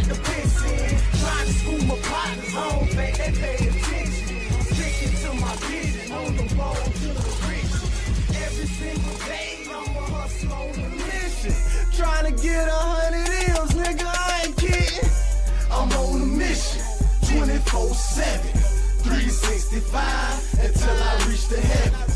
the piss in. Trying to school my partners, I don't think they pay attention. I'm sticking to my vision, on the road to the riches. Every single day, I'm a hustle on a mission. Trying to get 100 M's, nigga, I ain't kidding. I'm on a mission, 24/7, 365, until I reach the heavens.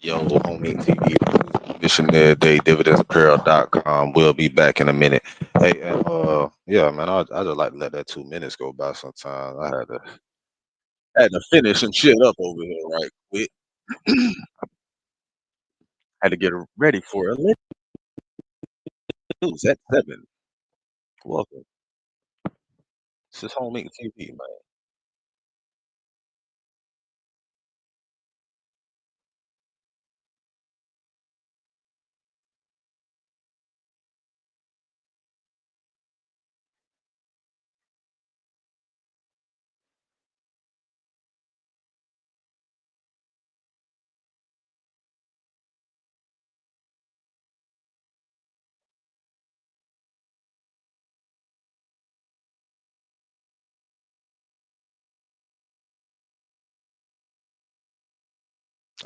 Yo, homie TV, Missionary Day, dividendsapparel.com. We'll be back in a minute. Hey, and yeah, man, I just like to let that 2 minutes go by sometimes. I had to finish some shit up over here right quick. Had to get ready for a little news at 7. Welcome. This is homie TV, man.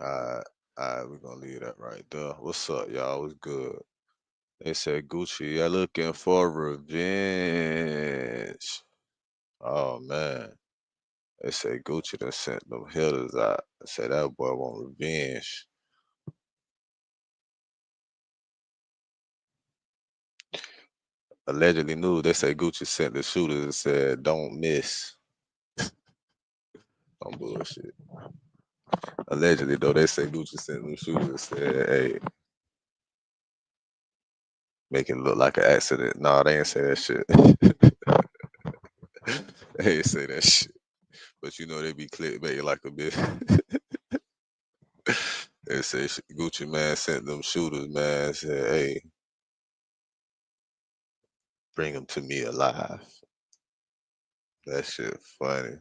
Alright, alright, we're gonna leave that right there. What's up, y'all? What's good? They said Gucci, yeah, looking for revenge. Oh man. They say Gucci done sent them hitters out. They say that boy want revenge. Allegedly news, they say Gucci sent the shooters and said, don't miss. On bullshit. Allegedly though, they say Gucci sent them shooters and said, hey, make it look like an accident. Nah, they ain't say that shit. They ain't say that shit. But you know they be clickbait like a bitch. They say Gucci man sent them shooters, man, said, hey, bring them to me alive. That shit funny.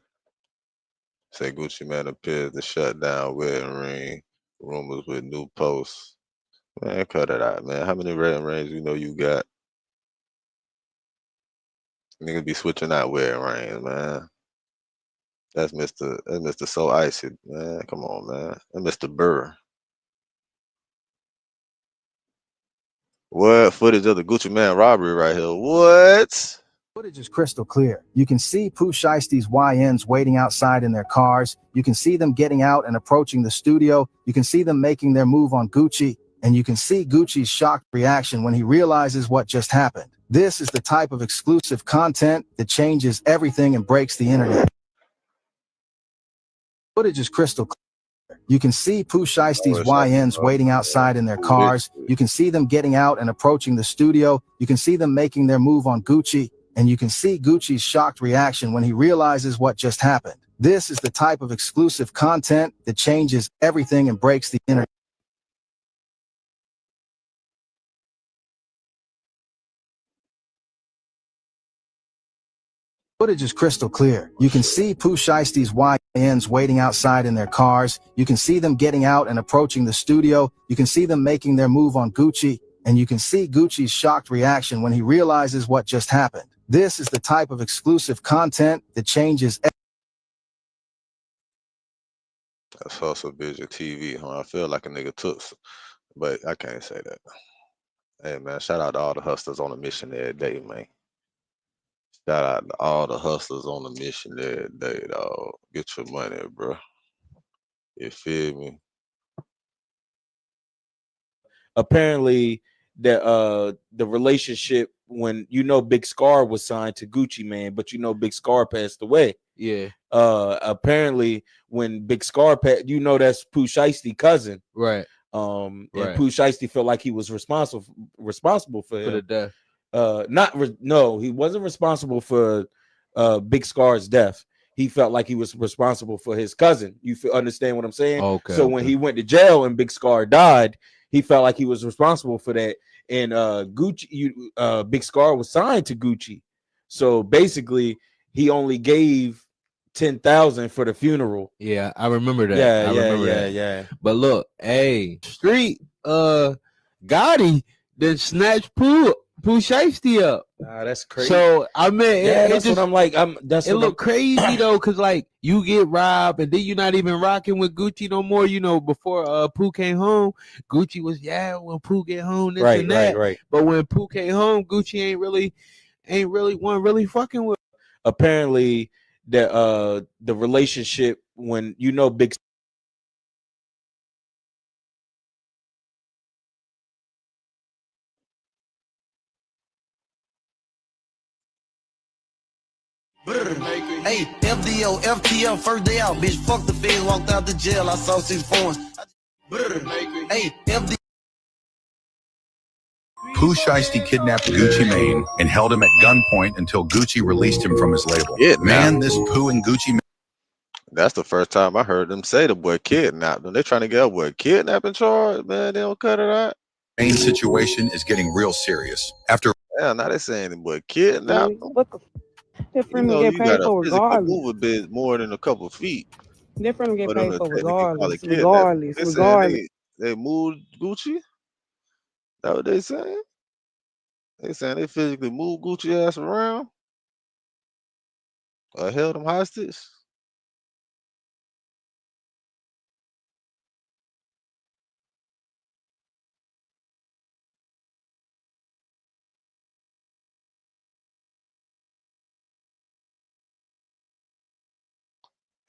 Say Gucci man appears to shut down wedding ring. Rumors with new posts. Man, cut it out, man. How many wedding rings you know you got? Niggas be switching out wedding rings, man. That's Mr. So Icy, man. Come on, man. And Mr. Burr. What footage of the Gucci Man robbery right here? What? Footage is crystal clear. You can see Pooh Shiesty's YNs waiting outside in their cars. You can see them getting out and approaching the studio. You can see them making their move on Gucci. And you can see Gucci's shocked reaction when he realizes what just happened. This is the type of exclusive content that changes everything and breaks the internet. Footage is crystal clear. You can see Pooh Shiesty's YNs waiting outside in their cars. You can see them getting out and approaching the studio. You can see them making their move on Gucci. And you can see Gucci's shocked reaction when he realizes what just happened. This is the type of exclusive content that changes everything and breaks the internet. Footage is crystal clear. You can see Pooh Shiesty's YNs waiting outside in their cars. You can see them getting out and approaching the studio. You can see them making their move on Gucci. And you can see Gucci's shocked reaction when he realizes what just happened. This is the type of exclusive content that changes. That's Hustle Vision TV, huh? I feel like a nigga took, but I can't say that. Hey, man, shout out to all the hustlers on the mission every day, man. Shout out to all the hustlers on the mission every day, dog. Get your money, bro. You feel me? Apparently, the relationship when Big Scar was signed to Gucci Man, but Big Scar passed away. Yeah. Apparently, when Big Scar passed, that's Pooh Shiesty cousin, Right. And Pooh Shiesty felt like he was responsible for him. For the death. No, he wasn't responsible for Big Scar's death. He felt like he was responsible for his cousin. You understand what I'm saying? Okay. So when he went to jail and Big Scar died, he felt like he was responsible for that. And Big Scar was signed to Gucci. So basically, he only gave 10,000 for the funeral. Yeah, I remember that. Yeah. But look, hey, Street, Gotti then snatched Pooh Shiesty up. That's crazy. So I mean, that's what I'm like. It look crazy though, cause like you get robbed and then you're not even rocking with Gucci no more. Before Pooh came home, Gucci was when Pooh get home, this and that. Right. But when Pooh came home, Gucci ain't really really fucking with. Apparently, the relationship when Big. Hey, FDO, FTL, first day out, bitch. Fuck the feds, walked out the jail. I saw 6 phones. Hey, FDO. Pooh Shiesty kidnapped Gucci Mane and held him at gunpoint until Gucci released him from his label. Yeah, man, this Pooh and Gucci Mane. That's the first time I heard them say the boy kidnapped them. They're trying to get a boy kidnapping charge, man. They don't cut it out. Main situation is getting real serious. After now they're saying the boy kidnapped them. What the different get You paid got for a physical regardless. move a bit more than a couple feet. Different get For them paid to for technically call it regardless. kidnapping. Regardless. They saying Regardless. they moved Gucci. That what they saying? They saying they physically moved Gucci ass around or held him hostage.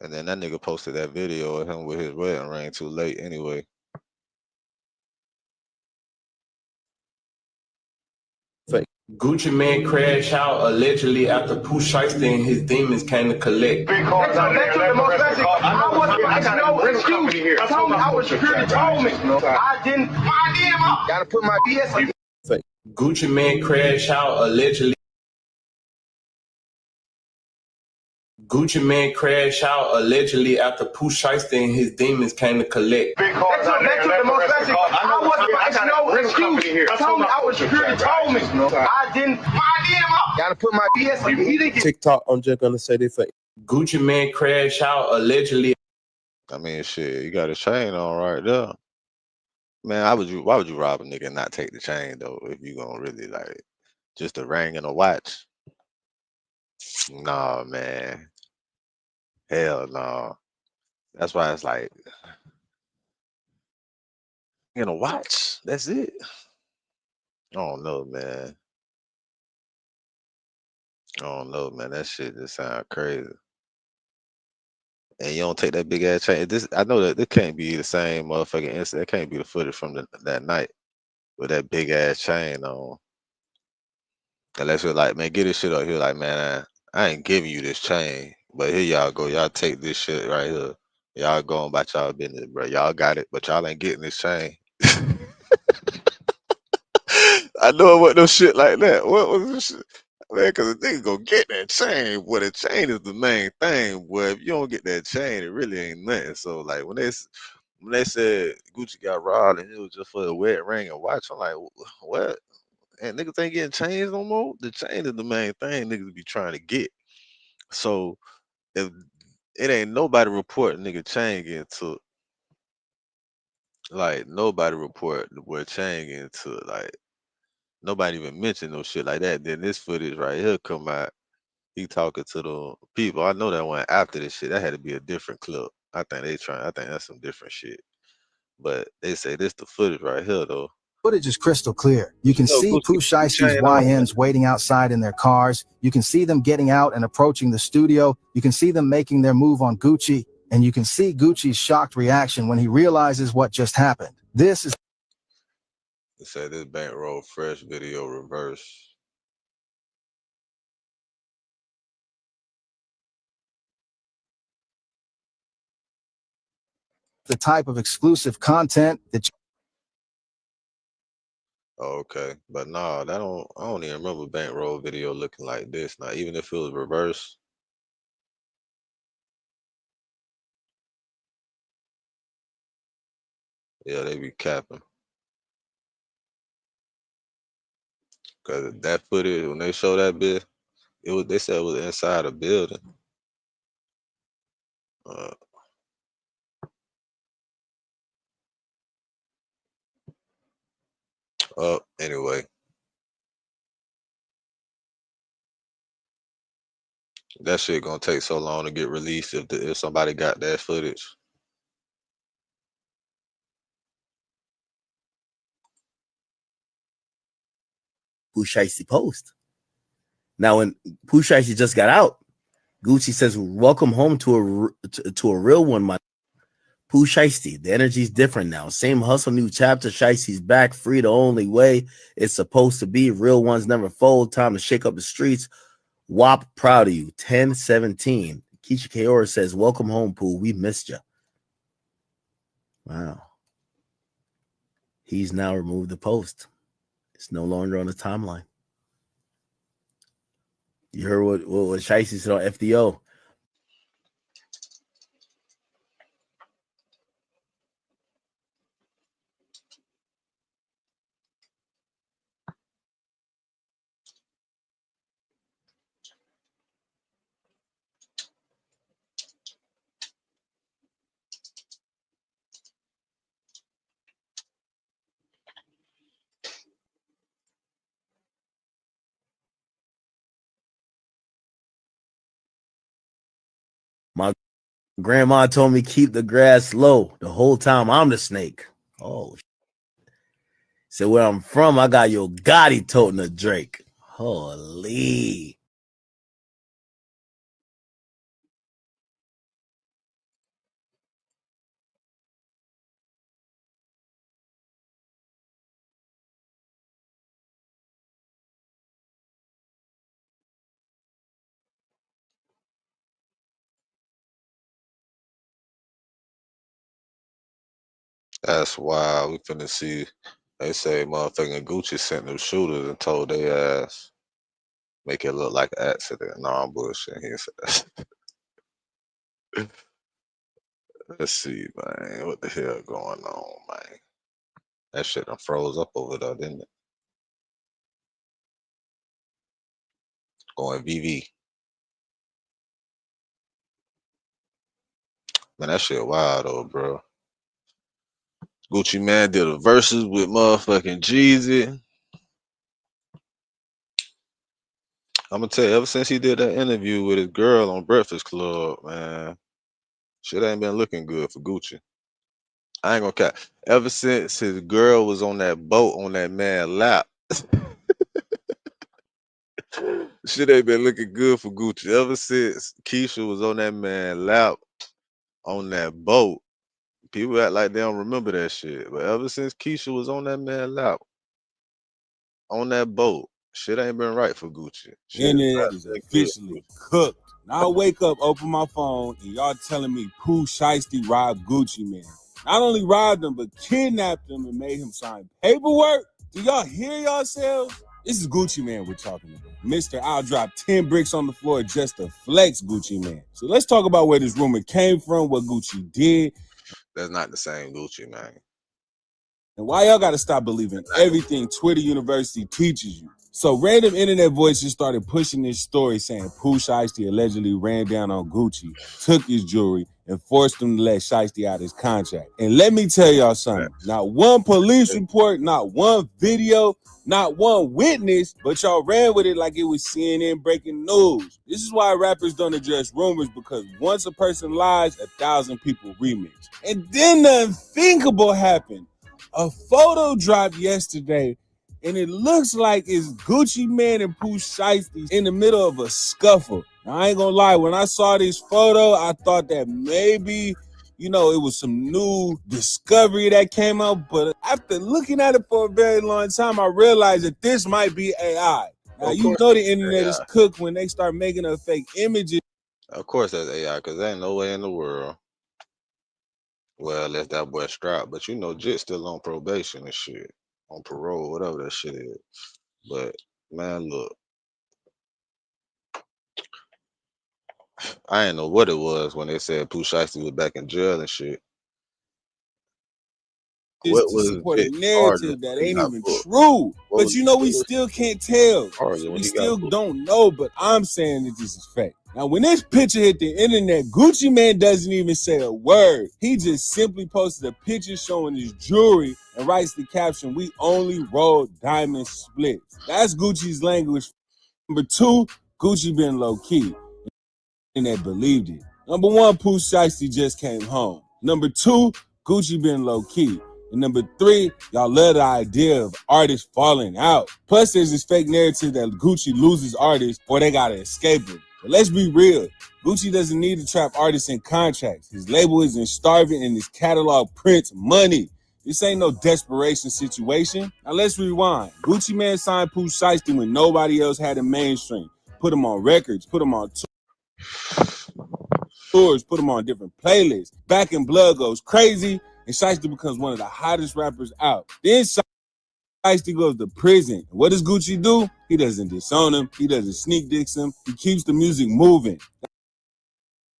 And then that nigga posted that video of him with his wedding ring too late anyway. Gucci Man crashed out allegedly after Pooh Shiesty and his demons came to collect. I wasn't asking no excuse. Told me I was security. Told me I didn't. My damn up. Gotta put my BS. Gucci Man crashed out allegedly. Gucci Man crashed out allegedly after Pooh Shiesty and his demons came to collect. I wasn't asking no excuse. Told me I was security. Told me I didn't. My damn up. Gotta put my BS. He didn't get TikTok, I'm just gonna say this for Gucci Man crashed out allegedly. I mean, shit, you got a chain on right there. Man, why would you rob a nigga and not take the chain though? If you gonna really like just a ring and a watch? Nah, man. Hell no. That's why it's like, watch. That's it. I don't know, man. I don't know, man. That shit just sound crazy. And you don't take that big ass chain. I know that this can't be the same motherfucking incident. That can't be the footage from that night with that big ass chain on. Unless you're like, man, get this shit up here. Like, man, I ain't giving you this chain, but here y'all go. Y'all take this shit right here. Y'all going about y'all business, bro. Y'all got it, but y'all ain't getting this chain. I know it wasn't no shit like that. What was this shit? Man, cause the nigga go get that chain. Boy, the chain is the main thing. Boy, if you don't get that chain, it really ain't nothing. So like when they said Gucci got robbed and it was just for the wet ring and watch, I'm like, what? And niggas ain't getting chains no more. The chain is the main thing niggas be trying to get. So if it ain't nobody report nigga chain getting took, like nobody report the boy chain getting took, like nobody even mentioned no shit like that. Then this footage right here come out. He talking to the people. I know that one after this shit. That had to be a different clip. I think that's some different shit. But they say this the footage right here though. Footage is crystal clear. You can see Gucci Pooh Shiesty's chain on. YNs waiting outside in their cars. You can see them getting out and approaching the studio. You can see them making their move on Gucci. And you can see Gucci's shocked reaction when he realizes what just happened. This is It said this Bankroll Fresh video reverse. the type of exclusive content that Oh, okay. But no, I don't even remember Bankroll video looking like this. Now, even if it was reverse. Yeah, they be capping. Cause that footage, when they show that bit, they said it was inside a building. Anyway. That shit gonna take so long to get released if somebody got that footage. Pooh Shiesty post. Now, when Pooh Shiesty just got out, Gucci says, "Welcome home to a real one, my Pooh Shiesty. The energy's different now. Same hustle, new chapter. Shiesty's back, free the only way it's supposed to be. Real ones never fold. Time to shake up the streets. WAP, proud of you. 10-17. Keisha Kaora says, "Welcome home, Pooh. We missed you." Wow. He's now removed the post. It's no longer on the timeline. You heard what Shiesty said on FDO. My grandma told me keep the grass low the whole time I'm the snake. Oh, so where I'm from, I got Yo Gotti toting a Drake. Holy. That's why we finna see. They say motherfucking Gucci sent them shooters and told their ass make it look like an accident. No, I'm bullshit. He said. Let's see, man. What the hell going on, man? That shit done froze up over there, didn't it? Going VV. Man, that shit wild though, bro. Gucci Man did a verses with motherfucking Jeezy. I'm gonna tell you, ever since he did that interview with his girl on Breakfast Club, man, shit ain't been looking good for Gucci. I ain't gonna cap. Ever since his girl was on that boat on that man's lap, shit ain't been looking good for Gucci. Ever since Keisha was on that man's lap on that boat, people act like they don't remember that shit. But ever since Keisha was on that man's lap on that boat, shit ain't been right for Gucci. Shit Internet is officially cooked. Now I wake up, open my phone, and y'all telling me Pooh Shiesty robbed Gucci Mane. Not only robbed him, but kidnapped him and made him sign paperwork. Do y'all hear yourselves? This is Gucci Mane we're talking about. Mr. I'll drop 10 bricks on the floor just to flex Gucci Mane. So let's talk about where this rumor came from, what Gucci did. That's not the same Gucci, man. And why y'all gotta stop believing everything Twitter University teaches you. So random internet voices started pushing this story saying Pooh Shiesty allegedly ran down on Gucci, took his jewelry, and forced him to let Shiesty out his contract. And let me tell y'all something. Not one police report, not one video, not one witness, but y'all ran with it like it was CNN breaking news. This is why rappers don't address rumors, because once a person lies, 1,000 people remix. And then the unthinkable happened. A photo dropped yesterday, and it looks like it's Gucci Mane and Pooh Shiesty in the middle of a scuffle. Now, I ain't gonna lie, when I saw this photo, I thought that maybe, it was some new discovery that came out. But after looking at it for a very long time, I realized that this might be AI. Now, you know the internet is cooked when they start making up fake images. Of course that's AI, because there ain't no way in the world. Well, unless that boy strapped, but Jit still on probation and shit, on parole, whatever that shit is. But man, look, I ain't know what it was when they said Pooh Shiesty was back in jail and shit. What was support a narrative that ain't even true? But we still can't tell. We still don't know, but I'm saying that this is fake. Now, when this picture hit the internet, Gucci Mane doesn't even say a word. He just simply posted a picture showing his jewelry and writes the caption, "We only roll diamond splits." That's Gucci's language. Number two, Gucci been low-key, and they believed it. Number one, Pooh Shiesty just came home. Number two, Gucci been low-key. And number three, y'all love the idea of artists falling out. Plus, there's this fake narrative that Gucci loses artists or they gotta escape it. But let's be real. Gucci doesn't need to trap artists in contracts. His label isn't starving and his catalog prints money. This ain't no desperation situation. Now let's rewind. Gucci Mane signed Pooh Shiesty when nobody else had a mainstream. Put him on records, put him on tours, put him on different playlists. Back in Blood goes crazy, and Shiesty becomes one of the hottest rappers out. Then Shiesty goes to prison. What does Gucci do? He doesn't disown him. He doesn't sneak dicks him. He keeps the music moving.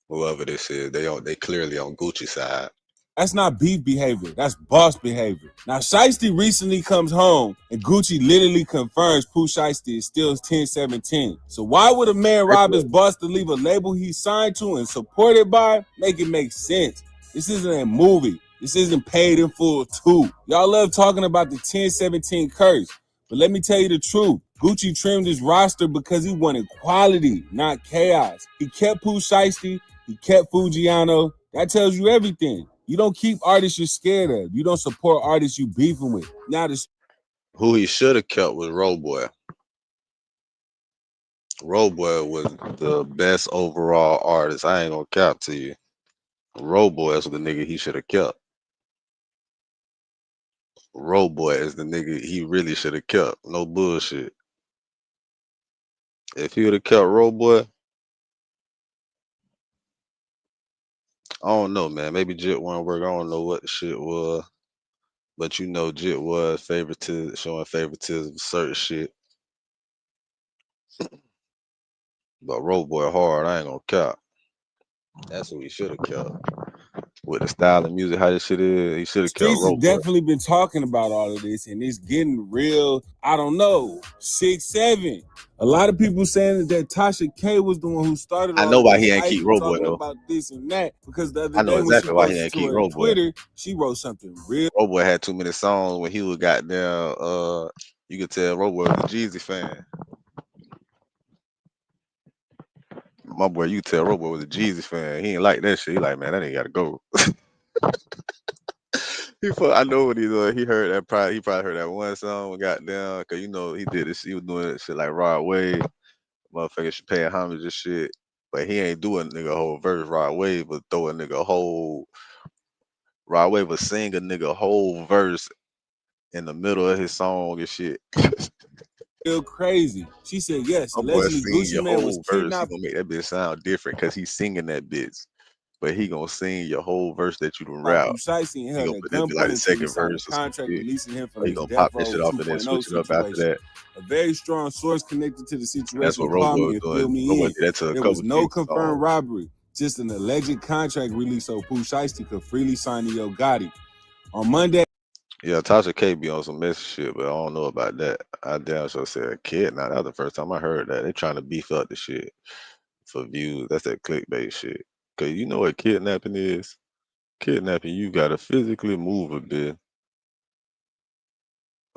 Whoever this is, they clearly on Gucci's side. That's not beef behavior. That's boss behavior. Now, Shiesty recently comes home, and Gucci literally confirms Pooh Shiesty is still 10-17. So why would a man rob his boss to leave a label he signed to and supported by? Make it make sense. This isn't a movie. This isn't Paid in Full 2. Y'all love talking about the 10-17 curse, but let me tell you the truth. Gucci trimmed his roster because he wanted quality, not chaos. He kept Pooh Shiesty. He kept Fujiano. That tells you everything. You don't keep artists you're scared of. You don't support artists you beefing with. Now who he should have kept was Road Boy. Road Boy was the best overall artist. I ain't gonna cap to you. Road Boy is the nigga he should have kept. Road Boy is the nigga he really should have kept. No bullshit. If he would have kept Road Boy, I don't know, man. Maybe Jit wouldn't work. I don't know what the shit was. But Jit was showing favoritism for certain shit. But Road Boy hard, I ain't gonna cap. That's who he should have kept. With the style of music, how this shit is, he should have kept Road Boy. Definitely been talking about all of this, and it's getting real. I don't know, 6-7. A lot of people saying that Tasha K was the one who started. I know why he ain't keep Road Boy though. About this and that, because the other I know day exactly why he ain't keep Road Boy. Twitter, she wrote something real. Road Boy had too many songs when he was goddamn. You could tell Road Boy was a Jeezy fan. my boy, you tell Robo was a Jesus fan. He ain't like that shit. He like, man, that ain't gotta go. I know what he doing. He heard that probably. He probably heard that one song and got down because you know he did this. He was doing that shit like Rod Wave, motherfucker should pay homage and shit. But he ain't doing nigga whole verse. Rod Wave was throw a nigga whole. Rod Wave was sing a nigga whole verse in the middle of his song and shit. Still crazy. She said yes. My boy Allegedly, sing Gucci your Man was whole verse. He kidnapped. gonna make that bitch sound different because he's singing that bitch. But he gonna sing your whole verse that you done By rap. Pooh Shiesty and He held gonna at put that be gunpoint like the until he second signed a verse or some contract shit. releasing him Or from he his gonna Death pop Row that shit off and then 2.0 switch it up after situation. that. A very strong source connected to the That's situation what called Robo me was and filled doing. me Robo in. did that to a There couple was no chicks confirmed songs. robbery, just an alleged contract release so Pooh Shiesty could freely sign to Yo Gotti. On Monday, Yeah, Tasha K be on some messy shit, but I don't know about that. I damn sure said a kid. Now that was the first time I heard that. They trying to beef up the shit for views. That's that clickbait shit. Cause you know what kidnapping is? Kidnapping, you gotta physically move a bit,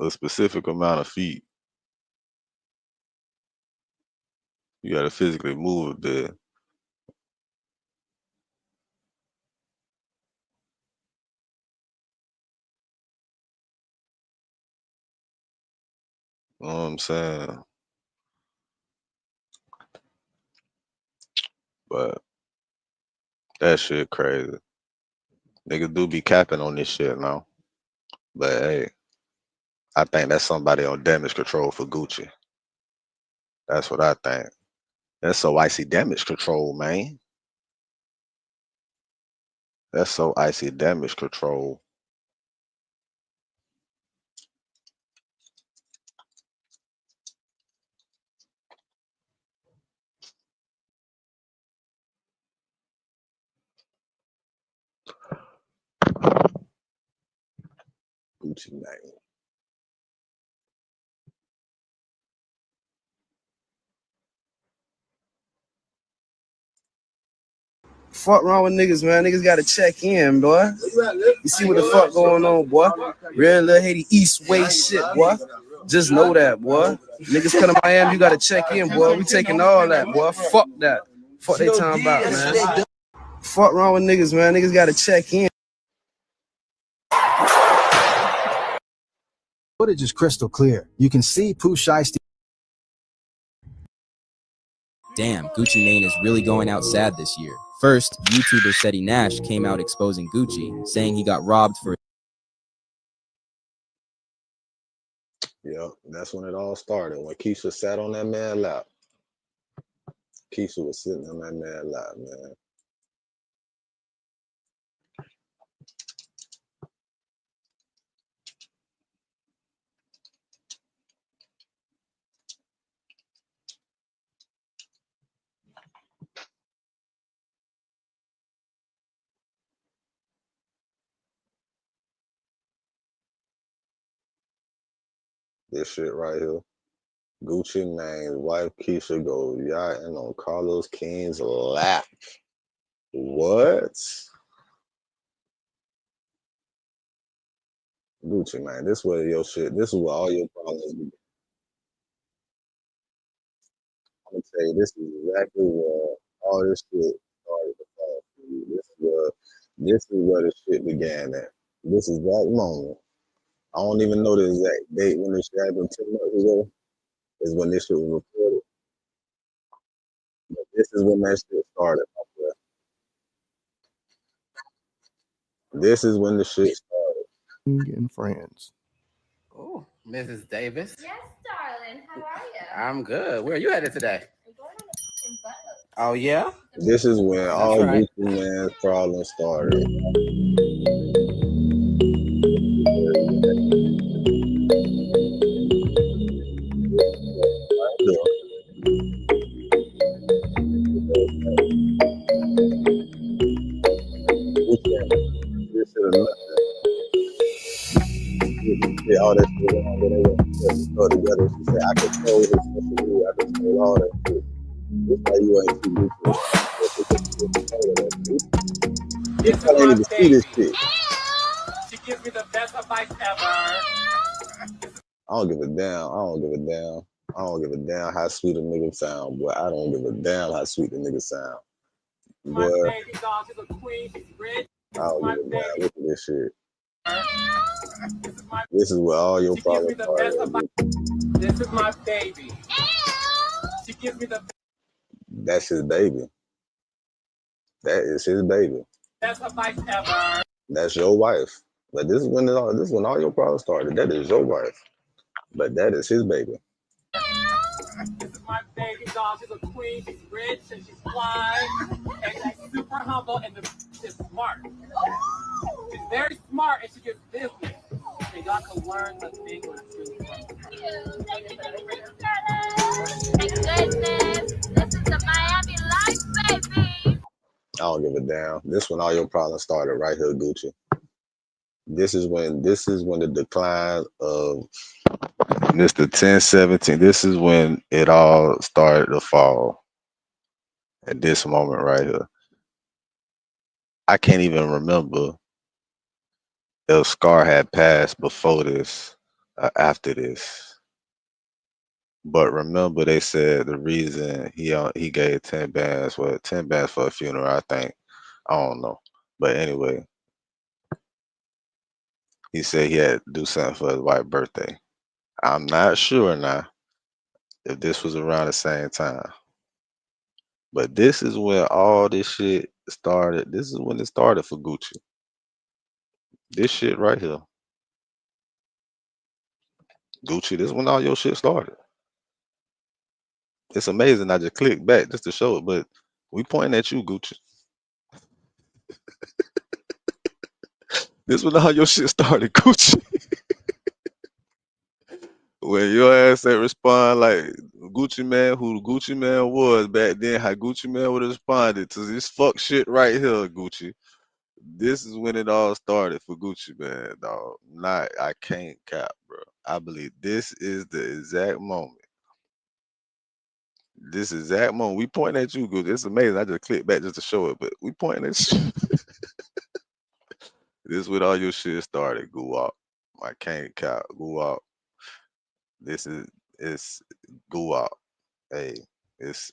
a specific amount of feet. You gotta physically move a bit. You know what I'm saying? But that shit crazy. Niggas do be capping on this shit now. But hey, I think that's somebody on damage control for Gucci. That's what I think. That's so icy damage control, man. That's so icy damage control. Gucci Mane. Fuck wrong with niggas, man. Niggas gotta check in, boy. You see what the fuck going on, boy? Real little Haiti East Way shit, boy. Just know that, boy. Niggas come to Miami, you gotta check in, boy. We taking all that, boy. Fuck that. Fuck they talking about, man. Fuck wrong with niggas, man. Niggas gotta check in. Footage is crystal clear. You can see Pooh Shiesty. Damn, Gucci Mane is really going out sad this year. First, YouTuber Seti Nash came out exposing Gucci, saying he got robbed for. Yep, that's when it all started. When Keisha sat on that man's lap. Keisha was sitting on that man's lap, man. This shit right here. Gucci Mane's wife Keisha goes yachting on Carlos King's lap. What? Gucci Mane, this where your shit, this is where all your problems begin. I'm gonna tell you, this is exactly where all this shit started to fall for you. This is where the shit began at. This exact moment. I don't even know the exact date when this shit happened 2 months ago. Is when this shit was reported. But this is when that shit started, my boy. This is when the shit started. And friends. Oh, Mrs. Davis. Yes, darling. How are you? I'm good. Where are you headed today? I'm going on a boat. Oh, yeah? This is when all right. Gucci Mane's problems started. All that shit wrong when they were together. She said, I control his social media, I control all that shit. This why you ain't too good. You can't even see this shit. She gives me the best advice ever. I don't give a damn. I don't give a damn. I don't give a damn how sweet a nigga sound, boy. I don't give a damn how sweet the nigga sound. Boy, I don't give a damn. Look at this shit. This is where all your problems started. This is my baby. She gives me the That's his baby. That is his baby. best advice ever. That's your wife. But this is when all your problems started. That is your wife. But that is his baby. This is my baby doll. She's a queen. She's rich and she's fly. And she's super humble and she's smart. She's very smart and she gets business. And y'all can learn the thing with Thank goodness. This is the Miami life, baby. I don't give a damn. This when all your problems started right here, Gucci. This is when the decline of Mr. 1017. This is when it all started to fall. At this moment right here. I can't even remember if Scar had passed before this or after this. But remember they said the reason he gave 10 bands, 10 bands for a funeral, I think. I don't know. But anyway, he said he had to do something for his wife's birthday. I'm not sure now if this was around the same time. But this is when all this shit started. This is when it started for Gucci. This shit right here. Gucci, this is when all your shit started. It's amazing. I just clicked back just to show it, but we pointing at you, Gucci. This when all your shit started, Gucci. When your ass ain't respond like Gucci Man, who Gucci Man was back then, how Gucci Man would have responded to this fuck shit right here, Gucci. This is when it all started for Gucci Man, dog. I can't cap, bro. I believe this is the exact moment. This exact moment. We pointing at you, Gucci. It's amazing. I just clicked back just to show it, but we pointing at you. This is when all your shit started, Goo Wop. I can't cap, Goo Wop. It's Goo Wop. Hey, it's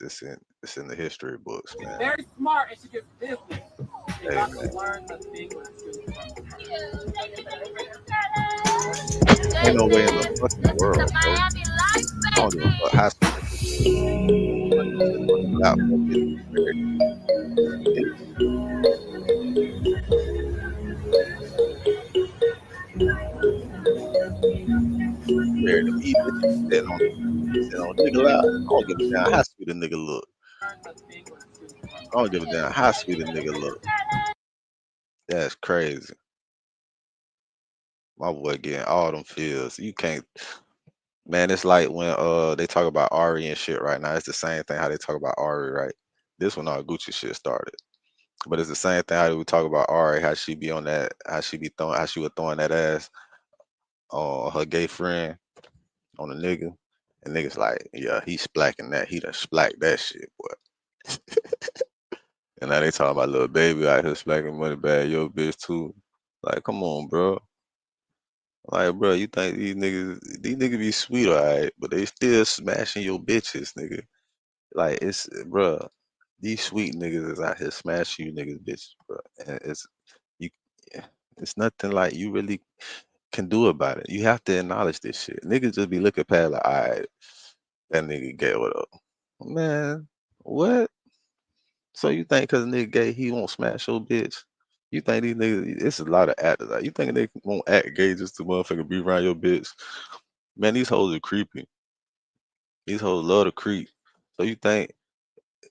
in the history books, man. very smart and she gets business. And Hey, y'all man. can learn the thing with Ain't no way in the fucking world, bro. I don't give a fuck how married to me, bitch. Sitting on nigga loud. I don't give a damn how sweet a nigga look. I don't give a damn how sweet a nigga look. That's crazy. My boy getting all them feels. You can't, man. It's like when they talk about Ari and shit right now. It's the same thing how they talk about Ari, right? This when all Gucci shit started. But it's the same thing how we talk about Ari, how she be on that, how she was throwing that ass on her gay friend, on a nigga. And niggas like, yeah, he splacking that. He done splacked that shit, boy. And now they talking about little baby out here splacking money bag, yo bitch too. Like, come on, bro. Like, bro, you think these niggas be sweet, alright, but they still smashing your bitches, nigga. Like, it's, bro, these sweet niggas is out here smashing you niggas bitches, bro. And you, it's nothing like you really can do about it. You have to acknowledge this shit. Niggas just be looking past like, alright, that nigga gay, what up? Man, what? So you think because a nigga gay, he won't smash your bitch? You think these niggas, it's a lot of actors. Like, you think they won't act gay just to motherfucker be around your bitch? Man, these hoes are creepy. These hoes love to creep. So you think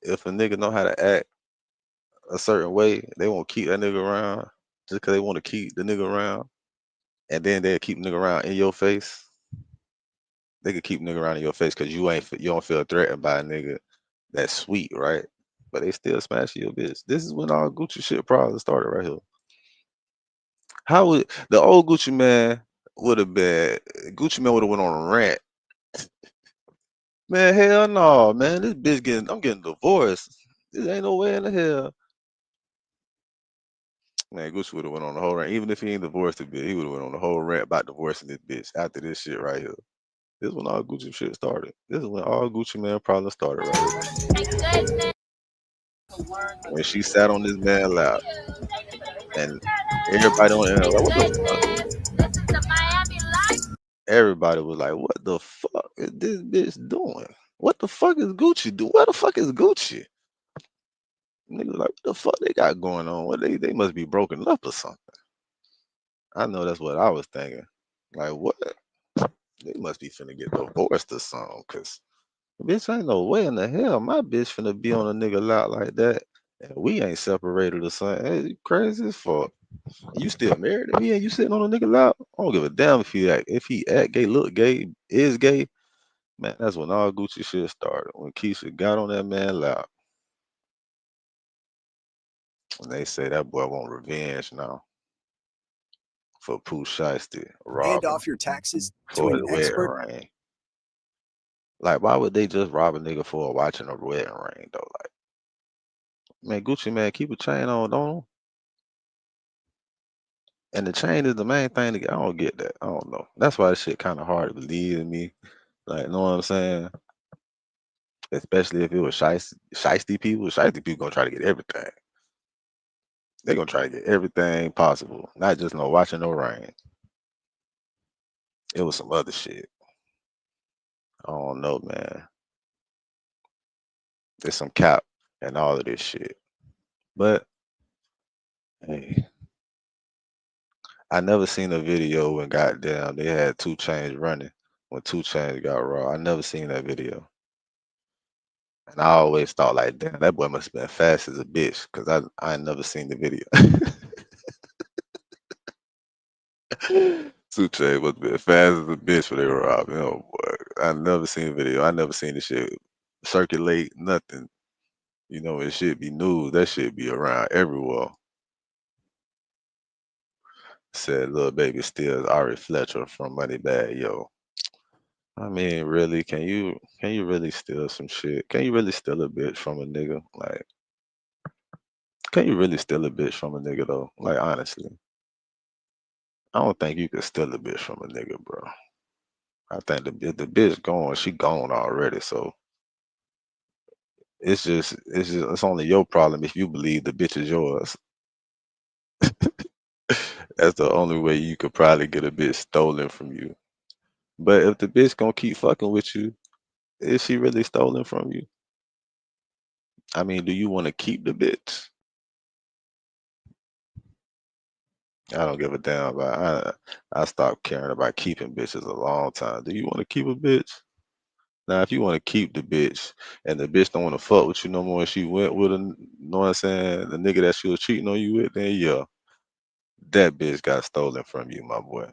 if a nigga know how to act a certain way, they won't keep that nigga around just because they want to keep the nigga around? And then they'll keep nigga around in your face? They could keep nigga around in your face because you don't feel threatened by a nigga that's sweet, right? But they still smashing your bitch. This is when all Gucci shit probably started right here. How would the old Gucci man would have been? Gucci man would have went on a rant. Man, hell no, man. This bitch I'm getting divorced. This ain't no way in the hell. Man, Gucci would have went on the whole rant. Even if he ain't divorced the bitch, he would have went on the whole rant about divorcing this bitch after this shit right here. This is when all Gucci shit started. This is when all Gucci Man problems started right here. When she sat on this man lap and everybody on there like, what the fuck? Everybody was like, what the fuck is this bitch doing? What the fuck is Gucci doing? Where the fuck is Gucci? Niggas like, what the fuck they got going on? What they must be broken up or something. I know that's what I was thinking. Like, what? They must be finna get divorced or something, cause bitch, ain't no way in the hell my bitch finna be on a nigga lot like that. And we ain't separated or something. Hey, you crazy as fuck. You still married to me and you sitting on a nigga lap? I don't give a damn if he act gay, look gay, is gay. Man, that's when all Gucci shit started. When Keisha got on that man lap. And they say that boy want revenge now for Pooh Shiesty Hand robbing off your taxes to for an his wedding expert. ring. Like, why would they just rob a nigga for watching a wedding ring though? Like, man, Gucci man, keep a chain on, don't. And the chain is the main thing to get. I don't get that. I don't know. That's why this shit kind of hard to believe in me. Like, know what I'm saying? Especially if it was shiesty people. Shiesty people gonna try to get everything. They gonna try to get everything possible. Not just no watching no rain. It was some other shit. I don't know, man. There's some cap and all of this shit. But hey, I never seen a video when goddamn they had 2 Chainz running when 2 Chainz got raw. I never seen that video. And I always thought like, damn, that boy must have been fast as a bitch, because I ain't never seen the video. 2 Chainz must have been fast as a bitch when they were robbing. Oh boy. I never seen the video. I never seen the shit circulate, nothing. You know, it should be news. That shit be around everywhere. Said Lil Baby steals Ari Fletcher from Moneybagg Yo. I mean, really, can you really steal some shit? Can you really steal a bitch from a nigga? Like, can you really steal a bitch from a nigga though? Like, honestly, I don't think you could steal a bitch from a nigga, bro. I think if the bitch gone, she gone already. So it's only your problem if you believe the bitch is yours. That's the only way you could probably get a bitch stolen from you. But if the bitch gonna keep fucking with you, is she really stolen from you? I mean, do you want to keep the bitch? I don't give a damn about. I stopped caring about keeping bitches a long time. Do you want to keep a bitch? Now, if you want to keep the bitch and the bitch don't want to fuck with you no more, and she went with a, know what I'm saying, the nigga that she was cheating on you with, then yeah, that bitch got stolen from you, my boy.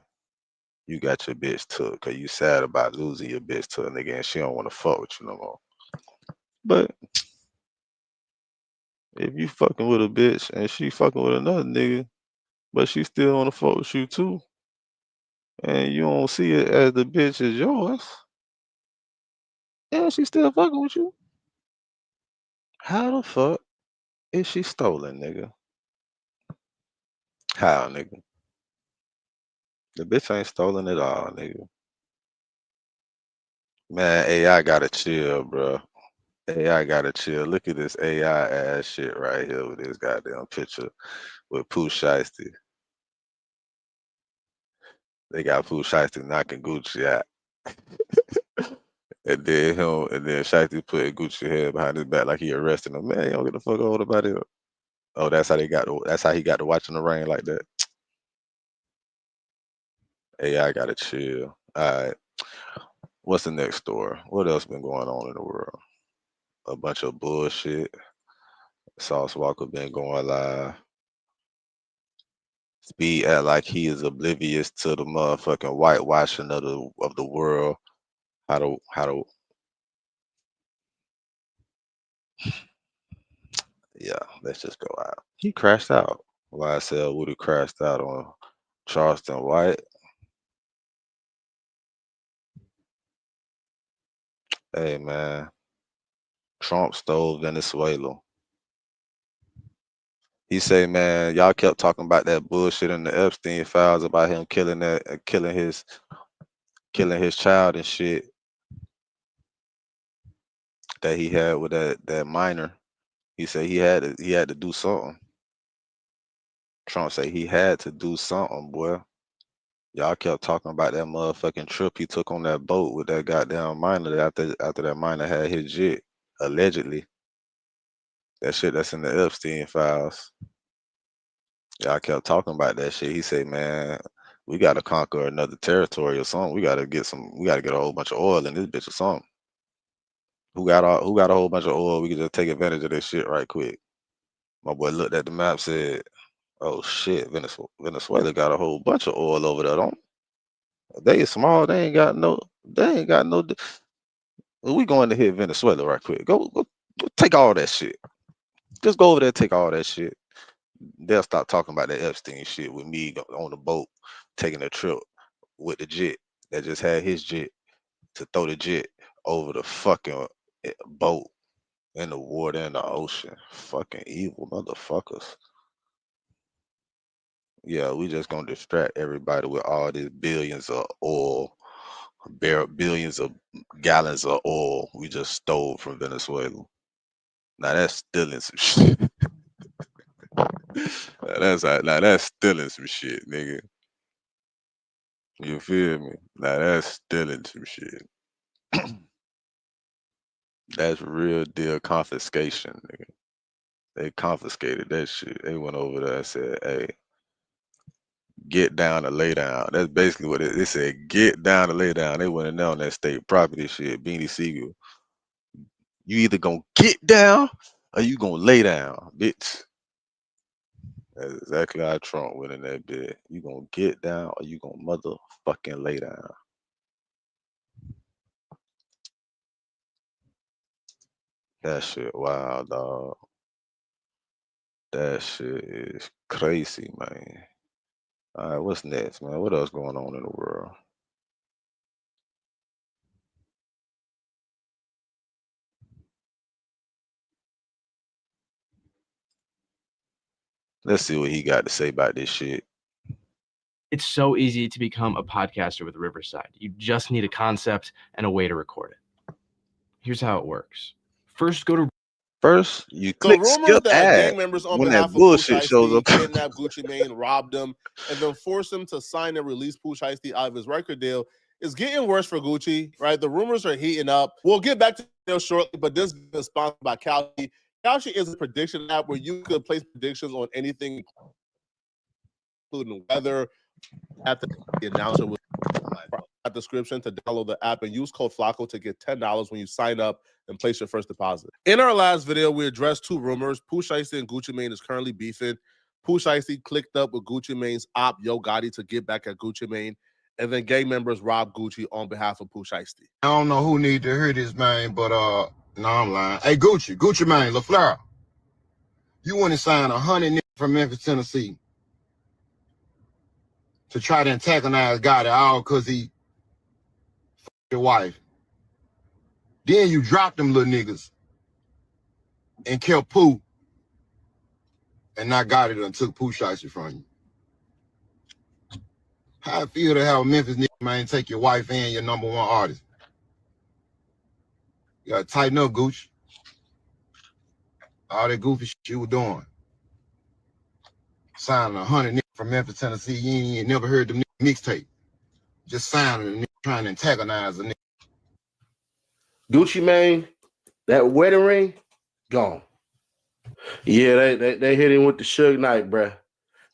You got your bitch took because you sad about losing your bitch to a nigga and she don't want to fuck with you no more. But if you fucking with a bitch and she fucking with another nigga, but she still want to fuck with you too, and you don't see it as the bitch is yours, and she still fucking with you, how the fuck is she stolen, nigga? How, nigga? The bitch ain't stolen at all, nigga. Man, AI gotta chill, bro. AI gotta chill. Look at this AI ass shit right here with this goddamn picture with Pooh Shiesty. They got Pooh Shiesty knocking Gucci out. And then Shiesty put Gucci head behind his back like he arresting him. Man, you don't get the fuck over about it. Oh, that's how he got to watching the rain like that. AI gotta chill. Alright. What's the next story? What else been going on in the world? A bunch of bullshit. Sauce Walker been going live. Speed act like he is oblivious to the motherfucking whitewashing of the world. How to yeah, let's just go out. He crashed out. YSL Woody crashed out on Charleston White. Hey man, Trump stole Venezuela. He say, man, y'all kept talking about that bullshit in the Epstein files about him killing killing his child and shit that he had with that minor. He said he had to do something. Trump said he had to do something, boy. Y'all kept talking about that motherfucking trip he took on that boat with that goddamn minor after that minor had his jet, allegedly. That shit that's in the Epstein files. Y'all kept talking about that shit. He said, man, we gotta conquer another territory or something. We gotta get a whole bunch of oil in this bitch or something. Who got a whole bunch of oil? We can just take advantage of this shit right quick. My boy looked at the map, said, oh shit, Venezuela got a whole bunch of oil over there, don't they? Small, they ain't got no. Well, we going to hit Venezuela right quick. Go take all that shit. Just go over there, take all that shit. They'll stop talking about that Epstein shit with me on the boat, taking a trip with the jet that just had his jet to throw the jet over the fucking boat in the water in the ocean. Fucking evil motherfuckers. Yeah, we just gonna distract everybody with all these billions of oil, billions of gallons of oil we just stole from Venezuela. Now that's stealing some shit. Now that's stealing some shit, nigga. You feel me? Now that's stealing some shit. That's real deal confiscation, nigga. They confiscated that shit. They went over there and said, hey, get down or lay down. That's basically what they said. Get down or lay down. They went in there on that state property shit. Beanie Siegel. You either gonna get down or you gonna lay down, bitch. That's exactly how Trump went in that bed. You gonna get down or you gonna motherfucking lay down. That shit wild, dog. That shit is crazy, man. All right, what's next, man? What else going on in the world? Let's see what he got to say about this shit. It's so easy to become a podcaster with Riverside. You just need a concept and a way to record it. Here's how it works. First, you So click rumors skip that ad gang members on when behalf that of bullshit Pooh shows Shiesty up. kidnapped Gucci Mane, robbed him, and then forced him to sign and release Pooh Shiesty out of his record deal is getting worse for Gucci, right? The rumors are heating up. We'll get back to the deal shortly, but this is sponsored by Kalshi. Kalshi is a prediction app where you could place predictions on anything, including weather. After the announcer will description to download the app and use code FLACO to get $10 when you sign up and place your first deposit. In our last video, we addressed two rumors. Pooh Shiesty and Gucci Mane is currently beefing. Pooh Shiesty clicked up with Gucci Mane's op Yo Gotti to get back at Gucci Mane, and then gang members robbed Gucci on behalf of Pooh Shiesty. I don't know who need to hear this, man, but no, I'm lying. Hey, Gucci Mane, LaFleur, you went and signed 100 niggas from Memphis, Tennessee to try to antagonize Gotti all because he your wife. Then you dropped them little niggas and kept Pooh and not got it and took Pooh Shiesty from you. How I feel to have a Memphis nigga, man, take your wife and your #1 artist. You gotta tighten up, Gucci. All that goofy shit you were doing. Signing 100 niggas from Memphis, Tennessee, you ain't never heard them mixtape. Just signing a nigga trying to antagonize a nigga. Gucci Mane, that wedding ring, gone. Yeah, they hit him with the Suge Knight, bruh.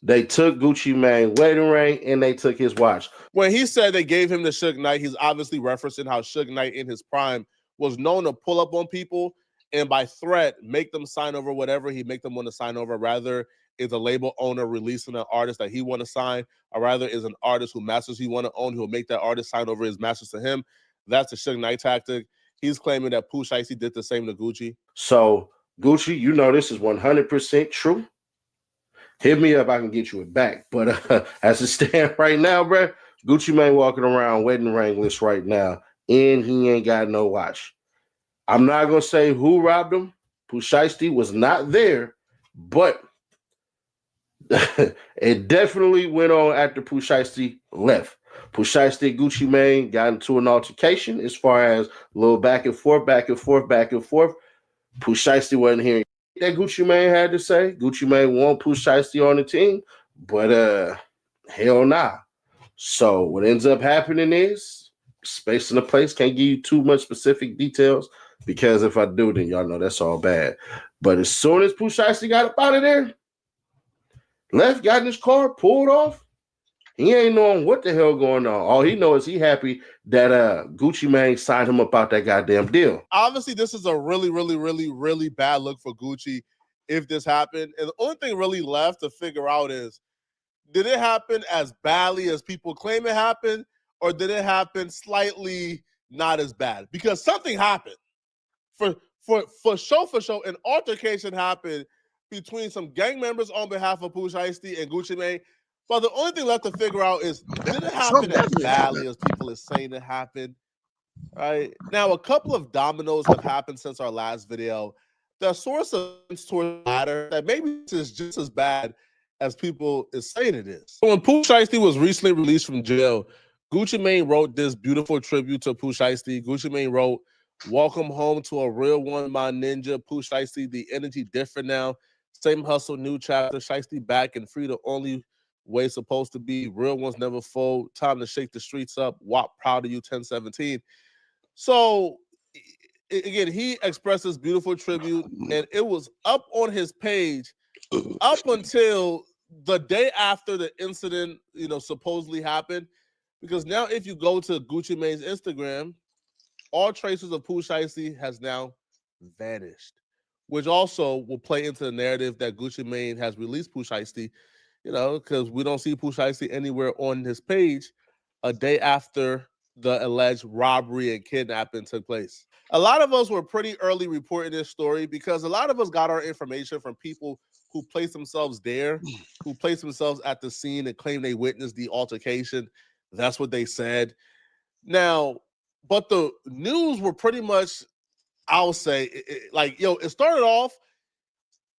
They took Gucci Mane wedding ring and they took his watch. When he said they gave him the Suge Knight, he's obviously referencing how Suge Knight in his prime was known to pull up on people and by threat make them sign over whatever he make them want to sign over. Rather is a label owner releasing an artist that he want to sign, or rather is an artist who masters he want to own, who will make that artist sign over his masters to him. That's the Suge Knight tactic. He's claiming that Pooh Shiesty did the same to Gucci. So, Gucci, you know this is 100% true. Hit me up, I can get you it back. But as it stands right now, bro, Gucci Mane walking around wedding ringless right now, and he ain't got no watch. I'm not going to say who robbed him. Pooh Shiesty was not there, but it definitely went on after Pooh Shiesty left. Pooh Shiesty and Gucci Mane got into an altercation as far as a little back and forth. Pooh Shiesty wasn't hearing that Gucci Mane had to say. Gucci Mane want Pooh Shiesty on the team, but hell nah. So what ends up happening is Space in the Place. Can't give you too much specific details because if I do, then y'all know that's all bad. But as soon as Pooh Shiesty got up out of there, left, got in his car, pulled off, he ain't knowing what the hell going on. All he knows is he happy that Gucci Mane signed him up out that goddamn deal. Obviously, this is a really, really, really, really bad look for Gucci if this happened. And the only thing really left to figure out is, did it happen as badly as people claim it happened, or did it happen slightly not as bad? Because something happened. For sure, an altercation happened between some gang members on behalf of Pooh Shiesty and Gucci Mane. But the only thing left to figure out is, did it happen as badly as people are saying it happened? Right now, a couple of dominoes have happened since our last video. The source of towards the latter that maybe this is just as bad as people is saying it is. So when Pooh Shiesty was recently released from jail, Gucci Mane wrote this beautiful tribute to Pooh Shiesty. Gucci Mane wrote, "Welcome home to a real one, my ninja. Pooh Shiesty, the energy different now. Same hustle, new chapter. Shiesty back and free, the only way it's supposed to be. Real ones never fold. Time to shake the streets up. WAP, proud of you, 1017. So again, he expressed this beautiful tribute, and it was up on his page up until the day after the incident, supposedly happened. Because now, if you go to Gucci Mane's Instagram, all traces of Pooh Shiesty has now vanished, which also will play into the narrative that Gucci Mane has released Pooh Shiesty, because we don't see Pooh Shiesty anywhere on his page a day after the alleged robbery and kidnapping took place. A lot of us were pretty early reporting this story because a lot of us got our information from people who placed themselves there, who placed themselves at the scene and claimed they witnessed the altercation. That's what they said. Now, but the news were pretty much, I'll say, it started off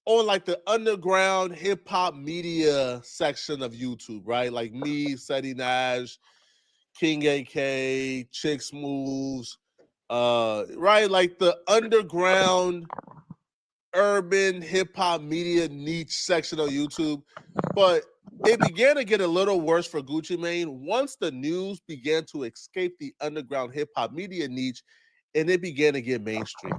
on like the underground hip hop media section of YouTube, right? Like me, Seti Nash, King AK, Chicks Moves, right? Like the underground urban hip hop media niche section of YouTube. But it began to get a little worse for Gucci Mane once the news began to escape the underground hip hop media niche and it began to get mainstream.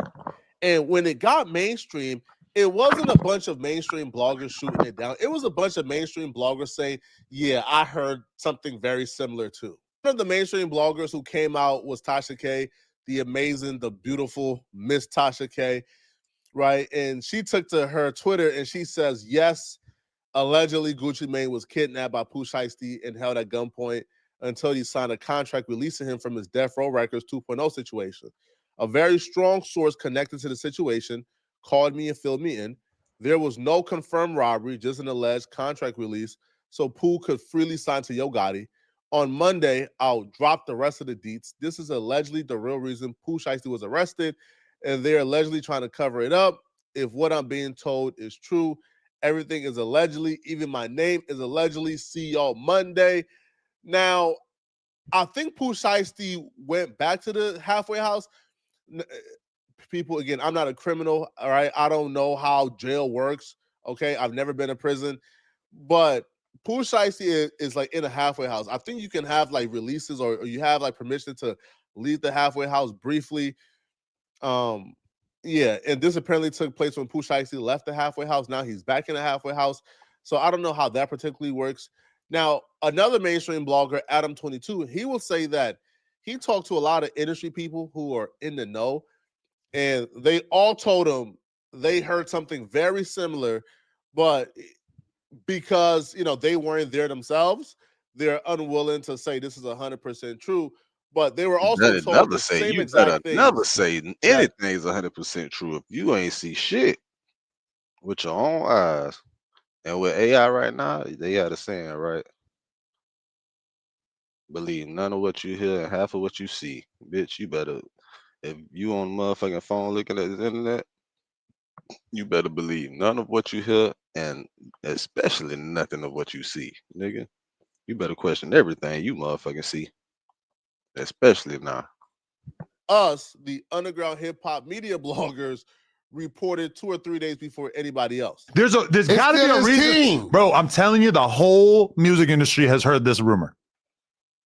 And when it got mainstream, it wasn't a bunch of mainstream bloggers shooting it down. It was a bunch of mainstream bloggers saying, yeah, I heard something very similar too. One of the mainstream bloggers who came out was Tasha K, the amazing, the beautiful Miss Tasha K, right? And she took to her Twitter and she says, yes, allegedly Gucci Mane was kidnapped by Pooh Shiesty and held at gunpoint until he signed a contract releasing him from his Death Row Records 2.0 situation. A very strong source connected to the situation called me and filled me in. There was no confirmed robbery, just an alleged contract release, so Pooh could freely sign to Yo Gotti. On Monday, I'll drop the rest of the deets. This is allegedly the real reason Pooh Shiesty was arrested, and they're allegedly trying to cover it up. If what I'm being told is true, everything is allegedly. Even my name is allegedly. See y'all Monday. Now, I think Pooh Shiesty went back to the halfway house. People, again, I'm not a criminal, all right? I don't know how jail works, okay? I've never been in prison. But Pooh Shiesty is like in a halfway house. I think you can have like releases or you have like permission to leave the halfway house briefly. Yeah, and this apparently took place when Pooh Shiesty left the halfway house. Now he's back in the halfway house. So I don't know how that particularly works. Now, another mainstream blogger, Adam22, he will say that he talked to a lot of industry people who are in the know, and they all told him they heard something very similar, but because, they weren't there themselves, they're unwilling to say this is 100% true. But they were also told the same exact thing. Never say anything's 100% true if you ain't see shit with your own eyes. And with AI right now, they got a saying, right? Believe none of what you hear and half of what you see. Bitch, you better, if you on the motherfucking phone looking at the internet, you better believe none of what you hear and especially nothing of what you see, nigga. You better question everything you motherfucking see, especially now. Us, the underground hip hop media bloggers, reported 2 or 3 days before anybody else. There's got to be a reason, bro. I'm telling you, the whole music industry has heard this rumor.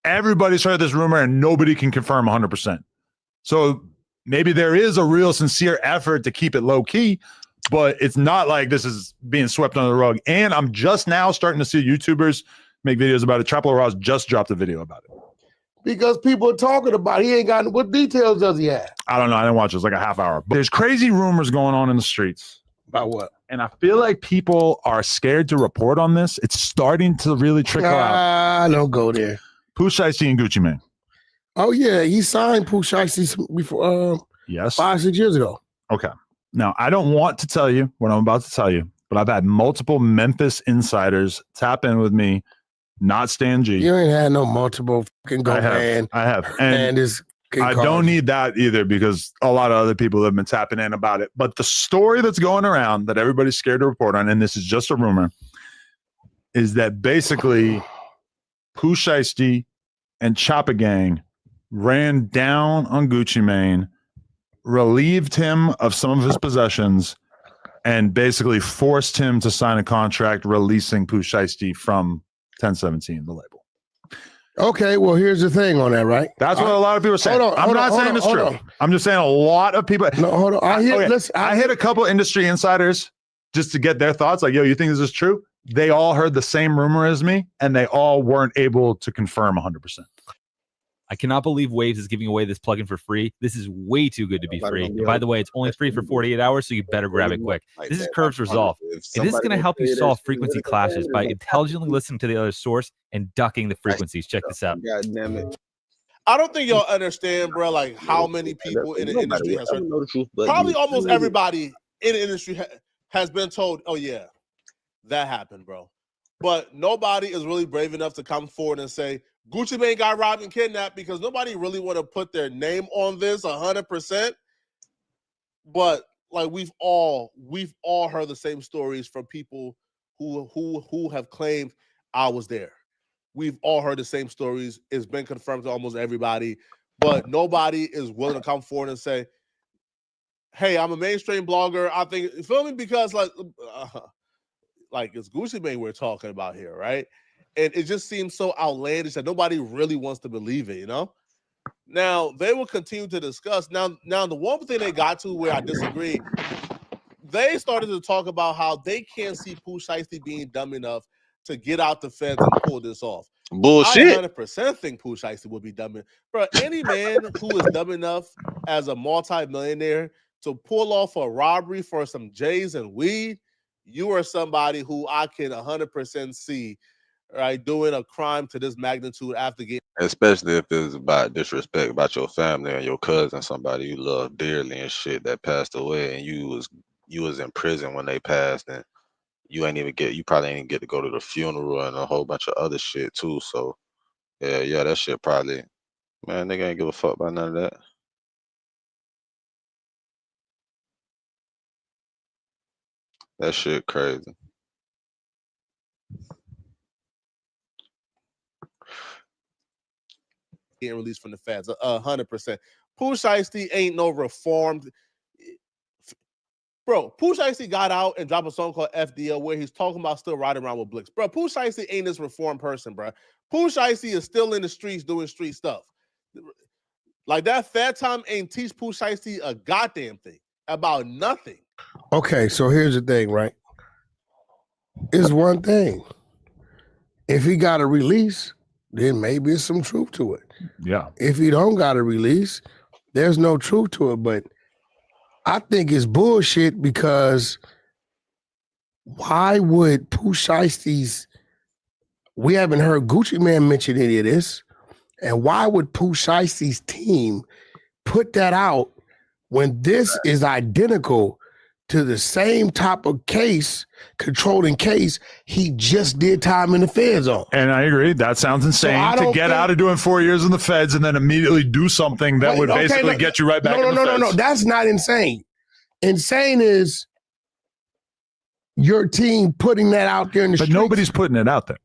Everybody's heard this rumor, and nobody can confirm 100%. So maybe there is a real sincere effort to keep it low key, but it's not like this is being swept under the rug. And I'm just now starting to see YouTubers make videos about it. Traplo Ross just dropped a video about it. Because people are talking about it. He ain't got what details does he have? I don't know. I didn't watch it. It's like a half hour. But there's crazy rumors going on in the streets. About what? And I feel like people are scared to report on this. It's starting to really trickle out. Don't go there. Pooh Shiesty and Gucci Mane. Oh yeah, he signed Pooh Shiesty before Yes. 5-6 years ago. Okay. Now, I don't want to tell you what I'm about to tell you, but I've had multiple Memphis insiders tap in with me, not Stan G. You ain't had no multiple fucking go man. I have. And I don't need that either because a lot of other people have been tapping in about it. But the story that's going around that everybody's scared to report on, and this is just a rumor, is that basically Pooh Shiesty and Choppa Gang ran down on Gucci Mane, relieved him of some of his possessions, and basically forced him to sign a contract releasing Pooh Shiesty from 1017, the label. Okay, well, here's the thing on that, right? That's what a lot of people are saying. I'm not saying it's true. I'm just saying a lot of people. No, hold on. I hit a couple industry insiders just to get their thoughts. Like, yo, you think this is true? They all heard the same rumor as me, and they all weren't able to confirm 100%. I cannot believe Waves is giving away this plugin for free. This is way too good to be free. And by the way, it's only free for 48 hours, so you better grab it quick. This is Curves Resolve. And this is going to help you solve frequency clashes by intelligently listening to the other source and ducking the frequencies. Check this out. God damn it. I don't think y'all understand, bro, like how many people in the industry has heard. Probably almost everybody in the industry has been told, oh yeah, that happened, bro. But nobody is really brave enough to come forward and say, Gucci Mane got robbed and kidnapped, because nobody really want to put their name on this 100%. But like we've all heard the same stories from people who have claimed I was there. We've all heard the same stories. It's been confirmed to almost everybody, but nobody is willing to come forward and say, "Hey, I'm a mainstream blogger. I think," you feel me? Because like it's Gucci Mane we're talking about here, right? And it just seems so outlandish that nobody really wants to believe it, you know? Now, they will continue to discuss. Now, the one thing they got to where I disagree, they started to talk about how they can't see Pooh Shiesty being dumb enough to get out the fence and pull this off. Bullshit. I 100% think Pooh Shiesty would be dumb enough. Bro, any man who is dumb enough as a multi-millionaire to pull off a robbery for some J's and weed, you are somebody who I can 100% see, right, doing a crime to this magnitude after getting. Especially if it's about disrespect about your family and your cousin, somebody you love dearly and shit that passed away, and you was in prison when they passed, and you probably ain't get to go to the funeral and a whole bunch of other shit too. So yeah, that shit probably, man, nigga ain't give a fuck about none of that. That shit crazy. Getting released from the feds, 100%. Pooh Shiesty ain't no reformed. Bro, Pooh Shiesty got out and dropped a song called FDL where he's talking about still riding around with Blix. Bro, Pooh Shiesty ain't this reformed person, bro. Pooh Shiesty is still in the streets doing street stuff. Like that Fat Time ain't teach Pooh Shiesty a goddamn thing about nothing. Okay, so here's the thing, right? It's one thing. If he got a release, then maybe it's some truth to it. Yeah. If he don't got a release, there's no truth to it. But I think it's bullshit, because why would Pooh Shiesty's, we haven't heard Gucci Mane mention any of this, and why would Pooh Shiesty's team put that out when this is identical to the same type of case, controlling case, he just did time in the feds on? And I agree. That sounds insane to get out of doing 4 years in the feds and then immediately do something that would basically get you right back in the feds. No. That's not insane. Insane is your team putting that out there in the streets. But nobody's putting it out there.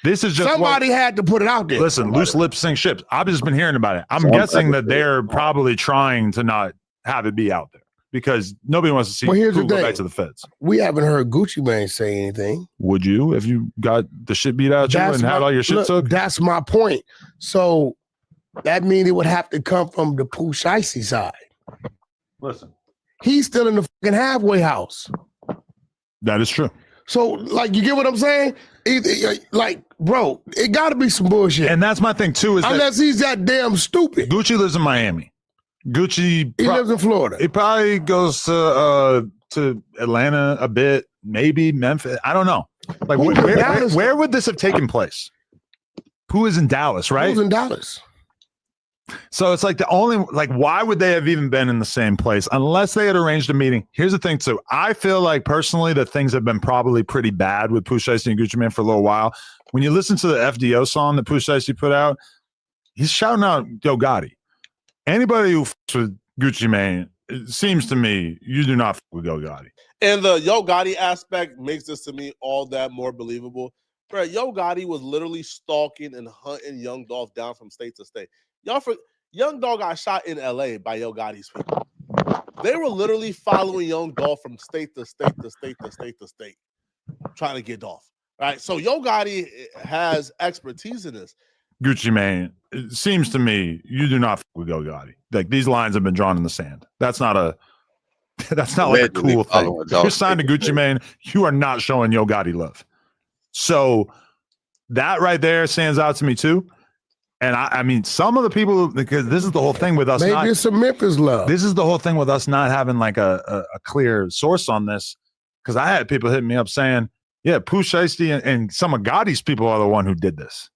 This is just somebody had to put it out there. Listen, loose lips sink ships. I've just been hearing about it. I'm guessing that they're probably trying to not have it be out there because nobody wants to see Well, here's the Pooh go thing. back to the feds. We haven't heard Gucci Mane say anything. Would you if you got the shit beat out of you and had all your shit took? That's my point. So that means it would have to come from the Pooh Shiesty side. Listen, he's still in the fucking halfway house. That is true. So, like, you get what I'm saying? Like, bro, it got to be some bullshit. And that's my thing too. Is unless he's that damn stupid. Gucci lives in Miami. Gucci he lives in Florida. He probably goes to Atlanta a bit, maybe Memphis. I don't know. Like, where would this have taken place? Who is in Dallas, right? Who's in Dallas? So it's like the only, like, why would they have even been in the same place unless they had arranged a meeting? Here's the thing, too. I feel like personally that things have been probably pretty bad with Pooh Shiesty and Gucci Mane for a little while. When you listen to the FDO song that Pooh Shiesty put out, he's shouting out Yo Gotti. Anybody who fucks with Gucci Mane, it seems to me, you do not fuck with Yo Gotti. And the Yo Gotti aspect makes this to me all that more believable. Bro, Yo Gotti was literally stalking and hunting Young Dolph down from state to state. Young Dolph got shot in LA by Yo Gotti's people. They were literally following Young Dolph from state to state to state to state to state, trying to get Dolph. Right? So Yo Gotti has expertise in this. Gucci Mane, it seems to me, you do not fuck with Yo Gotti. Like, these lines have been drawn in the sand. That's not like a cool thing. If you're signed to Gucci Mane, you are not showing Yo Gotti love. So that right there stands out to me too. And I mean, some of the people, because this is the whole thing with us. Maybe it's some Memphis love. This is the whole thing with us not having like a clear source on this. Because I had people hitting me up saying, yeah, Pooh Shiesty and some of Gotti's people are the one who did this.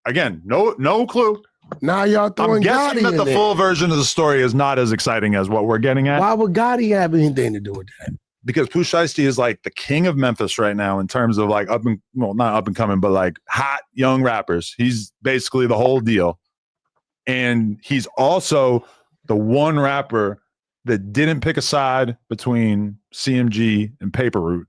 Again, no clue. Now y'all throwing I'm guessing Gotti that the in full there. version of the story is not as exciting as what we're getting at. Why would Gotti have anything to do with that? Because Pooh Shiesty is like the king of Memphis right not up and coming, but like hot young rappers. He's basically the whole deal. And he's also the one rapper that didn't pick a side between CMG and Paper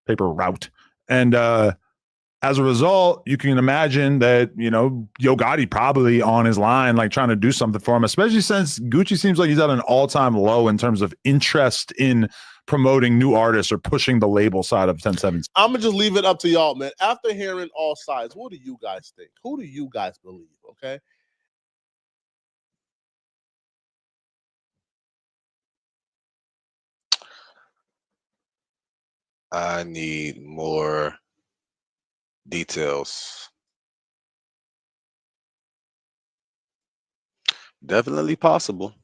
Route. And as a result, you can imagine that, Yo Gotti probably on his line, like trying to do something for him, especially since Gucci seems like he's at an all-time low in terms of interest in promoting new artists or pushing the label side of 10-7. I'm going to just leave it up to y'all, man. After hearing all sides, what do you guys think? Who do you guys believe, okay? I need more details. Definitely possible.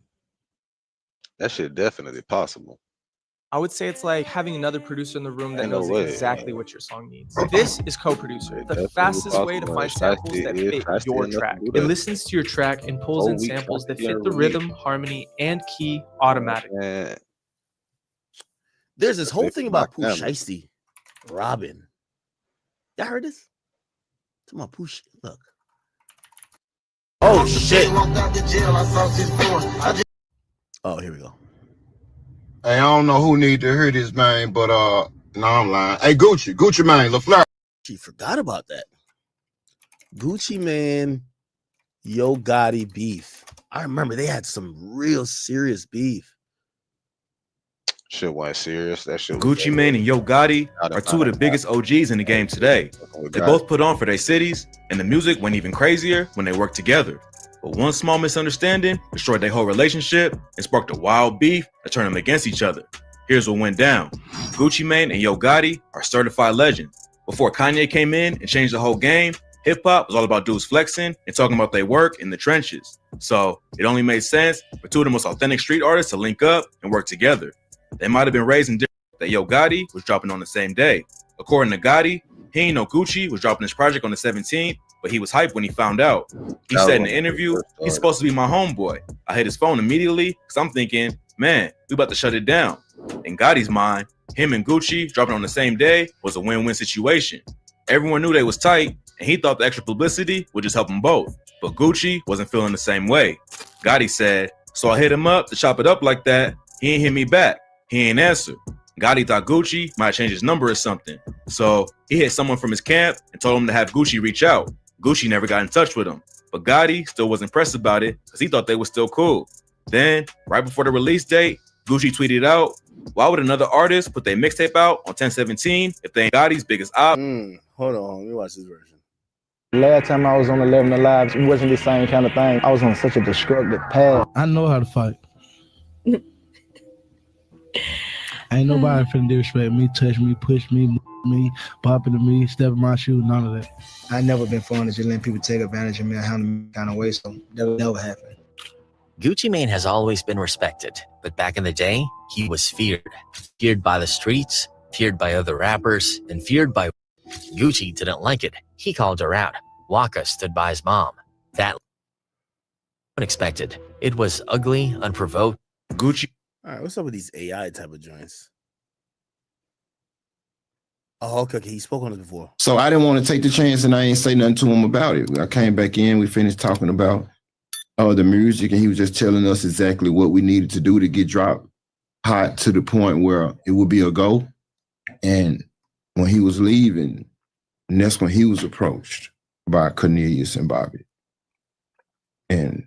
That shit definitely possible. I would say it's like having another producer in the room that Ain't no knows way. exactly what your song needs. This is co-producer, the fastest way to find samples that fit your track. It listens to your track and pulls in samples that fit the rhythm, harmony, and key automatically. There's this whole thing about Pooh Shiesty, Robin. Y'all heard this? It's my Pooh. Look. Oh shit. Oh, here we go. Hey, I don't know who need to hear this, man, but no, I'm lying. Hey, Gucci Mane, LaFleur. She forgot about that. Gucci Mane, Yo Gotti beef. I remember they had some real serious beef. Shit wasn't serious. That shit. Gucci Mane and Yo Gotti are two of the biggest OGs in the game today. They both put on for their cities, and the music went even crazier when they worked together. But one small misunderstanding destroyed their whole relationship and sparked a wild beef that turned them against each other. Here's what went down. Gucci Mane and Yo Gotti are certified legends. Before Kanye came in and changed the whole game, hip-hop was all about dudes flexing and talking about their work in the trenches. So it only made sense for two of the most authentic street artists to link up and work together. They might have been raised in different that Yo Gotti was dropping on the same day. According to Gotti, he ain't know Gucci was dropping his project on the 17th, but he was hyped when he found out. He said in the interview, he's supposed to be my homeboy. I hit his phone immediately because I'm thinking, man, we about to shut it down. In Gotti's mind, him and Gucci dropping on the same day was a win-win situation. Everyone knew they was tight, and he thought the extra publicity would just help them both. But Gucci wasn't feeling the same way. Gotti said, so I hit him up to chop it up like that. He ain't hit me back. He ain't answer. Gotti thought Gucci might change his number or something. So he hit someone from his camp and told him to have Gucci reach out. Gucci never got in touch with him, but Gotti still wasn't pressed about it because he thought they were still cool. Then, right before the release date, Gucci tweeted out, "Why would another artist put their mixtape out on 10/17 if they ain't Gotti's biggest op?" Hold on, let me watch this version. Last time I was on 11 Alive, it wasn't the same kind of thing. I was on such a destructive path. I know how to fight. Ain't nobody finna disrespect me, touch me, push me, pop into me, step in my shoe, none of that. I never been fond of just letting people take advantage of me or handle me kind of way, so that would never happen. Gucci Mane has always been respected, but back in the day, he was feared. Feared by the streets, feared by other rappers, and feared by Gucci didn't like it. He called her out. Waka stood by his mom. That unexpected. It was ugly, unprovoked. Gucci. All right, what's up with these AI type of joints? Oh, okay. He spoke on it before. So I didn't want to take the chance and I ain't say nothing to him about it. I came back in, we finished talking about the music, and he was just telling us exactly what we needed to do to get dropped hot to the point where it would be a go. And when he was leaving, and that's when he was approached by Cornelius and Bobby. And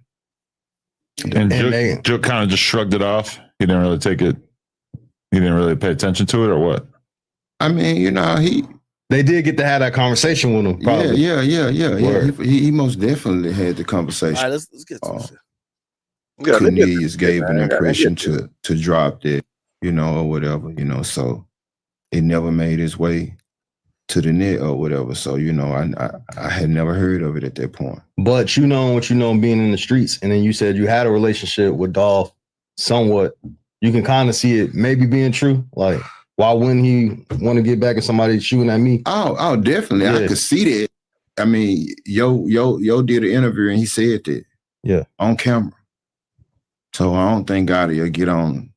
Jook kind of just shrugged it off. He didn't really take it. He didn't really pay attention to it, or what? I mean, you know, they did get to have that conversation with him. Probably. Yeah. He most definitely had the conversation. All right, let's get to this. Cornelius gave an impression to drop that, you know, or whatever, you know, so it never made its way to the net or whatever. So, you know, I had never heard of it at that point. But you know what you know being in the streets, and then you said you had a relationship with Dolph somewhat. You can kind of see it maybe being true. Like, why wouldn't he want to get back at somebody shooting at me? Oh, definitely. Yeah. I could see that. I mean, Yo did an interview and he said that. Yeah. On camera. So I don't think Gotti will get on.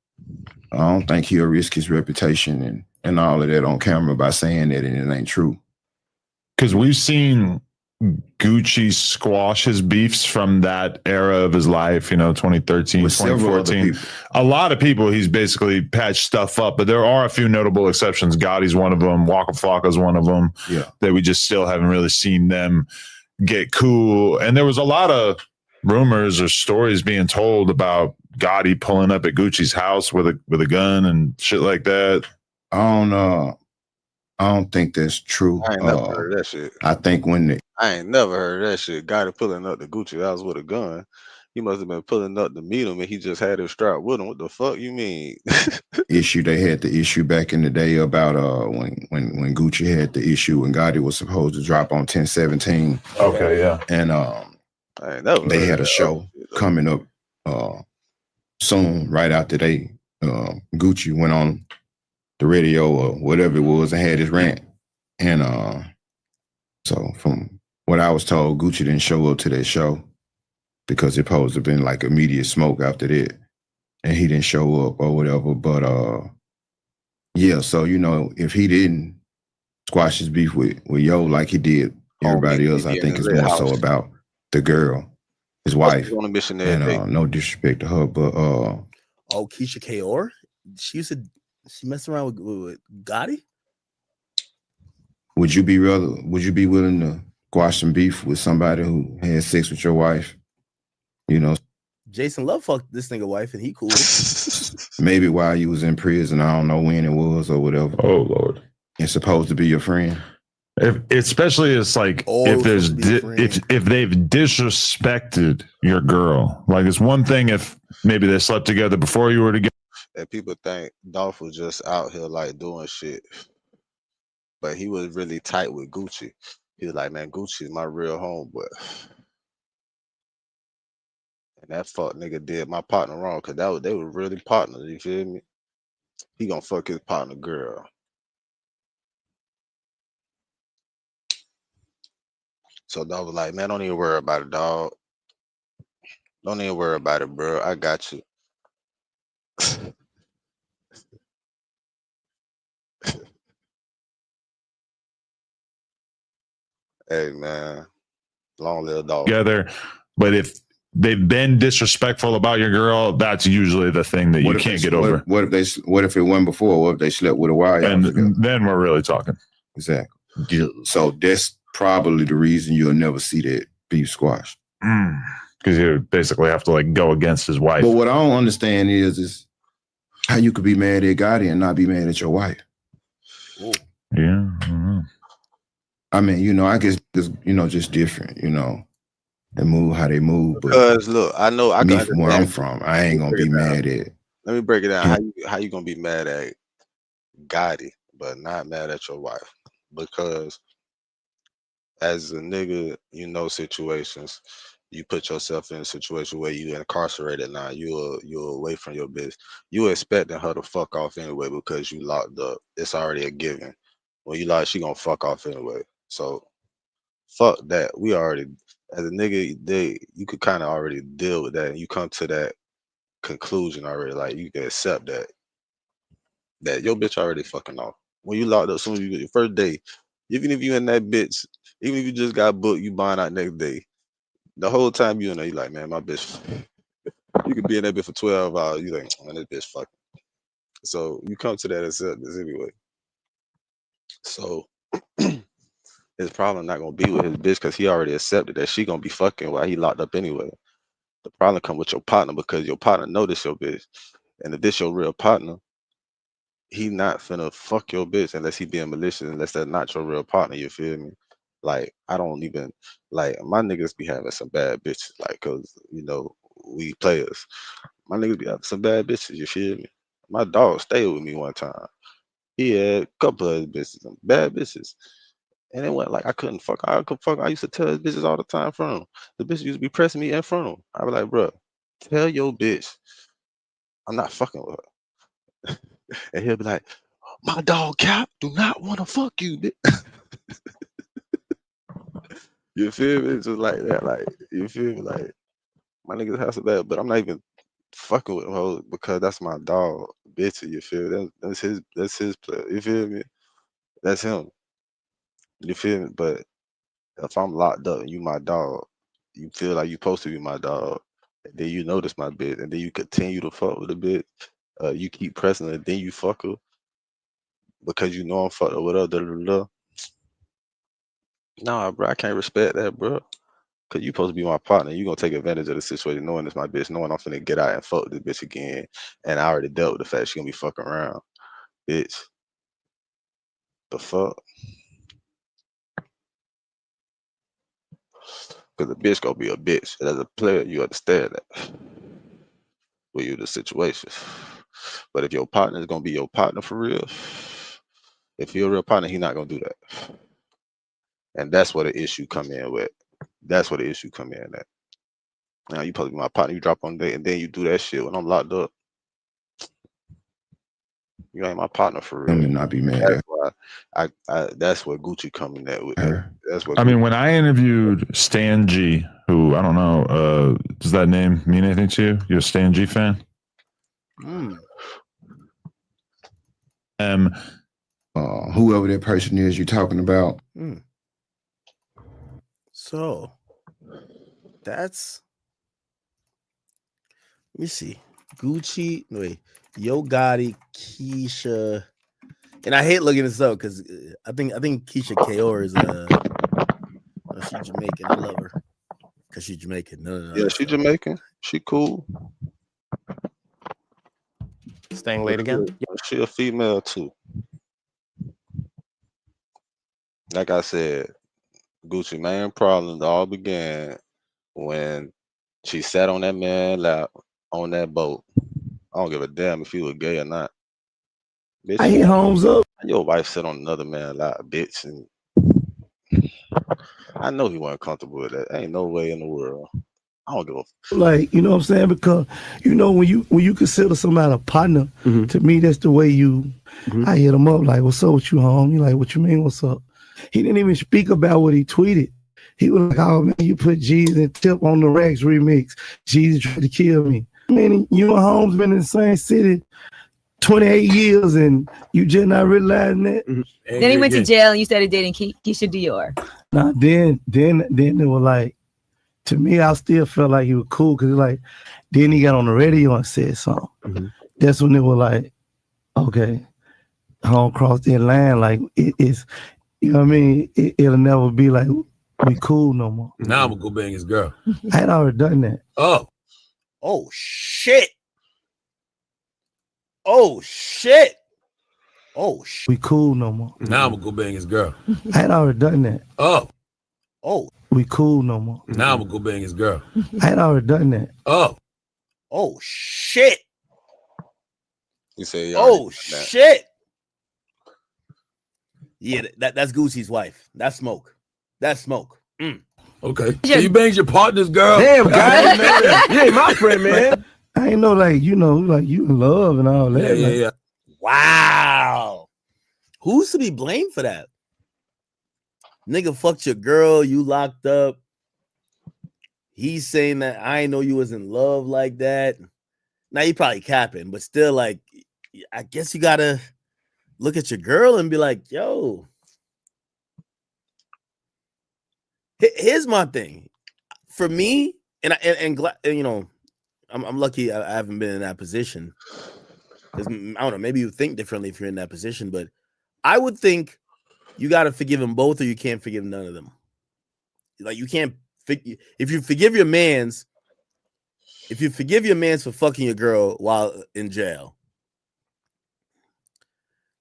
I don't think he'll risk his reputation and all of that on camera by saying that and it ain't true. Because we've seen Gucci squash his beefs from that era of his life, you know, 2013, 2014. A lot of people he's basically patched stuff up, but there are a few notable exceptions. Gotti's one of them. Waka Flocka's one of them. Yeah. That we just still haven't really seen them get cool. And there was a lot of rumors or stories being told about Gotti pulling up at Gucci's house with a gun and shit like that. I don't think that's true. I ain't never heard that shit. I think I ain't never heard that shit. Gotti pulling up the Gucci house with a gun. He must have been pulling up to meet him and he just had his strap with him. What the fuck you mean? They had the issue back in the day about when Gucci had the issue when Gotti was supposed to drop on 10/17. Okay, yeah. And they had a show coming up soon, right after Gucci went on the radio or whatever it was and had his rant. And so from what I was told, Gucci didn't show up to that show because it supposed to have been like immediate smoke after that. And he didn't show up or whatever. But yeah, so you know, if he didn't squash his beef with Yo like he did everybody else, I think it's more so about the girl, his wife. On a mission and no disrespect to her, but Keisha Kaur? She messed around with Gotti? Would you be willing to squash some beef with somebody who had sex with your wife? You know, Jason Love fucked this nigga wife and he cool. Maybe while you was in prison, I don't know when it was or whatever. Oh Lord. It's supposed to be your friend. Especially it's like if they've disrespected your girl. Like it's one thing if maybe they slept together before you were together. And people think Dolph was just out here like doing shit. But he was really tight with Gucci. He was like, man, Gucci's my real homeboy. And that fuck nigga did my partner wrong because they were really partners, you feel me? He gonna fuck his partner girl. So Dolph was like, man, don't even worry about it, dog. Don't even worry about it, bro. I got you. Hey man, long live Dolph. Together, but if they've been disrespectful about your girl, that's usually the thing that you can't get over. What if it went before? What if they slept with a wife? And then we're really talking. Exactly. So that's probably the reason you'll never see that beef squashed. Because you basically have to like go against his wife. But what I don't understand is how you could be mad at Gotti and not be mad at your wife. Yeah. I mean, you know, I guess it's, you know, just different, you know. They move how they move. But Because look, I know I me can from where I'm understand. from, I ain't gonna be mad at. Let me break it down. How you gonna be mad at Gotti, but not mad at your wife? Because as a nigga, you know situations. You put yourself in a situation where you incarcerated now. You're away from your business. You expecting her to fuck off anyway because you locked up. It's already a given. When you locked, she gonna fuck off anyway. So fuck that. We already, as a nigga, you could kind of already deal with that. And you come to that conclusion already. Like you can accept that your bitch already fucking off. When you locked up, soon as you get your first day, even if you in that bitch, even if you just got booked, you buying out next day. The whole time you in there, you like, man, my bitch. You could be in that bitch for 12 hours. You like, man, this bitch fucking. So you come to that acceptance anyway. So his problem not gonna be with his bitch because he already accepted that she gonna be fucking while he locked up anyway. The problem come with your partner because your partner know this your bitch, and if this your real partner, he not finna fuck your bitch unless he being malicious, unless that's not your real partner. You feel me? Like I don't even like my niggas be having some bad bitches, like cause you know we players. My niggas be having some bad bitches. You feel me? My dog stayed with me one time. He had a couple of bitches, some bad bitches. And it went like I couldn't fuck. I used to tell his bitches all the time from him. The bitch used to be pressing me in front of him. I was like, bro, tell your bitch I'm not fucking with her. And he'll be like, my dog Cap do not want to fuck you, bitch. You feel me? Just like that. Like, you feel me? Like, my niggas have some bad, but I'm not even fucking with him because that's my dog, bitch. You feel me? That's his player. You feel me? That's him. You feel me? But if I'm locked up and you my dog, you feel like you supposed to be my dog, and then you notice my bitch, and then you continue to fuck with the bitch. You keep pressing her, then you fuck her because you know I'm fucked up with her. Nah, bro, I can't respect that, bro. Cause you supposed to be my partner. You gonna take advantage of the situation, knowing it's my bitch, knowing I'm finna get out and fuck this bitch again, and I already dealt with the fact she gonna be fucking around, bitch. The fuck? Cause the bitch gonna be a bitch. And as a player, you understand that. With you the situation. But if your partner is gonna be your partner for real, if you're a real partner, he not gonna do that. And that's where the issue come in with. That's where the issue come in at. Now you supposed to be my partner, you drop on date, and then you do that shit when I'm locked up. You ain't my partner for real. I mean, not be mad. That's why that's where Gucci coming at with that. That's what I mean, when I interviewed Stan G, who I don't know, does that name mean anything to you? You're a Stan G fan? Whoever that person is you're talking about. So that's, let me see. Gucci, wait, Yo Gotti, Keisha, and I hate looking this up because I think Keisha Kaur is she's Jamaican. I love her because she's Jamaican. No. Yeah, she Jamaican. She cool. Staying late again? She a female too. Like I said, Gucci main problems all began when she sat on that man's lap on that boat. I don't give a damn if he was gay or not. Bitch, I hit Holmes up. Your wife sat on another man's lap, bitch, and I know he wasn't comfortable with that. Ain't no way in the world. I don't give a Like, you know what I'm saying? Because you know when you consider somebody a partner, to me that's the way you. I hit him up like, "What's up with you, home?" He like, "What you mean? What's up?" He didn't even speak about what he tweeted. He was like, "Oh man, you put Jeezy and Tip on the Rex remix. Jeezy tried to kill me." I mean, you and Holmes been in the same city 28 years, and you just not realizing that. Then he went to jail, and you started dating Keisha Dior. Nah, then they were like, to me, I still felt like he was cool because like then he got on the radio and said something. Mm-hmm. That's when it was like, okay, I don't cross that line. Like it's, you know what I mean? It'll never be like we cool no more. Now I'm gonna go bang his girl. I had already done that. Oh shit. Oh shit. Oh shit. We cool no more. Now I'm gonna go bang his girl. I had already done that. Oh. We cool no more. Now I'm gonna go bang his girl. I had already done that. Oh shit. You say, oh shit. Yeah, that's Gucci's wife. That's Smoke. That's Smoke. Okay. So you banged your partner's girl? Damn, guy, man. You ain't my friend, man. I ain't know, like, you know, like you in love and all that. Yeah. Wow. Who's to be blamed for that? Nigga fucked your girl, you locked up. He's saying that I ain't know you was in love like that. Now you probably capping, but still, like, I guess you gotta look at your girl and be like, yo. Here's my thing. For me, and you know, I'm lucky I haven't been in that position. I don't know, maybe you think differently if you're in that position, but I would think you got to forgive them both or you can't forgive none of them. Like you can't if you forgive your mans for fucking your girl while in jail,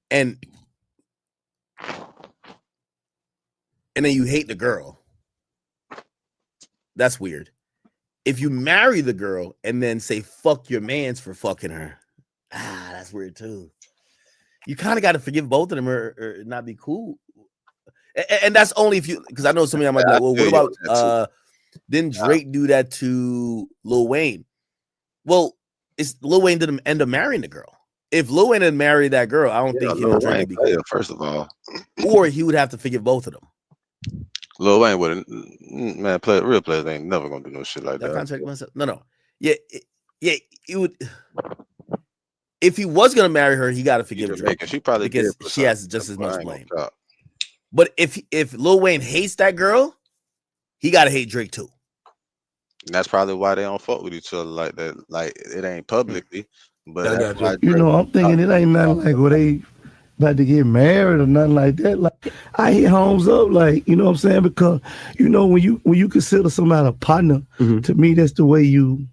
and then you hate the girl, that's weird. If you marry the girl and then say fuck your mans for fucking her, that's weird too. You kind of got to forgive both of them or not be cool. And that's only if you, because I know somebody might be like, well, what about didn't Drake do that to Lil Wayne? Well, Lil Wayne didn't end up marrying the girl. If Lil Wayne had married that girl, I don't think he would Drake be cool. First of all, or he would have to forgive both of them. Lil Wayne wouldn't, man. Real players ain't never gonna do no shit like that. Contract myself. No. Yeah. He would. If he was gonna marry her, he got to forgive Drake. She probably because she has just as much blame. But if Lil Wayne hates that girl, he got to hate Drake too. And that's probably why they don't fuck with each other like that. Like it ain't publicly, but that's why you know, I'm thinking it ain't nothing like what they about to get married or nothing like that. Like I hit Holmes up, like, you know what I'm saying? Because you know when you consider somebody a partner, to me that's the way you.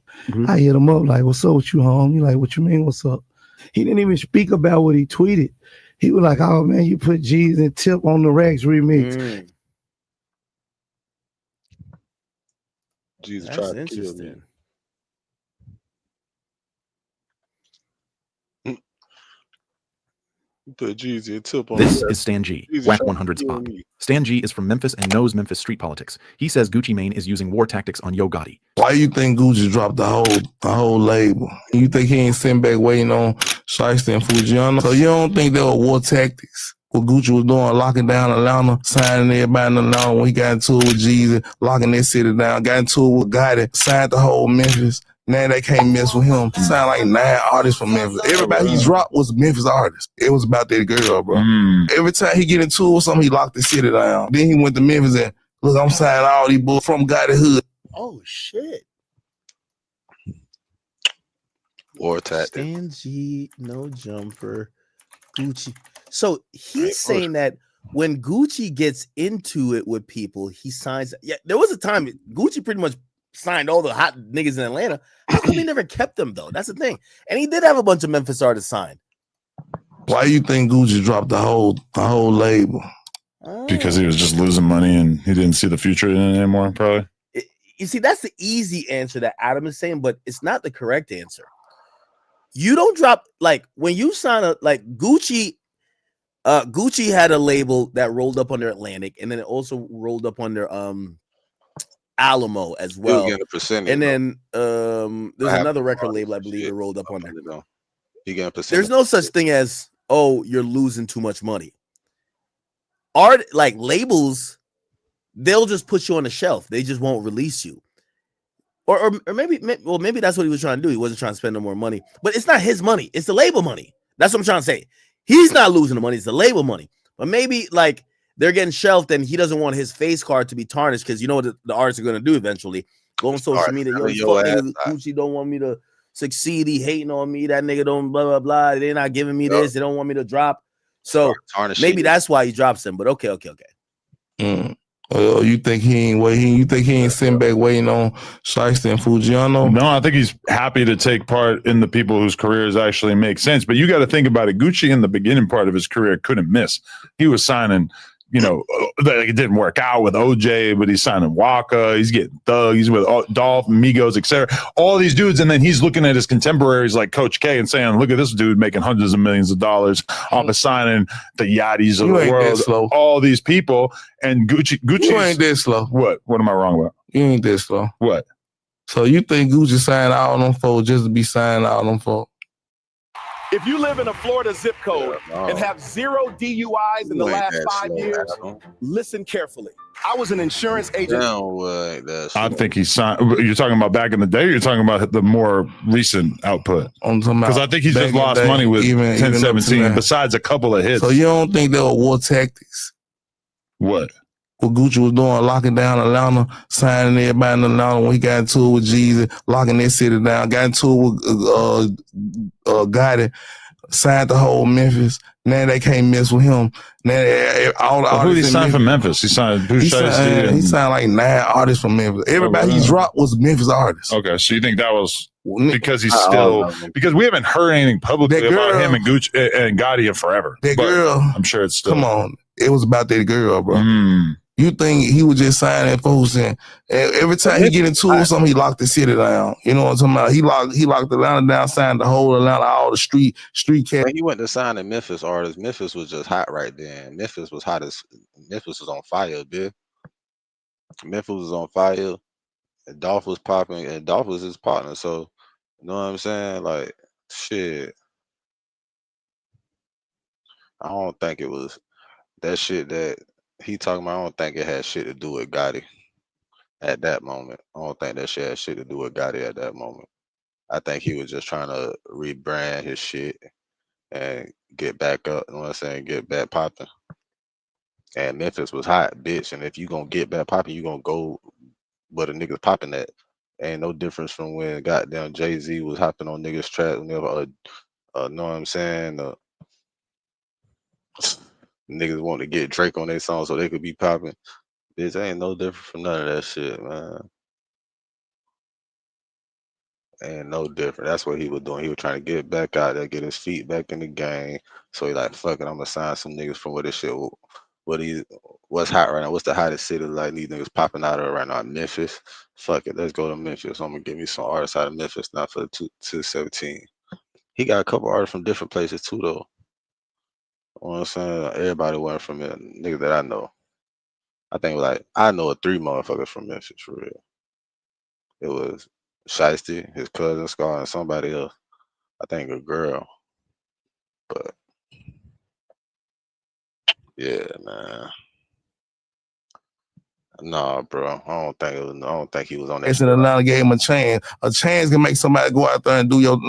I hit him up like, "What's up with you, home?" You like, "What you mean? What's up?" He didn't even speak about what he tweeted. He was like, "Oh man, you put G's and Tip on the Racks remix." Jesus tried to kill me. Put Jeezy and Tip on. This is Stan G, Whack 100 spot. Stan G is from Memphis and knows Memphis street politics. He says Gucci Mane is using war tactics on Yo Gotti. Why you think Gucci dropped the whole label? You think he ain't sitting back waiting on Shiesty and Fujiano? So you don't think there were war tactics? What Gucci was doing, locking down Atlanta, signing everybody in Atlanta when he got into it with Jeezy, locking that city down, got into it with Gotti, signed the whole Memphis. Now they can't mess with him. He sound like 9 artists from Memphis. Everybody he dropped was a Memphis artist. It was about that girl, bro. Every time he get into it with something, he locked the city down. Then he went to Memphis and, look, I'm signing all these bulls from Gotti Hood. Oh, shit. War tactic. Stan G, no jumper, Gucci. So he's saying that when Gucci gets into it with people, he signs. Yeah, there was a time Gucci pretty much signed all the hot niggas in Atlanta. How come he never kept them though? That's the thing. And he did have a bunch of Memphis artists signed. Why you think Gucci dropped the whole label? Because he was just losing money and he didn't see the future in it anymore, probably. You see, that's the easy answer that Adam is saying, but it's not the correct answer. You don't drop, like, when you sign a, like, Gucci had a label that rolled up under Atlantic, and then it also rolled up under Alamo as well. And then there's another record label I believe it rolled up under. There's no such thing as, oh, you're losing too much money. Art, like labels, they'll just put you on the shelf. They just won't release you. Or maybe that's what he was trying to do. He wasn't trying to spend no more money, but it's not his money. It's the label money. That's what I'm trying to say. He's not losing the money. It's the label money. But maybe like they're getting shelved and he doesn't want his face card to be tarnished because you know what the artists are going to do eventually. Go on social media. Yo, this fuck nigga Gucci don't want me to succeed. He hating on me. That nigga don't blah blah blah. They're not giving me this. They don't want me to drop. So maybe that's why he drops him. But okay. You think he ain't waiting? You think he ain't sitting back waiting on Shiesty and Fujiano? No, I think he's happy to take part in the people whose careers actually make sense. But you got to think about it. Gucci in the beginning part of his career couldn't miss. He was signing, it didn't work out with OJ, but he's signing Waka. He's getting Thug. He's with Dolph, Migos, etc. All these dudes, and then he's looking at his contemporaries like Coach K and saying, "Look at this dude making hundreds of millions of dollars off of signing the Yachties of the world." All these people, and Gucci. You ain't that slow. What? What am I wrong about? You ain't that slow. What? So you think Gucci signed all them folks just to be signing all them folks? If you live in a Florida zip code and have 0 DUIs in the last 5 years, listen carefully. I was an insurance agent. I think he signed. You're talking about back in the day, or you're talking about the more recent output? Because I think he's just lost money with 1017, besides a couple of hits. So you don't think there were war tactics? What? What Gucci was doing, locking down Atlanta, signing everybody in Atlanta when he got into it with Jeezy, locking that city down, got into it with Gotti, signed the whole Memphis. Now they can't mess with him. Now who did he sign from Memphis? He signed he signed like 9 artists from Memphis. Everybody he dropped was Memphis artists. Okay, so you think that was because he's still because we haven't heard anything publicly about him and Gucci and Gotti in forever. That girl, I'm sure it's still. Come on, it was about that girl, bro. You think he was just signing folks and every time he get into it, something he locked the city down. You know what I'm talking about? He locked Atlanta down, signed the whole Atlanta, all the street cats. When he went to sign the Memphis artists, Memphis was just hot right then. Memphis was on fire, bitch. Memphis was on fire. And Dolph was popping, and Dolph was his partner. So, you know what I'm saying? Like, shit. I don't think it was that shit that he talking about. I don't think it had shit to do with Gotti at that moment. I don't think that shit had shit to do with Gotti at that moment. I think he was just trying to rebrand his shit and get back up. You know what I'm saying? Get back popping. And Memphis was hot, bitch. And if you gonna get back popping, you gonna go where the niggas popping at. Ain't no difference from when goddamn Jay-Z was hopping on niggas' tracks. Know what I'm saying? Niggas want to get Drake on their song so they could be popping. Bitch, ain't no different from none of that shit, man. Ain't no different. That's what he was doing. He was trying to get back out there, get his feet back in the game. So he like, fuck it, I'm gonna sign some niggas from where this shit, what's hot right now? What's the hottest city like these niggas popping out of right now? Memphis. Fuck it, let's go to Memphis. I'm gonna give me some artists out of Memphis now for the 217. He got a couple artists from different places too, though. You know what I'm saying? Everybody went from it, niggas that I know. I think like I know 3 motherfuckers from Memphis for real. It was Shiesty, his cousin Scar, and somebody else. I think a girl. But yeah, man. Nah, bro. I don't think he was on that. It's in Atlanta gave him a chance. A chance can make somebody go out there and do your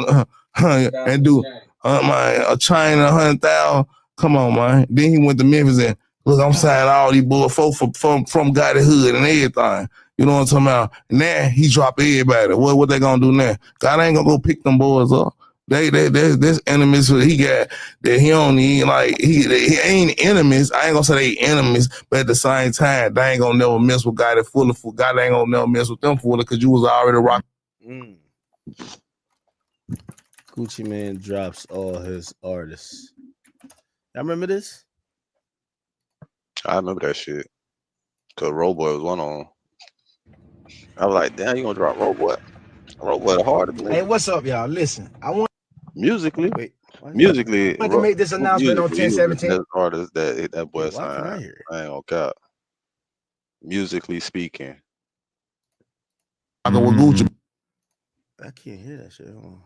and do a chain 100,000. Come on, man. Then he went to Memphis and look, I'm signing all these boys from Gotti Hood and everything. You know what I'm talking about? And now he dropped everybody. What they gonna do now? God ain't gonna go pick them boys up. There's enemies he got that he don't need. Like he ain't enemies. I ain't gonna say they enemies, but at the same time, they ain't gonna never mess with Gotti fully. God ain't gonna never mess with them fully because you was already rocking. Gucci Mane drops all his artists. I remember this. I remember that shit. Cause Road Boy was one on. I was like, damn, you gonna drop Road Boy? Road Boy the hardest. Hey, what's up, y'all? Listen, I want musically. I want to make this announcement on 1017. Artist that boy signed. I ain't gonna cap. Musically speaking. I go with Gucci. I can't hear that shit. Hold on.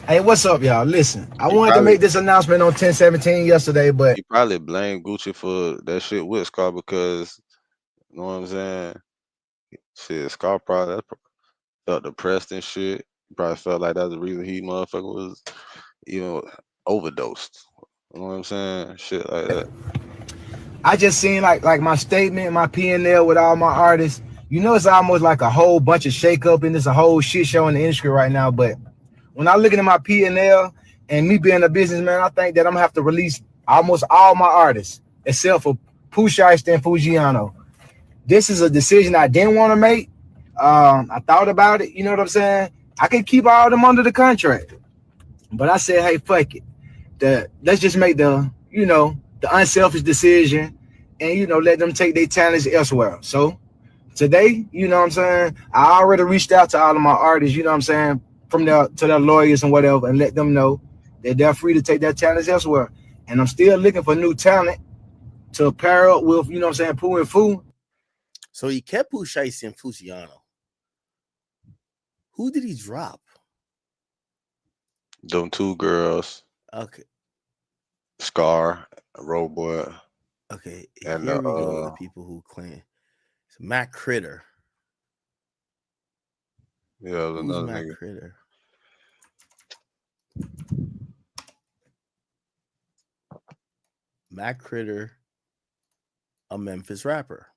Hey, what's up, y'all? Listen, I wanted to make this announcement on 1017 yesterday, but he probably blamed Gucci for that shit with Scar because, you know what I'm saying? Shit, Scar probably felt depressed and shit. Probably felt like that's the reason he motherfucker was, overdosed. You know what I'm saying? Shit like that. I just seen like my statement, my P&L with all my artists. You know, it's almost like a whole bunch of shakeup and it's a whole shit show in the industry right now. But when I look at my P&L and me being a businessman, I think that I'm gonna have to release almost all my artists except for Pooh Shiesty and Fujiano. This is a decision I didn't want to make. I thought about it. You know what I'm saying? I could keep all of them under the contract, but I said, hey, fuck it. Let's just make the unselfish decision and, let them take their talents elsewhere. So today, you know what I'm saying, I already reached out to all of my artists, you know what I'm saying, to their lawyers and whatever, and let them know that they're free to take their talents elsewhere. And I'm still looking for new talent to pair up with, you know what I'm saying, Pooh and Fu. So he kept Pooh Shiesty and Fujiano. Who did he drop? Them two girls. Okay. Scar, Roboy. Okay. And here we go. The people who claim. It's Matt Critter. Yeah, Who's another Matt nigga. Critter? Matt Critter, a Memphis rapper.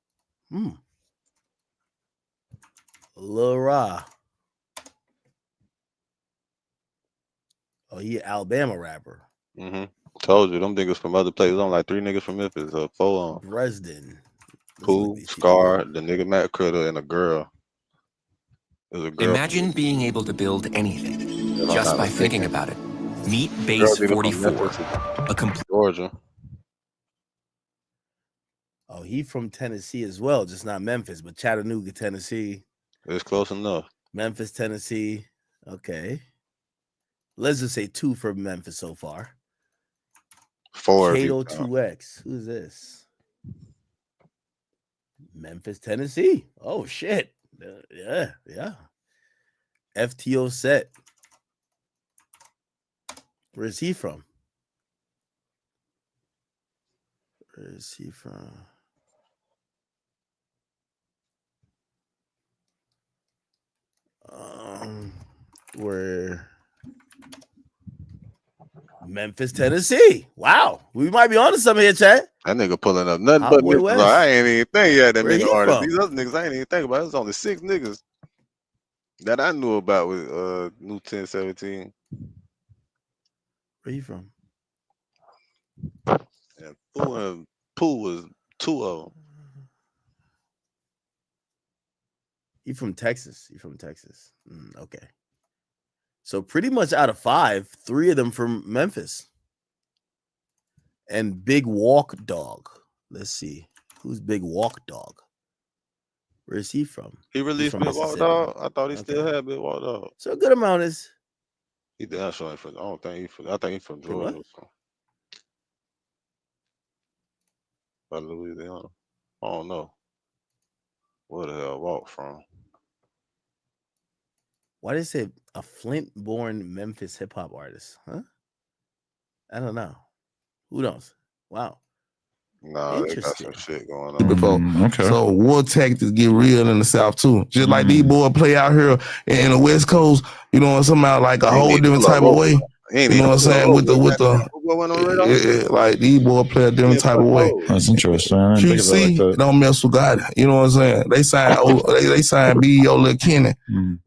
Lil Ra. Oh, he an Alabama rapper. Told you, them niggas from other places. I'm like 3 niggas from Memphis, 4 on. Dresden. Pooh, Scar, the nigga Matt Critter, and a girl. There's a girl. Imagine being able to build anything I'm just not by mistaken. thinking about it. Meet Girl Base nigga from 44, Memphis, a complete Georgia. Oh, he from Tennessee as well, just not Memphis, but Chattanooga, Tennessee. It's close enough. Memphis, Tennessee. Okay. Let's just say 2 for Memphis so far. 4 if you Kato count. 2X. Who's this? Memphis, Tennessee. Oh, shit. Yeah. FTO Set. Where's he from? Where is he from? Where? Memphis, Tennessee. Wow, we might be onto something here, Chad. That nigga pulling up nothing Hot but Boy niggas. West. Bro, I ain't even think yeah, that Where many he artists. from? These other niggas, I ain't even think about. There's only 6 niggas that I knew about with New 1017. Where you from? And Pooh was 2 of them. He from Texas. Okay. So pretty much out of 5, 3 of them from Memphis. And Big Walk Dog. Let's see. Who's Big Walk Dog? Where is he from? He released Big Walk Dog. I thought he still had Big Walk Dog. So a good amount is. He did show him from. I don't think he from. I think he's from Georgia. Or something. By Louisiana. I don't know. Where the hell Walk from? Why did it say a Flint-born Memphis hip-hop artist? Huh? I don't know. Who knows? Wow. Nah, they got some shit going on. Before. So war tactics get real in the South too. Just like these boys play out here in the West Coast, you know, somehow like a whole different type of way. You know what I'm saying? With the like these boys play a different type of way. That's interesting. I didn't think of it QC like that. don't mess with God. You know what I'm saying? They sign B.O. Lil Kenny.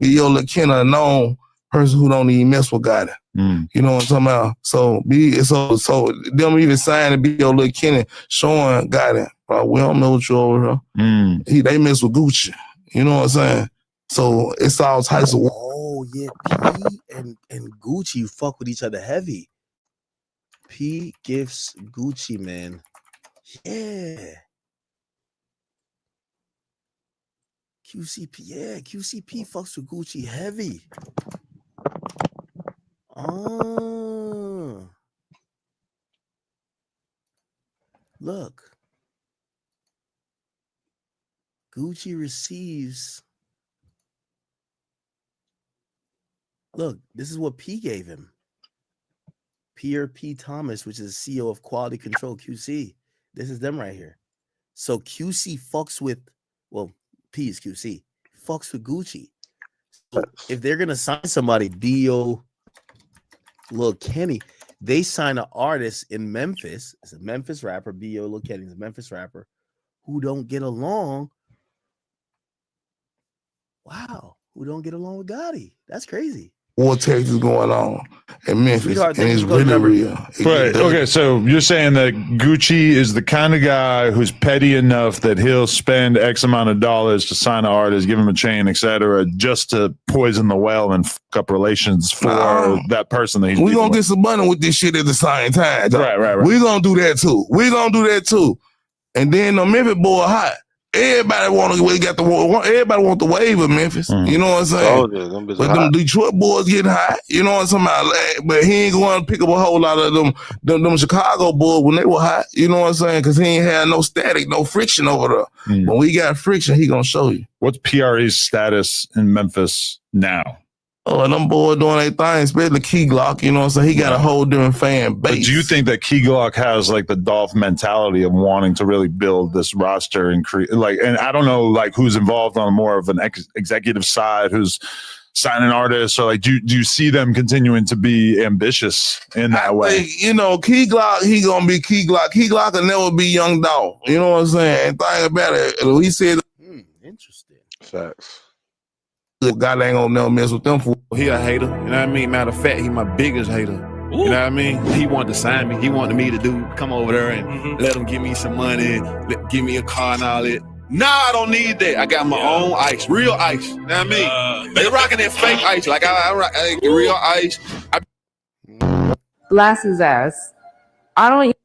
B.O. Lil Kenny, a known person who don't even mess with God. You know what I'm talking about? So them even signing B.O. Lil Kenny showing God. We don't know what you over here. They mess with Gucci. You know what I'm saying? So it's all types of. Oh yeah, P and Gucci fuck with each other heavy. P gifts Gucci, man. Yeah. QCP fucks with Gucci heavy. Oh. Look. Gucci receives. Look, this is what P gave him. Pierre P. Thomas, which is CEO of Quality Control, QC. This is them right here. So QC fucks with, well, P is QC, fucks with Gucci. So if they're going to sign somebody, B.O. Lil Kenny, They sign an artist in Memphis. It's a Memphis rapper. B.O. Lil Kenny's a Memphis rapper who don't get along. Wow. Who don't get along with Gotti. That's crazy. War tactics going on in Memphis, Sweetheart, and it's thank you for the really number. real. Right. Okay. So you're saying that Gucci is the kind of guy who's petty enough that he'll spend X amount of dollars to sign an artist, give him a chain, etc., just to poison the well and fuck up relations for that person that he's. We're gonna get some money with this shit at the same time. Though. Right. We're gonna do that too. And then the Memphis boy hot. Everybody everybody want the wave of Memphis. You know what I'm saying? But them Detroit boys getting hot. You know what I'm saying? But he ain't going to pick up a whole lot of them Chicago boys when they were hot. You know what I'm saying? Because he ain't had no static, no friction over there. When we got friction, he gonna show you. What's PRE's status in Memphis now? Oh, and them boys doing their thing, especially Key Glock, you know what I'm saying? He got a whole different fan base. But do you think that Key Glock has like the Dolph mentality of wanting to really build this roster and create and I don't know like who's involved on more of an executive side, who's signing artists, or like do you see them continuing to be ambitious in that way? You know, Key Glock, he gonna be Key Glock. Key Glock will never be Young Dolph. You know what I'm saying? And think about it. He said interesting. Facts. God ain't gonna never mess with them for. He a hater, you know what I mean? Matter of fact, he my biggest hater. You know what I mean? He wanted to sign me. He wanted me to come over there and let him give me some money, give me a car and all that. Nah, I don't need that. I got my own ice, real ice. You know what I mean? They rocking that fake ice, like I rock real ice. Blast his ass. I don't.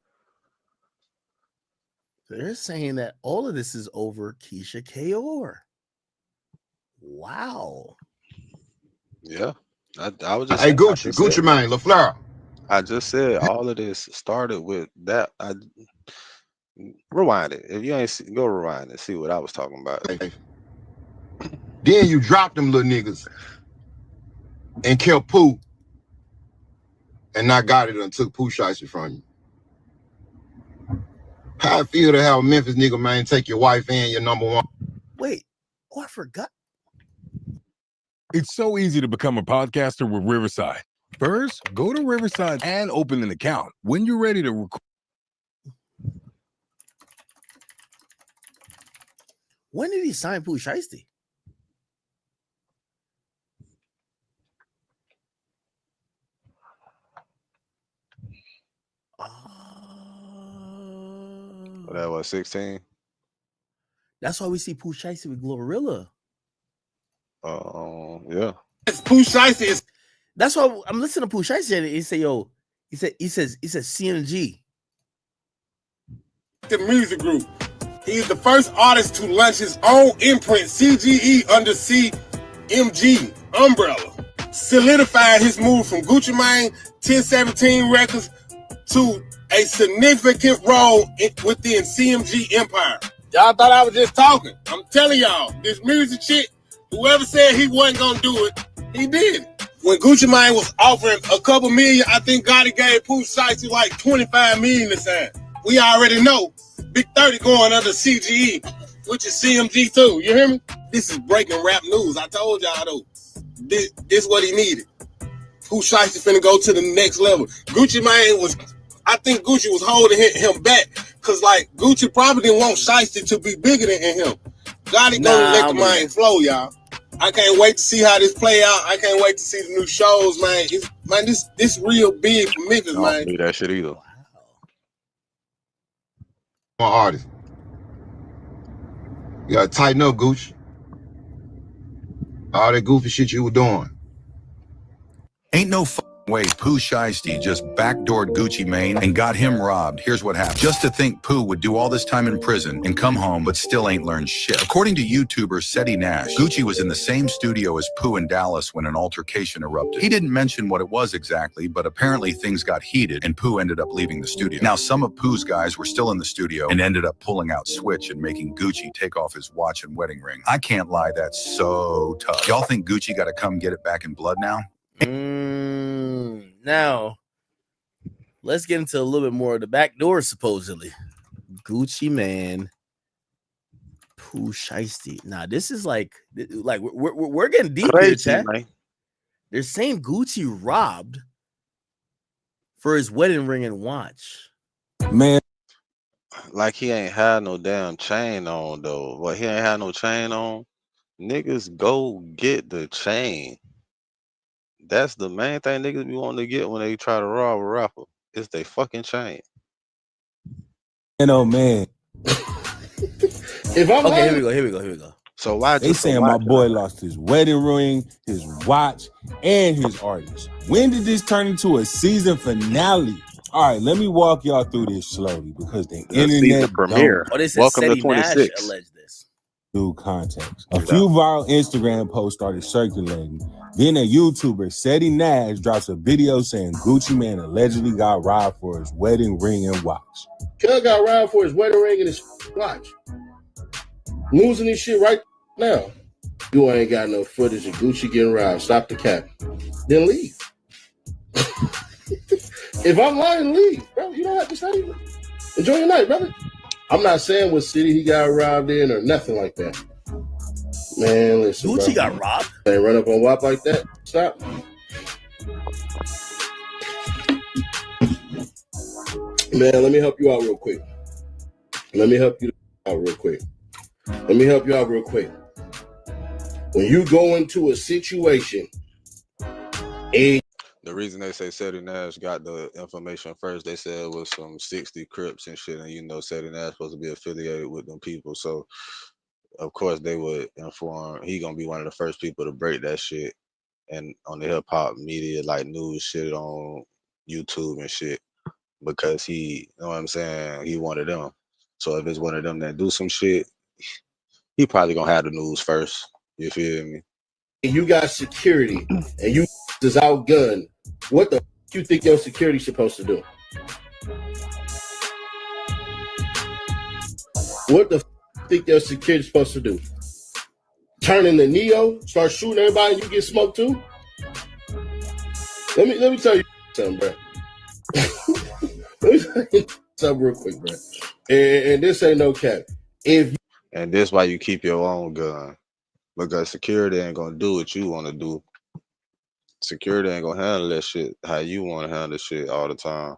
They're saying that all of this is over Keisha Kaur. Wow. Yeah. I was just hey Gucci Mane, LaFleur. I just said all of this started with that. I rewind it. If you ain't go rewind and see what I was talking about. Then you dropped them little niggas and killed Pooh and not got it and took Pooh Shiesty from you. How I feel to have a Memphis nigga, man, take your wife and your number one. Wait, I forgot. It's so easy to become a podcaster with Riverside. First, go to Riverside and open an account. When you're ready to record. When did he sign Pooh Shiesty? That was 16. That's why we see Pooh Shiesty with Glorilla. Yeah. It's Pooh Shiesty is. That's why I'm listening to Pooh Shiesty and he said, "Yo," he says CMG. The music group. He's the first artist to launch his own imprint, CGE, under CMG umbrella, solidifying his move from Gucci Mane 1017 Records to a significant role within CMG empire. Y'all thought I was just talking. I'm telling y'all, this music shit, whoever said he wasn't gonna do it, he did. When Gucci Mane was offering a couple million, I think Gotti gave Pooh Shiesty like 25 million this time. We already know Big 30 going under CGE, which is CMG too. You hear me? This is breaking rap news. I told y'all though. This is what he needed. Pooh Shiesty finna go to the next level. Gucci Mane was, I think Gucci was holding him back because like Gucci probably didn't want Shiesty to be bigger than him. Gotti gonna let the Mane flow, y'all. I can't wait to see how this play out. I can't wait to see the new shows, man. This real big for Memphis, man. I don't do that shit either. Artist. You gotta tighten up, Gucci. All that goofy shit you were doing. Ain't no way Pooh Shiesty just backdoored Gucci Mane and got him robbed. Here's what happened. Just to think Pooh would do all this time in prison and come home but still ain't learned shit. According to YouTuber Seti Nash, Gucci was in the same studio as Pooh in Dallas when an altercation erupted. He didn't mention what it was exactly, but apparently things got heated and Pooh ended up leaving the studio. Now, some of Pooh's guys were still in the studio and ended up pulling out Switch and making Gucci take off his watch and wedding ring. I can't lie, that's so tough. Y'all think Gucci got to come get it back in blood now? Now, let's get into a little bit more of the back door, supposedly. Gucci Mane, Pooh Shiesty. Now, this is like we're getting deep here, chat. They're saying Gucci robbed for his wedding ring and watch. Man, like he ain't had no damn chain on though. What, he ain't had no chain on? Niggas go get the chain. That's the main thing niggas be wanting to get when they try to rob a rapper. It's they fucking chain. Oh man. If I'm okay, here we go. So why they saying my boy lost his wedding ring, his watch, and his artist? When did this turn into a season finale? All right, let me walk y'all through this slowly because the internet premiere. Oh, they said Welcome to Seti Nash 26. alleged this. New context. A few viral Instagram posts started circulating. Then a YouTuber, Seti Nash, drops a video saying Gucci Mane allegedly got robbed for his wedding ring and watch. Cuz got robbed for his wedding ring and his watch. Losing this shit right now. You ain't got no footage of Gucci getting robbed. Stop the cap. Then leave. If I'm lying, leave, bro. You don't have to say it. Enjoy your night, brother. I'm not saying what city he got robbed in or nothing like that. Man, listen. Gucci bro. got robbed? They run up on WAP like that. Stop. Man, let me help you out real quick. When you go into a situation, The reason they say Seti Nash got the information first, they said it was some 60 Crips and shit, and you know Seti Nash supposed to be affiliated with them people, so of course they would inform. He gonna be one of the first people to break that shit, and on the hip hop media, like news shit on YouTube and shit, because he, you know what I'm saying, he one of them. So if it's one of them that do some shit, he probably gonna have the news first. You feel me? you got security and you is outgunned, what the you think your security supposed to do? What the think your security supposed to do? Turn into Neo, start shooting everybody, and you get smoked too? Let me tell you something, bro. Let me tell you something real quick, bro. And this ain't no cap. And this why you keep your own gun, because security ain't gonna do what you want to do. Security ain't gonna handle that shit how you want to handle shit all the time.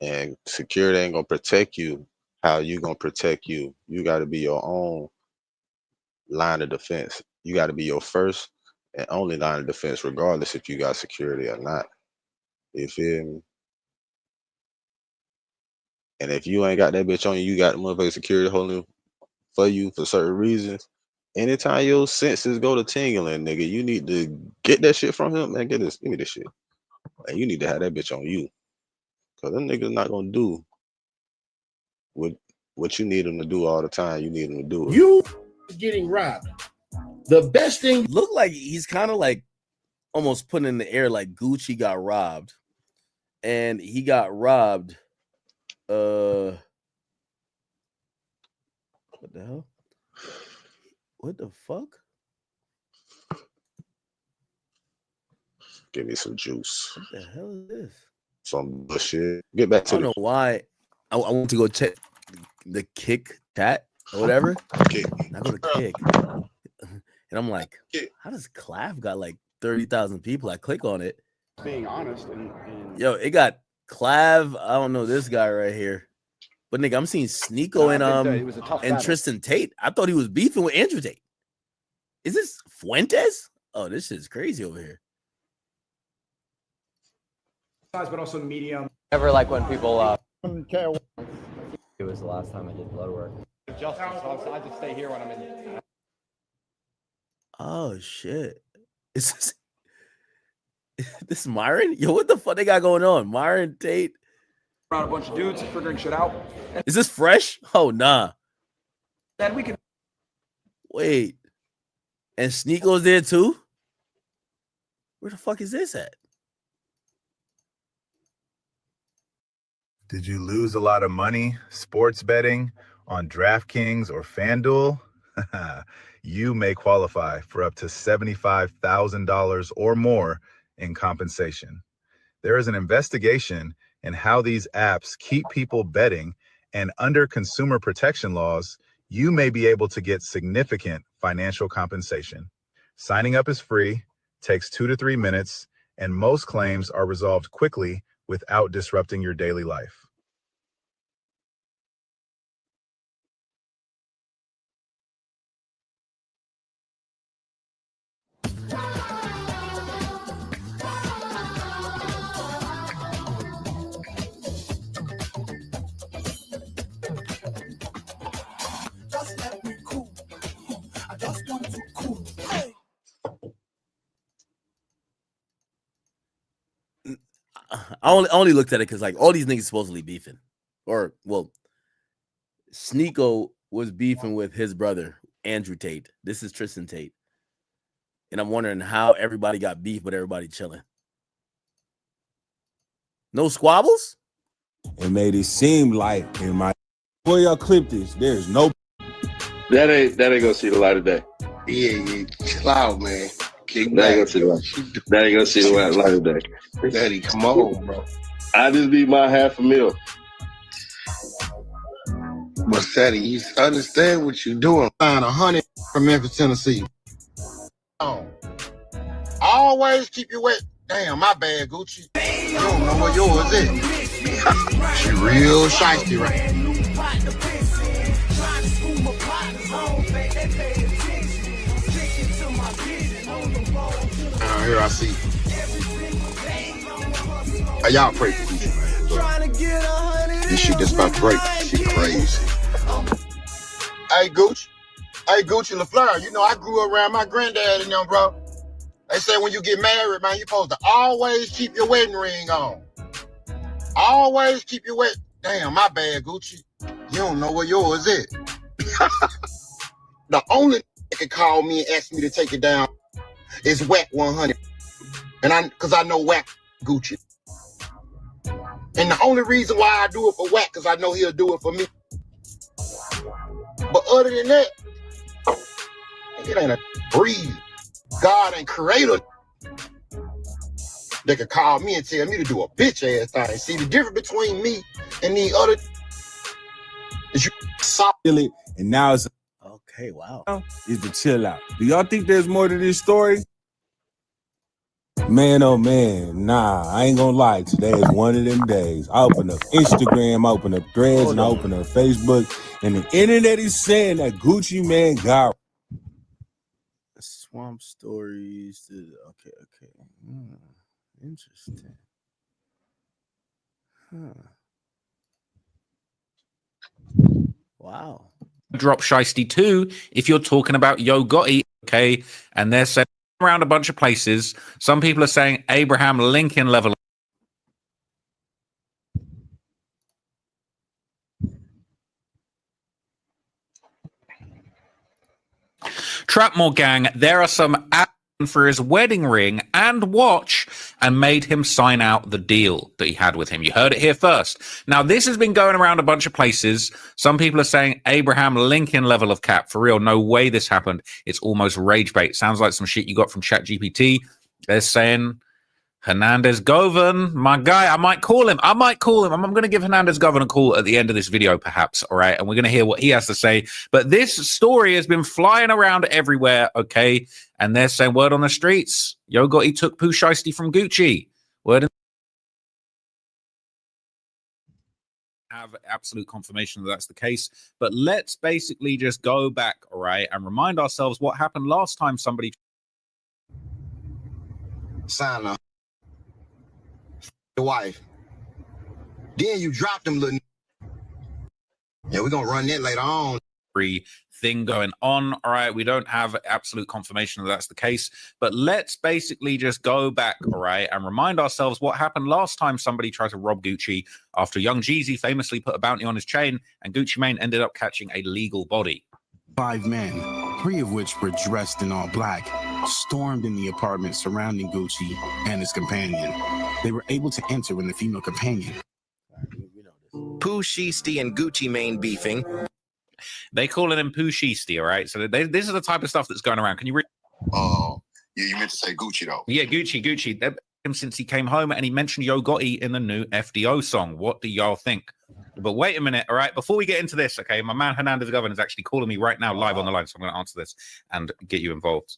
And security ain't gonna protect you how you gonna protect you. You got to be your own line of defense. You got to be your first and only line of defense, regardless if you got security or not. You feel me? And if you ain't got that bitch on you, you got the motherfucking security holding for you for certain reasons. Anytime your senses go to tingling, nigga, you need to get that shit from him, man. Give me this shit. And you need to have that bitch on you. Cause them niggas not gonna do what you need them to do all the time. You need them to do it. You getting robbed. The best thing look like he's kind of like almost putting in the air like Gucci got robbed. And he got robbed. What the hell? What the fuck? Give me some juice. What the hell is this? Some bullshit. Get back to I don't know why. I want to go check the Kick chat or whatever. Kick. I go to Kick. And I'm like, how does Clav got like 30,000 people? I click on it. Being honest and Yo, it got Clav. I don't know this guy right here. But nigga, I'm seeing Sneeko and Tristan Tate. I thought he was beefing with Andrew Tate. Is this Fuentes? Oh, this shit's crazy over here. but also medium. Never like when people It was the last time I did blood work. Justice, so I just stay here when I'm in. Oh shit. Is this Myron? Yo, what the fuck they got going on? Myron Tate. Around a bunch of dudes figuring shit out. Is this fresh? Oh nah. Then we can wait. And Sneeko's there too? Where the fuck is this at? Did you lose a lot of money sports betting on DraftKings or FanDuel? You may qualify for up to $75,000 or more in compensation. There is an investigation in how these apps keep people betting, and under consumer protection laws, you may be able to get significant financial compensation. Signing up is free, takes 2 to 3 minutes, and most claims are resolved quickly without disrupting your daily life. I only looked at it because like all these niggas supposedly beefing, or well, Sneeko was beefing with his brother Andrew Tate. This is Tristan Tate, and I'm wondering how everybody got beef, but everybody chilling. No squabbles. It made it seem like in my before y'all clip this, there's no. That ain't gonna see the light of day. Yeah, chill out, man. That ain't gonna see the light of day. Daddy, come on, bro. I just need my $500,000. But Daddy, you understand what you're doing. Find 100 from Memphis, Tennessee. Always keep your wet. Damn, my bad, Gucci. You don't know what yours is. She real shiesty, right? Here I see. Hey, y'all pray for Gucci, man. This shit that's about to break. She crazy. Hey, Gucci. Hey, Gucci LaFleur. You know, I grew up around my granddad and them, bro. They say when you get married, man, you're supposed to always keep your wedding ring on. Always keep your wet. Damn, my bad, Gucci. You don't know what yours is. The only that can call me and ask me to take it down is Whack 100. And cause I know Whack Gucci. And the only reason why I do it for Whack, cause I know he'll do it for me. But other than that, it ain't a breeze. God and creator that could call me and tell me to do a bitch ass thing. See, the difference between me and the other is you soft it, and now it's okay. Wow, is to chill out. Do y'all think there's more to this story? Man, oh man, nah, I ain't gonna lie. Today is one of them days. I open up Instagram, I open up Threads, and I open up Facebook, and the internet is saying that Gucci Mane got Swamp Stories. Okay. Interesting. Wow. Drop Shiesty 2 if you're talking about Yo Gotti, okay? And they're saying around a bunch of places. Some people are saying Abraham Lincoln level. Trapmore gang, there are some ads for his wedding ring and watch and made him sign out the deal that he had with him. You heard it here first. Now, this has been going around a bunch of places. Some people are saying Abraham Lincoln level of cap. For real, no way this happened. It's almost rage bait. Sounds like some shit you got from ChatGPT. They're saying Hernandez Govan, my guy, I might call him. I'm going to give Hernandez Govan a call at the end of this video, perhaps. All right. And we're going to hear what he has to say. But this story has been flying around everywhere. Okay. And they're saying word on the streets. Yo Gotti took Pooh Shiesty from Gucci. Word have absolute confirmation that that's the case. But let's basically just go back. All right. And remind ourselves what happened last time somebody. Sign up. Your wife. Then you drop them little. Yeah, we're gonna run that later on. Thing going on. All right, we don't have absolute confirmation that that's the case, but let's basically just go back, all right, and remind ourselves what happened last time somebody tried to rob Gucci after Young Jeezy famously put a bounty on his chain, and Gucci Mane ended up catching a legal body. 5 men, 3 of which were dressed in all black, stormed in the apartment surrounding Gucci and his companion. They were able to enter when the female companion. Pooh Shiesty and Gucci Mane beefing. They calling him Pooh Shiesty, all right? So this is the type of stuff that's going around. Can you read? Oh, yeah, you meant to say Gucci though. Yeah, Gucci. They've been him since he came home, and he mentioned Yo Gotti in the new FDO song. What do y'all think? But wait a minute, all right? Before we get into this, okay, my man Hernandez Govan is actually calling me right now live on the line, so I'm going to answer this and get you involved.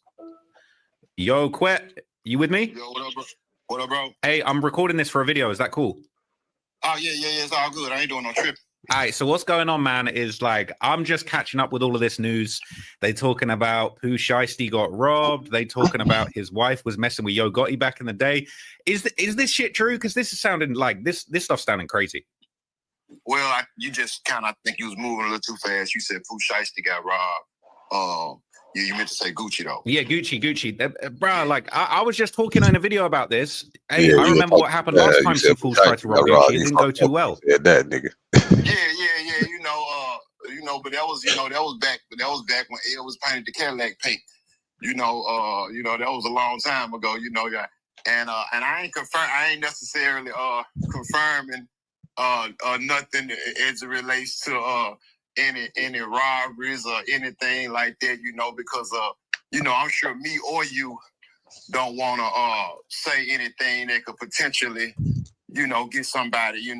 Yo, Quet, you with me? Yo, what up, bro? What up, bro? Hey, I'm recording this for a video. Is that cool? Oh, yeah, it's all good. I ain't doing no trip. All right, so what's going on, man, is like, I'm just catching up with all of this news. They talking about Pooh Shiesty got robbed. They talking about his wife was messing with Yo Gotti back in the day. Is this shit true? Because this is sounding like, this stuff's sounding crazy. Well, you just kind of think you was moving a little too fast. You said Pooh Shiesty got robbed. You meant to say Gucci, though. Yeah, Gucci. Bro, like, I was just talking in a video about this. Hey, Yeah, I remember what happened last time some fools tried to rob Gucci. It didn't go too well. Yeah, that nigga. Yeah. But that was back when it was painted the Cadillac paint. That was a long time ago. And I ain't necessarily confirming nothing as it relates to any robberies or anything like that. Because I'm sure me or you don't want to say anything that could potentially get somebody,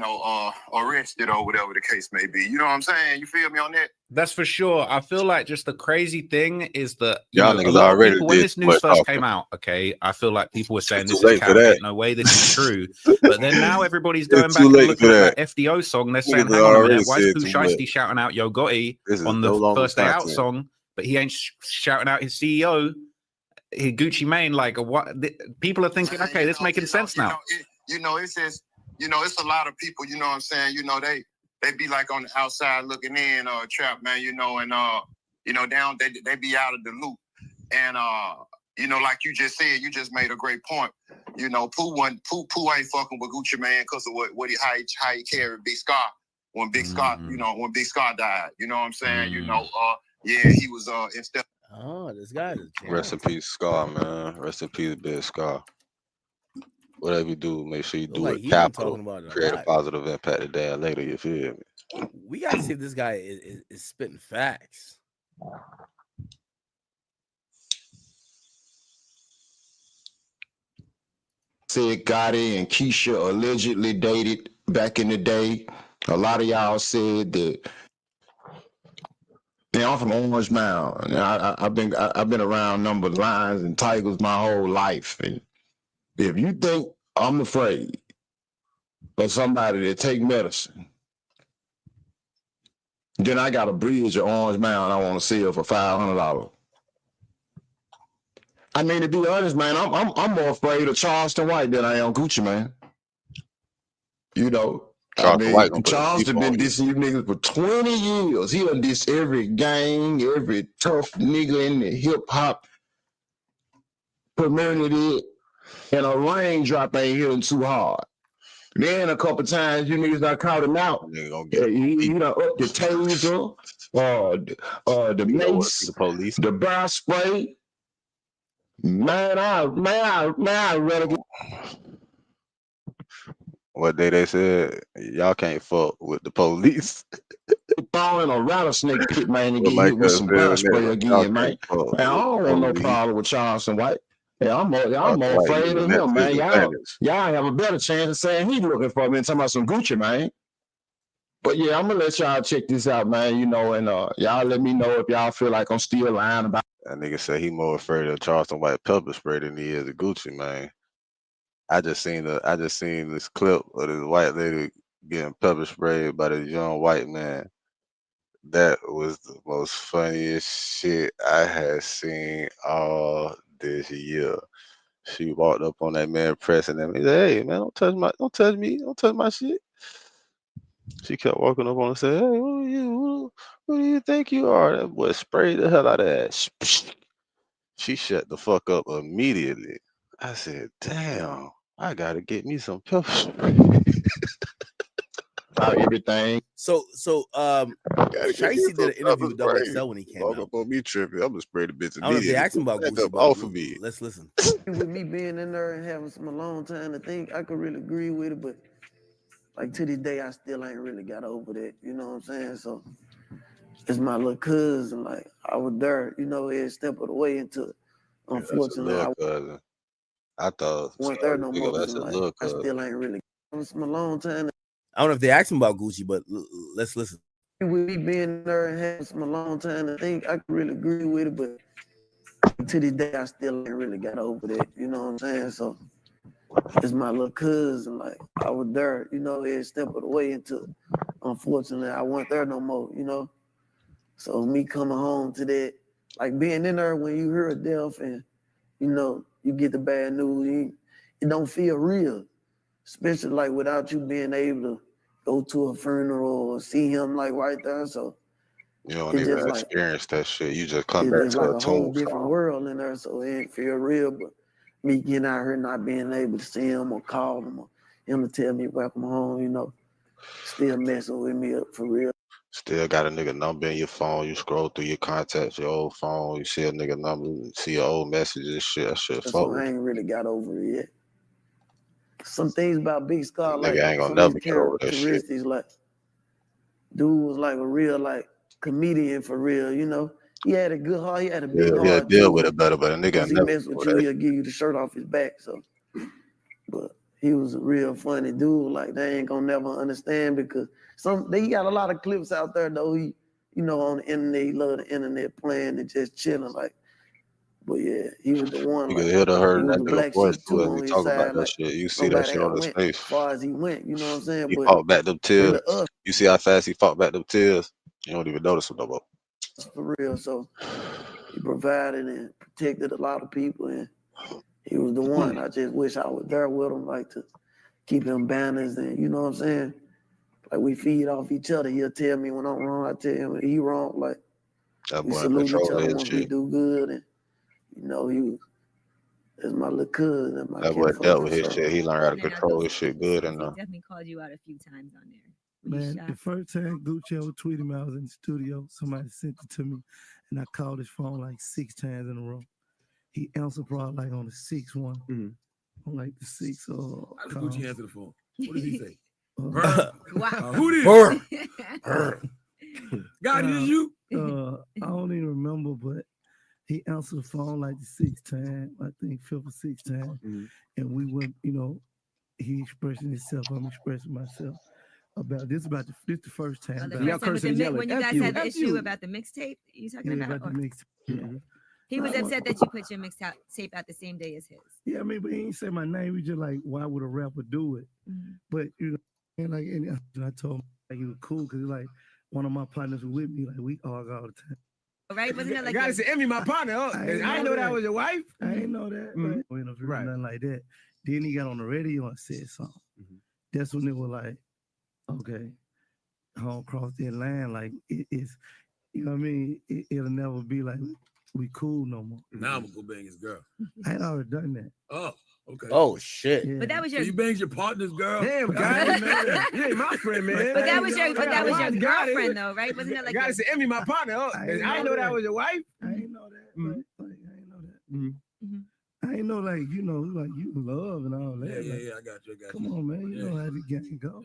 arrested or whatever the case may be. You know what I'm saying? You feel me on that? That's for sure. I feel like just the crazy thing is that y'all niggas already when this news first came out, okay, I feel like people were saying this is counterfeit. No way, this is true. But then now everybody's going back and looking at that FDO song. They're saying, hang on a minute, why is Pooh Shiesty shouting out Yo Gotti on the First Day Out song, but he ain't shouting out his CEO, Gucci Mane? Like, what? People are thinking, okay, this making sense now. It's just, it's a lot of people, you know what I'm saying? They be like on the outside looking in, Trap, man, they be out of the loop. And, like you just said, you just made a great point. Pooh ain't fucking with Gucci Mane because of how he carried Big Scar when Big Scar, when Big Scar died. You know what I'm saying? He was instead. Oh, this guy is Rest in peace, Scar, man. Rest in peace, Big Scar. Whatever you do, make sure you do it capital. Create a positive impact today and later. You feel me? We gotta see if this guy is spitting facts. Said Gotti and Keisha allegedly dated back in the day. A lot of y'all said that. I'm from Orange Mound. I've been around number lions and tigers my whole life. And if you think I'm afraid of somebody that take medicine, then I got a bridge at Orange Mound I want to sell for $500. I mean, to be honest, man, I'm more afraid of Charleston White than I am Gucci Mane. Charleston been dissing you niggas for 20 years. He done diss every gang, every tough nigga in the hip hop community, and a raindrop ain't hitting too hard. Then a couple times you niggas done caught him out. He done up the taser, the mace, the police, the bar spray. Man, I rather get. What day they said y'all can't fuck with the police. Throwing a rattlesnake pit, man, and get hit with some bar spray again, man. I don't want no problem with Charleston White. Yeah, I'm more afraid of him, man. Y'all have a better chance of saying he's looking for me and talking about some Gucci, man. But yeah, I'm gonna let y'all check this out, man. And y'all let me know if y'all feel like I'm still lying about. That nigga said he more afraid of Charleston White pepper spray than he is of Gucci, man. I just seen this clip of this white lady getting pepper sprayed by this young white man. That was the most funniest shit I had seen all this year. She walked up on that man pressing him. He said, "Hey man, don't touch my shit." She kept walking up on him and said, "Hey, who do you think you are?" That boy sprayed the hell out of that. She shut the fuck up immediately. I said, "Damn, I gotta get me some pepper spray." About everything. So Shiesty did an interview with Double XL when he came out. Up on me tripping. I'm gonna spray the bitch. I don't know if they asked him about Gucci, but off of me. Let's listen. With me being in there and having some alone time to think, I could really agree with it, but like to this day, I still ain't really got over that. You know what I'm saying? So it's my little cousin. Like I was there, every step of the way into it. Unfortunately, I thought wasn't there no more. That's a little I still ain't really got some alone time. I don't know if they asked him about Gucci, but let's listen. With me being there and having some alone time to think, I could really agree with it, but to this day, I still ain't really got over that. You know what I'm saying? So it's my little cousin. Like I was there, you know, every step of the way until unfortunately I wasn't there no more, you know. So me coming home to that, like being in there when you hear a death and you know you get the bad news, it don't feel real, especially like without you being able to go to a funeral or see him like right there. So You don't it's even just like experience that shit. You just come it's back just to like a a whole different tombstone. world in there. So it ain't feel real, but me getting out here not being able to see him or call him or him to tell me welcome home, you know, still messing with me up for real. Still got a nigga number in your phone. You scroll through your contacts, your old phone. You see a nigga number, see your old messages, shit. That shit fuck So I with ain't really got over it yet. Some things about Big you. Scar, Nigga like ain't gonna some of never his get over that shit. characteristics, like dude was like a real like comedian for real, you know. He had a good heart, he had a big He'll heart deal too. with it better, but a nigga Cause he never mess deal with with you, that. he'll give you the shirt off his back. So but he was a real funny dude. Like they ain't gonna never understand because they got a lot of clips out there though. He, you know, on the internet, he love the internet playing and just chilling. Like, but yeah, he was the one. You Like can hear the he hurt in was that the nigga black voice sheep too too as on he his talk about side. that Like shit. You see that nobody shit else on his went face. as far as he went. You know what I'm saying? He But fought back them tears. really us You see how fast he fought back them tears. You don't even notice him no more. for real. So he provided and protected a lot of people, and he was the one. I just wish I was there with him, like to keep him balanced, and you know what I'm saying. Like we feed off each other. He'll tell me when I'm wrong. I tell him when he wrong. Like That we boy in salute each control of other his once we shit. do good, and you know he was. That's my little cousin and my That boy dealt with his so shit. He learned how to control his shit good He enough. definitely called you out a few times on there. Man, the first time Gucci ever tweeted me, I was in the studio. Somebody sent it to me, and I called his phone like 6 times in a row. He answered probably like on the 6th one. On like the 6th. How does Gucci answer the phone? What did he say? Wow. Who Her. this? God, is you? I don't even remember, but he answered the phone like the 6th time, I think 5th or 6th time. And we went, you know, he expressing himself, I'm expressing myself about this. This the first time. The first time with when you guys had the issue about the mixtape, you talking about? the mixtape. He was upset that you put your mixtape out the same day as his. Yeah, I mean, but he ain't say my name. We just like, why would a rapper do it? But you know, and like, and I told him like he was cool because like one of my partners was with me. Like we argue all the time. Right? Wasn't it like God said, Emmy, my partner. I didn't know that was your wife. I didn't know that. But nothing like that. Then he got on the radio and said something. That's when it was like, okay, I don't cross that line. Like it's, you know what I mean? It'll never be like we cool no more. Now I'm gonna go bang his girl. I had already done that. Oh, okay. Oh shit! Yeah. But that was So your. you banged your partner's girl. Damn, God, man. You ain't my friend, man. But that was your God, girlfriend though, right? Wasn't it like? God said, Emmy, my partner. I didn't know that was your wife. I didn't know that. But, like, I didn't know that. I ain't know like you know like you in love and all that. Yeah, like, I got you. Come on, man. You know how the game go.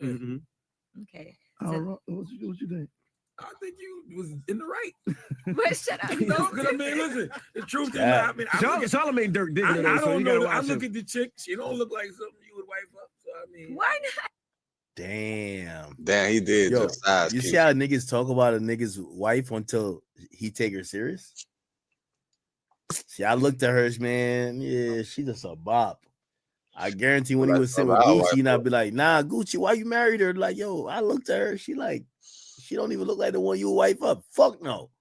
Okay. What you think? I think you was in the right. But shut up. No, because I mean, listen, the truth is, Yeah. I mean, Charlamagne Dirk digging I it. don't know. I look at the chick. She don't look like something you would wife up. So I mean, why not? Damn, he did Yo, just size. you see how niggas talk about a nigga's wife until he take her serious? See, I looked at her, man. Yeah, she just a bop. I guarantee when he was sitting with Gucci, and I'd be like, nah, Gucci, why you married her? Like, yo, I looked at her. She don't even look like the one you wife up. Fuck no.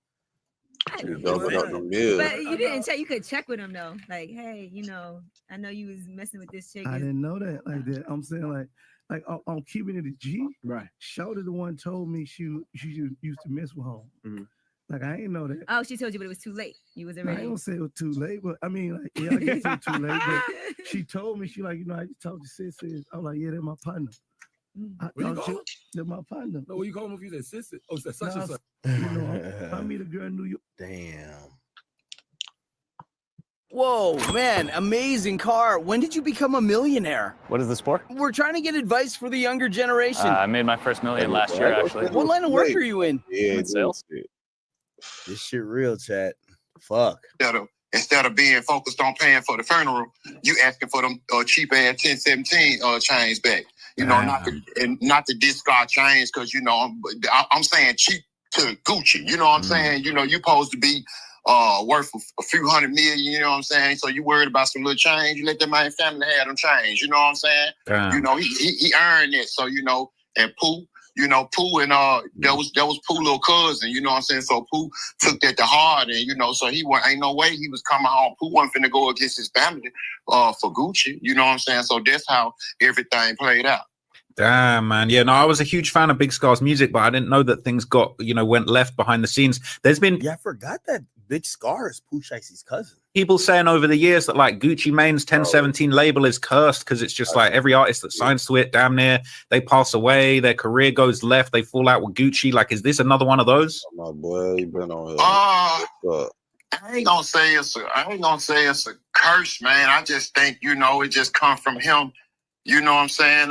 But you didn't check. You could check with him though. Like, hey, you know, I know you was messing with this chick. I didn't know that like that. I'm saying like I'm keeping it a G. Right. Shawty the one told me she used to mess with home. Like I ain't know that. Oh, she told you, but it was too late. You was already. I don't say it was too late, but I mean, like, yeah, I guess it was too late. But she told me, she like, you know, I talked to sisters. I was like, yeah, they're my partner. They're my partner. no, what you call him if you said sister? Oh, it's such and such. You know, I meet a girl in New York. Damn. Whoa, man, amazing car. When did you become a millionaire? What is this for? We're trying to get advice for the younger generation. I made my first million last year, actually. What line of work are you in? Yeah, sales. This shit real, chat. Fuck. Instead of being focused on paying for the funeral, you asking for them cheap ass 1017 chains back. You know, not to discard chains because you know I'm saying cheap to Gucci. You know what I'm saying? You know, you supposed to be worth a few $100 million, you know what I'm saying? So you worried about some little change, you let that man family have them change, you know what I'm saying? Damn. You know, he earned it. So, you know, and Pooh, you know, Pooh and that was Pooh little cousin, you know what I'm saying? So Pooh took that to heart, and you know, so ain't no way he was coming home. Pooh wasn't finna go against his family for Gucci, you know what I'm saying? So that's how everything played out. Damn, man. Yeah, no, I was a huge fan of Big Scar's music, but I didn't know that things got, you know, went left behind the scenes. There's been I forgot that Big Scar is Pooh Shiesty's cousin. People saying over the years that like Gucci Mane's 1017 label is cursed because it's just like every artist that signs to it, damn near, they pass away, their career goes left, they fall out with Gucci. Like, is this another one of those? My boy, you been on here. I ain't gonna say it's a curse, man. I just think, you know, it just come from him. You know what I'm saying?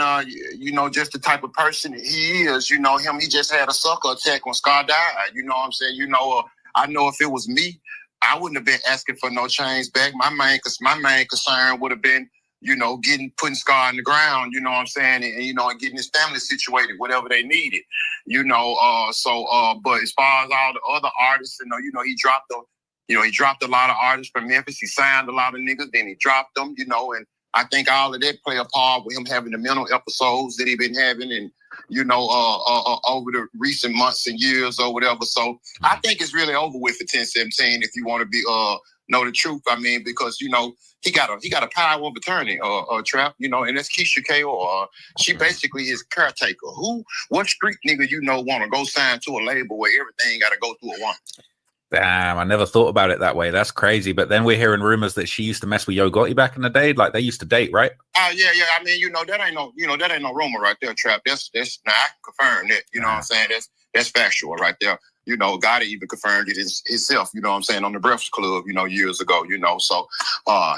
You know, just the type of person he is. You know him. He just had a sucker attack when Scar died. You know what I'm saying? You know, I know if it was me, I wouldn't have been asking for no change back. My main concern would have been, you know, putting Scar on the ground. You know what I'm saying? And you know, and getting his family situated, whatever they needed. You know, but as far as all the other artists, you know, he dropped a lot of artists from Memphis. He signed a lot of niggas, then he dropped them. You know, and I think all of that play a part with him having the mental episodes that he been having, and you know, over the recent months and years or whatever. So I think it's really over with for 1017 if you want to be know the truth. I mean, because you know he got a power of attorney, Trap. You know, and that's Keisha K.O. She basically his caretaker. What street nigga you know want to go sign to a label where everything got to go through a woman? Damn, I never thought about it that way. That's crazy. But then we're hearing rumors that she used to mess with Yo Gotti back in the day. Like they used to date, right? Yeah. I mean, you know, that ain't no rumor right there, Trap. That's now I can confirm that. You know what I'm saying? That's factual right there. You know, Gotti even confirmed it himself, you know what I'm saying, on the Breakfast Club, you know, years ago, you know. So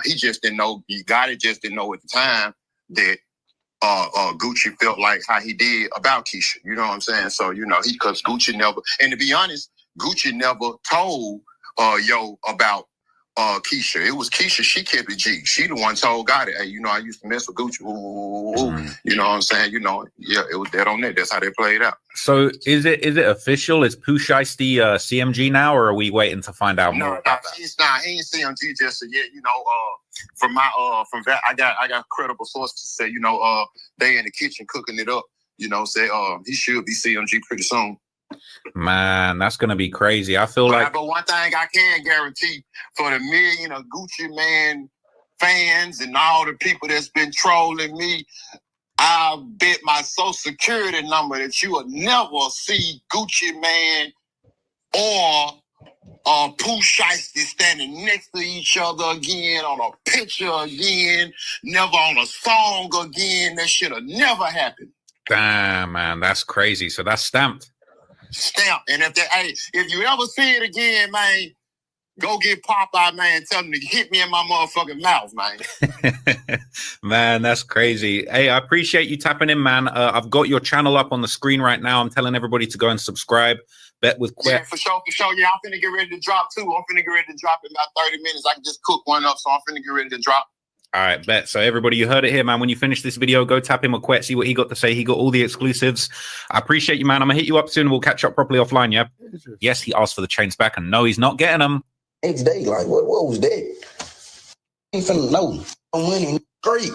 he just didn't know, Gotti just didn't know at the time that Gucci felt like how he did about Keisha, you know what I'm saying? So, you know, because Gucci never, and to be honest, Gucci never told Yo about Keisha. It was Keisha, she kept it G. She the one told Gotti, hey, you know, I used to mess with Gucci. You know what I'm saying? You know, yeah, it was dead on that. That's how they played out. So is it official? Is Pooh Shiesty CMG now, or are we waiting to find out more about that? He ain't CMG just yet. You know, from that, I got credible sources to say, you know, they in the kitchen cooking it up. You know, say he should be CMG pretty soon. Man, that's gonna be crazy. I feel but one thing I can guarantee for the million of Gucci Man fans and all the people that's been trolling me, I bet my Social Security number that you will never see Gucci Man or Pooh Shiesty standing next to each other again, on a picture again, never on a song again. That shit'll never happen. Damn, man, that's crazy. So that's stamped. And if you ever see it again, man, go get Popeye, man, tell him to hit me in my motherfucking mouth, man. Man, that's crazy. Hey, I appreciate you tapping in, man. I've got your channel up on the screen right now. I'm telling everybody to go and subscribe. Bet with Quet. Yeah, for sure. Yeah, I'm finna get ready to drop too. I'm finna get ready to drop in about 30 minutes. I can just cook one up, so I'm finna get ready to drop. All right, bet. So everybody, you heard it here, man. When you finish this video, go tap him with Quet, see what he got to say. He got all the exclusives. I appreciate you, man. I'm gonna hit you up soon. We'll catch up properly offline, yeah? Yes, he asked for the chains back, and no, he's not getting them. Next day, like, what was that? Ain't finna know. I'm winning. Great.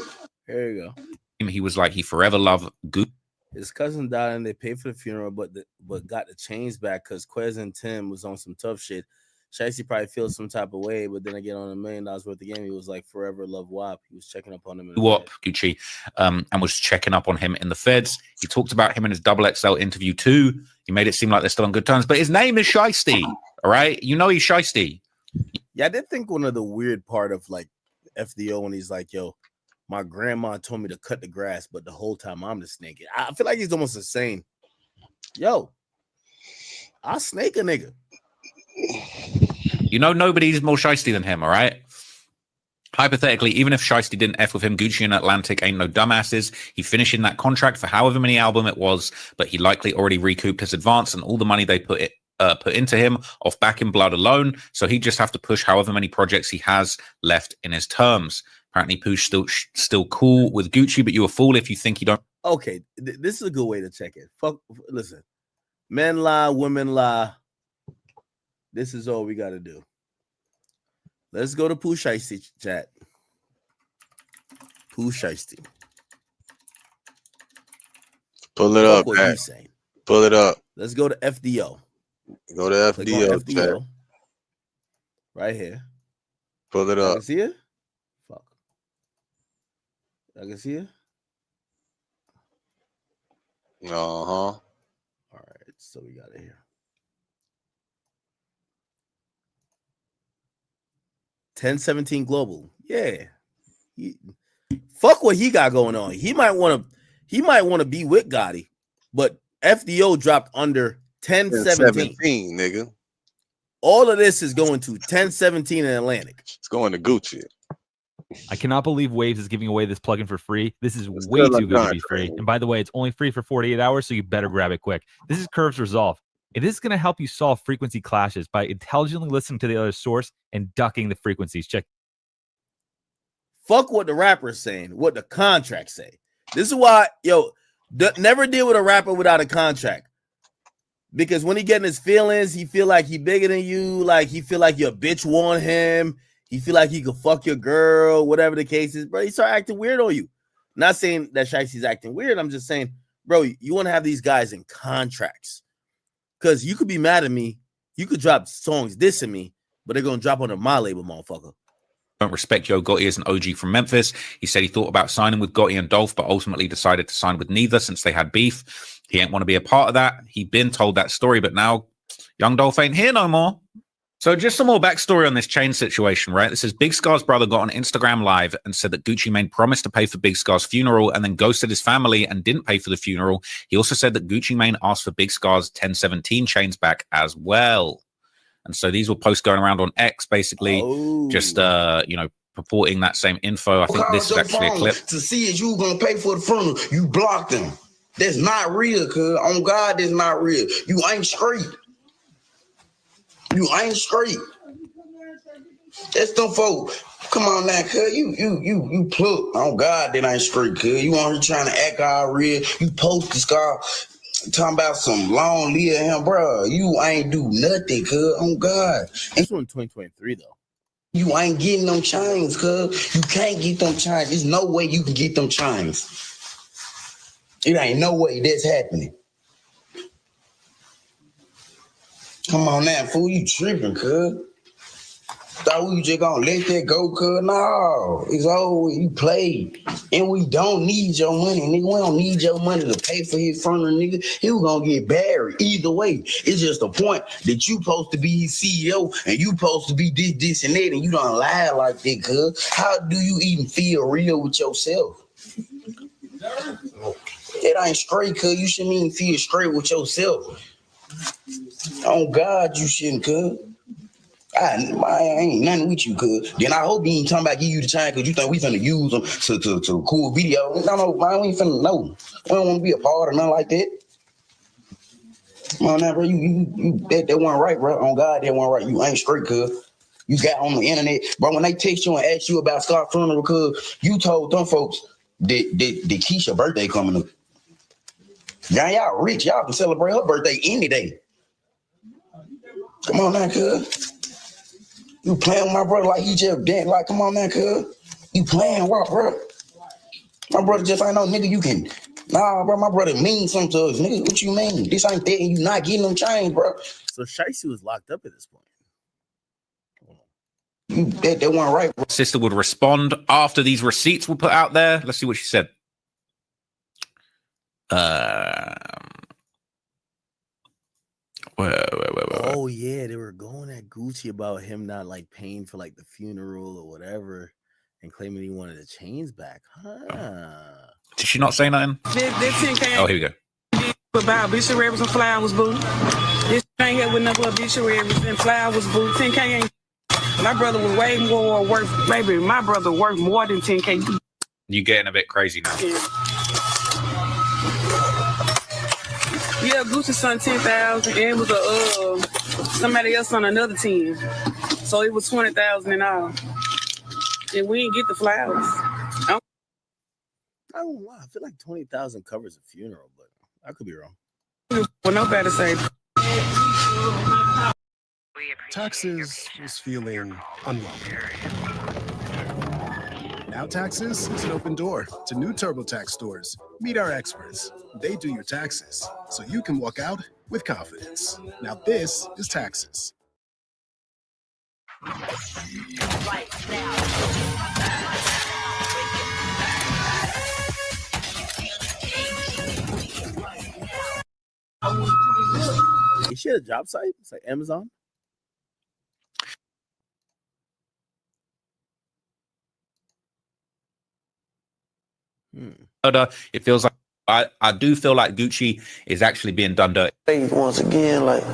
There you go. He was like, he forever loved Gucci. His cousin died, and they paid for the funeral, but got the chains back because Quez and Tim was on some tough shit. Shiesty probably feels some type of way, but then again, on $1 million worth of game, he was like forever love WAP. He was checking up on him. WAP, Gucci, and was checking up on him in the feds. He talked about him in his XXL interview too. He made it seem like they're still on good terms, but his name is Shiesty. All right, you know he's Shiesty. Yeah, I did think one of the weird part of like FDO when he's like, "Yo, my grandma told me to cut the grass, but the whole time I'm the snake." I feel like he's almost insane. Yo, I'll snake a nigga. You know, nobody's more Shiesty than him, all right? Hypothetically, even if Shiesty didn't F with him, Gucci and Atlantic ain't no dumbasses. He finished in that contract for however many album it was, but he likely already recouped his advance and all the money they put into him off Back in Blood alone. So he'd just have to push however many projects he has left in his terms. Apparently, Pooh's still cool with Gucci, but you're a fool if you think you don't. Okay, this is a good way to check it. Listen, men lie, women lie. This is all we got to do. Let's go to Pooh Shiesty chat. Pooh Shiesty. Pull it Fuck up, what man. you saying. Pull it up. Let's go to FDO. Go to Click on FDO. Chat. FDO. Right here. Pull it I up. can see it. Fuck. I can see it. Uh-huh. All right, so we got it here. 1017 Global. Yeah. Fuck what he got going on. He might want to be with Gotti, but FDO dropped under 1017, nigga. All of this is going to 1017 in Atlantic. It's going to Gucci. I cannot believe Waves is giving away this plugin for free. This is way too good to be free. And by the way, it's only free for 48 hours, so you better grab it quick. This is Curves Resolve. It is going to help you solve frequency clashes by intelligently listening to the other source and ducking the frequencies. Check. Fuck what the rapper's saying, what the contracts say. This is why, never deal with a rapper without a contract. Because when he getting his feelings, he feel like he bigger than you, like he feel like your bitch want him, he feel like he could fuck your girl, whatever the case is, bro. He start acting weird on you. Not saying that Shicey's acting weird. I'm just saying, bro, you want to have these guys in contracts. Because you could be mad at me, you could drop songs dissing me, but they're gonna drop under my label, motherfucker. Don't respect Yo Gotti as an OG from Memphis. He said he thought about signing with Gotti and Dolph, but ultimately decided to sign with neither since they had beef. He ain't want to be a part of that. He'd been told that story, but now young Dolph ain't here no more. So just some more backstory on this chain situation, right? This is Big Scar's brother got on Instagram Live and said that Gucci Mane promised to pay for Big Scar's funeral and then ghosted his family and didn't pay for the funeral. He also said that Gucci Mane asked for Big Scar's 1017 chains back as well. And so these were posts going around on X, basically, just, purporting that same info. I think this is actually a clip. To see if you gonna pay for the funeral, you blocked them. That's not real, cuz. On God, that's not real. You ain't straight. You ain't straight. That's them folk. Come on now, cuz. You plucked. On God, that ain't straight, cuz. You on here trying to act all real. You post this guy talking about some long live him, bro. You ain't do nothing, cuz. On God. This one 2023 though. You ain't getting them chains, cuz. You can't get them chains. There's no way you can get them chains. It ain't no way that's happening. Come on now, fool. You tripping, cuz. Thought we just gonna let that go, cuz. No. It's over. You played. And we don't need your money, nigga. We don't need your money to pay for his funeral, nigga. He was gonna get buried. Either way. It's just a point that you supposed to be his CEO and you supposed to be this, and that, and you don't lie like that, cuz. How do you even feel real with yourself? It ain't straight, cuz. You shouldn't even feel straight with yourself. On God, you shouldn't, cuz. I ain't nothing with you, cuz. Then I hope you ain't talking about give you the chain because you think we finna use them to cool video. No, man, we ain't finna know. We don't want to be a part of nothing like that. Come on now, bro. That wasn't right, bro. On God, that wasn't right. You ain't straight, cuz. You got on the internet. Bro, when they text you and ask you about Scar funeral, cuz you told them folks that Keisha birthday coming up. Now y'all rich. Y'all can celebrate her birthday any day. Come on now, cuz. You playing with my brother like he just dead. Like, come on now, cuz. You playing what, bro? My brother just ain't no nigga you can. Nah, bro, my brother mean something to us. Nigga, what you mean? This ain't that and you not getting them chains, bro. So Shicey was locked up at this point. That wasn't right, bro. Sister would respond after these receipts were put out there. Let's see what she said. Wait. Oh yeah, they were going at Gucci about him not like paying for like the funeral or whatever, and claiming he wanted the chains back. Did she not say nothing? Oh, here we go. About obituaries and flowers, boo. This ain't here with no obituaries and flowers, boo. 10K ain't. My brother was way more worth. Baby, my brother worth more than 10K. You getting a bit crazy now. Yeah, Gucci's son 10,000, and it was somebody else on another 10. So it was 20,000 in all. And we didn't get the flowers. I don't know. I feel like 20,000 covers a funeral, but I could be wrong. Well, nobody say. Taxes was feeling unwelcome. Now Taxes is an open door to new TurboTax stores. Meet our experts. They do your taxes, so you can walk out with confidence. Now this is Taxes. Is she at a job site? It's like Amazon. It feels like I do feel like Gucci is actually being done dirty. Faith once again, like,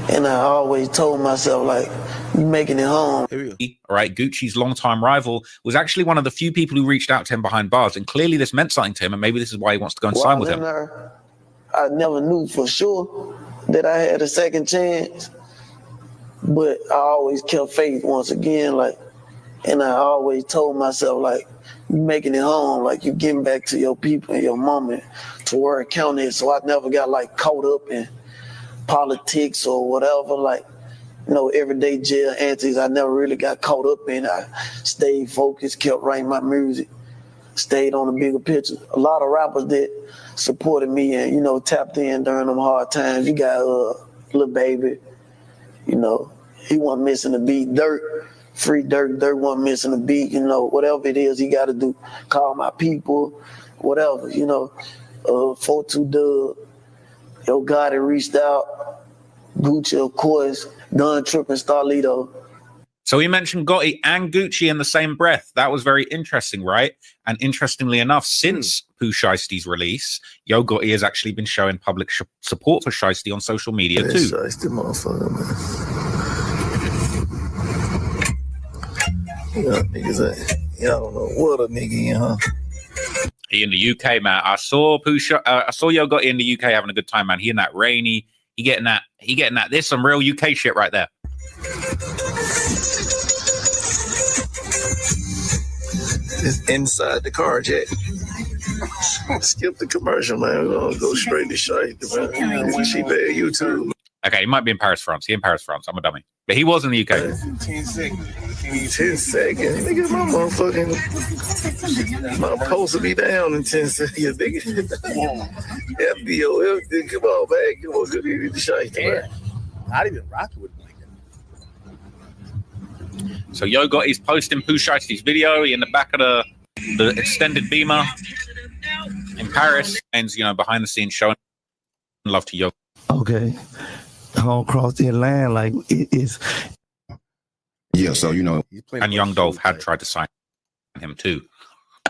and I always told myself, like, you making it home. All right, Gucci's longtime rival was actually one of the few people who reached out to him behind bars, and clearly this meant something to him, and maybe this is why he wants to go and sign with him. I never knew for sure that I had a second chance, but I always kept faith once again, like, and I always told myself, like, you making it home, like you getting back to your people and your mama to where it counted. So I never got like caught up in politics or whatever, like, you know, everyday jail antics. I never really got caught up in. I stayed focused, kept writing my music, stayed on the bigger picture. A lot of rappers that supported me and, you know, tapped in during them hard times. You got Lil Baby, you know, he wasn't missing a beat. Dirt, free Dirt wasn't missing a beat, you know, whatever it is he got to do. Call my people, whatever, you know. 42 Dub, Yo Gotti reached out. Gucci, of course, Gun Trippin' Starlito. So he mentioned Gotti and Gucci in the same breath. That was very interesting, right? And interestingly enough, since Pooh Shiesty's release, Yo Gotti has actually been showing public support for Shiesty on social media too. Shiesty motherfucker, man. Yeah, niggas ain't. Yeah, I don't know what a nigga in, huh? He in the UK, man. I saw Yo Gotti in the UK having a good time, man. He in that rainy. He getting that. There's some real UK shit right there. It's inside the car, Jack. Skip the commercial, man. We're gonna go straight to Shiesty, man. She bad YouTube. Okay, he might be in Paris, France. He in Paris, France. I'm a dummy. But he was in the UK. 10 seconds. 10 seconds. Nigga, my motherfucking... My post will be down in 10 seconds, nigga. FBO, come on, man. Come on, go get the Shiesty, man. Not even rocking with him like that. So Yo Gotti's posting Pooh Shiesty's video. He in the back of the extended Beamer in Paris. And, you know, behind the scenes showing love to Yo. Okay. Home cross the line, like it is. Yeah, so you know, and Young Dolph had tried to sign him too.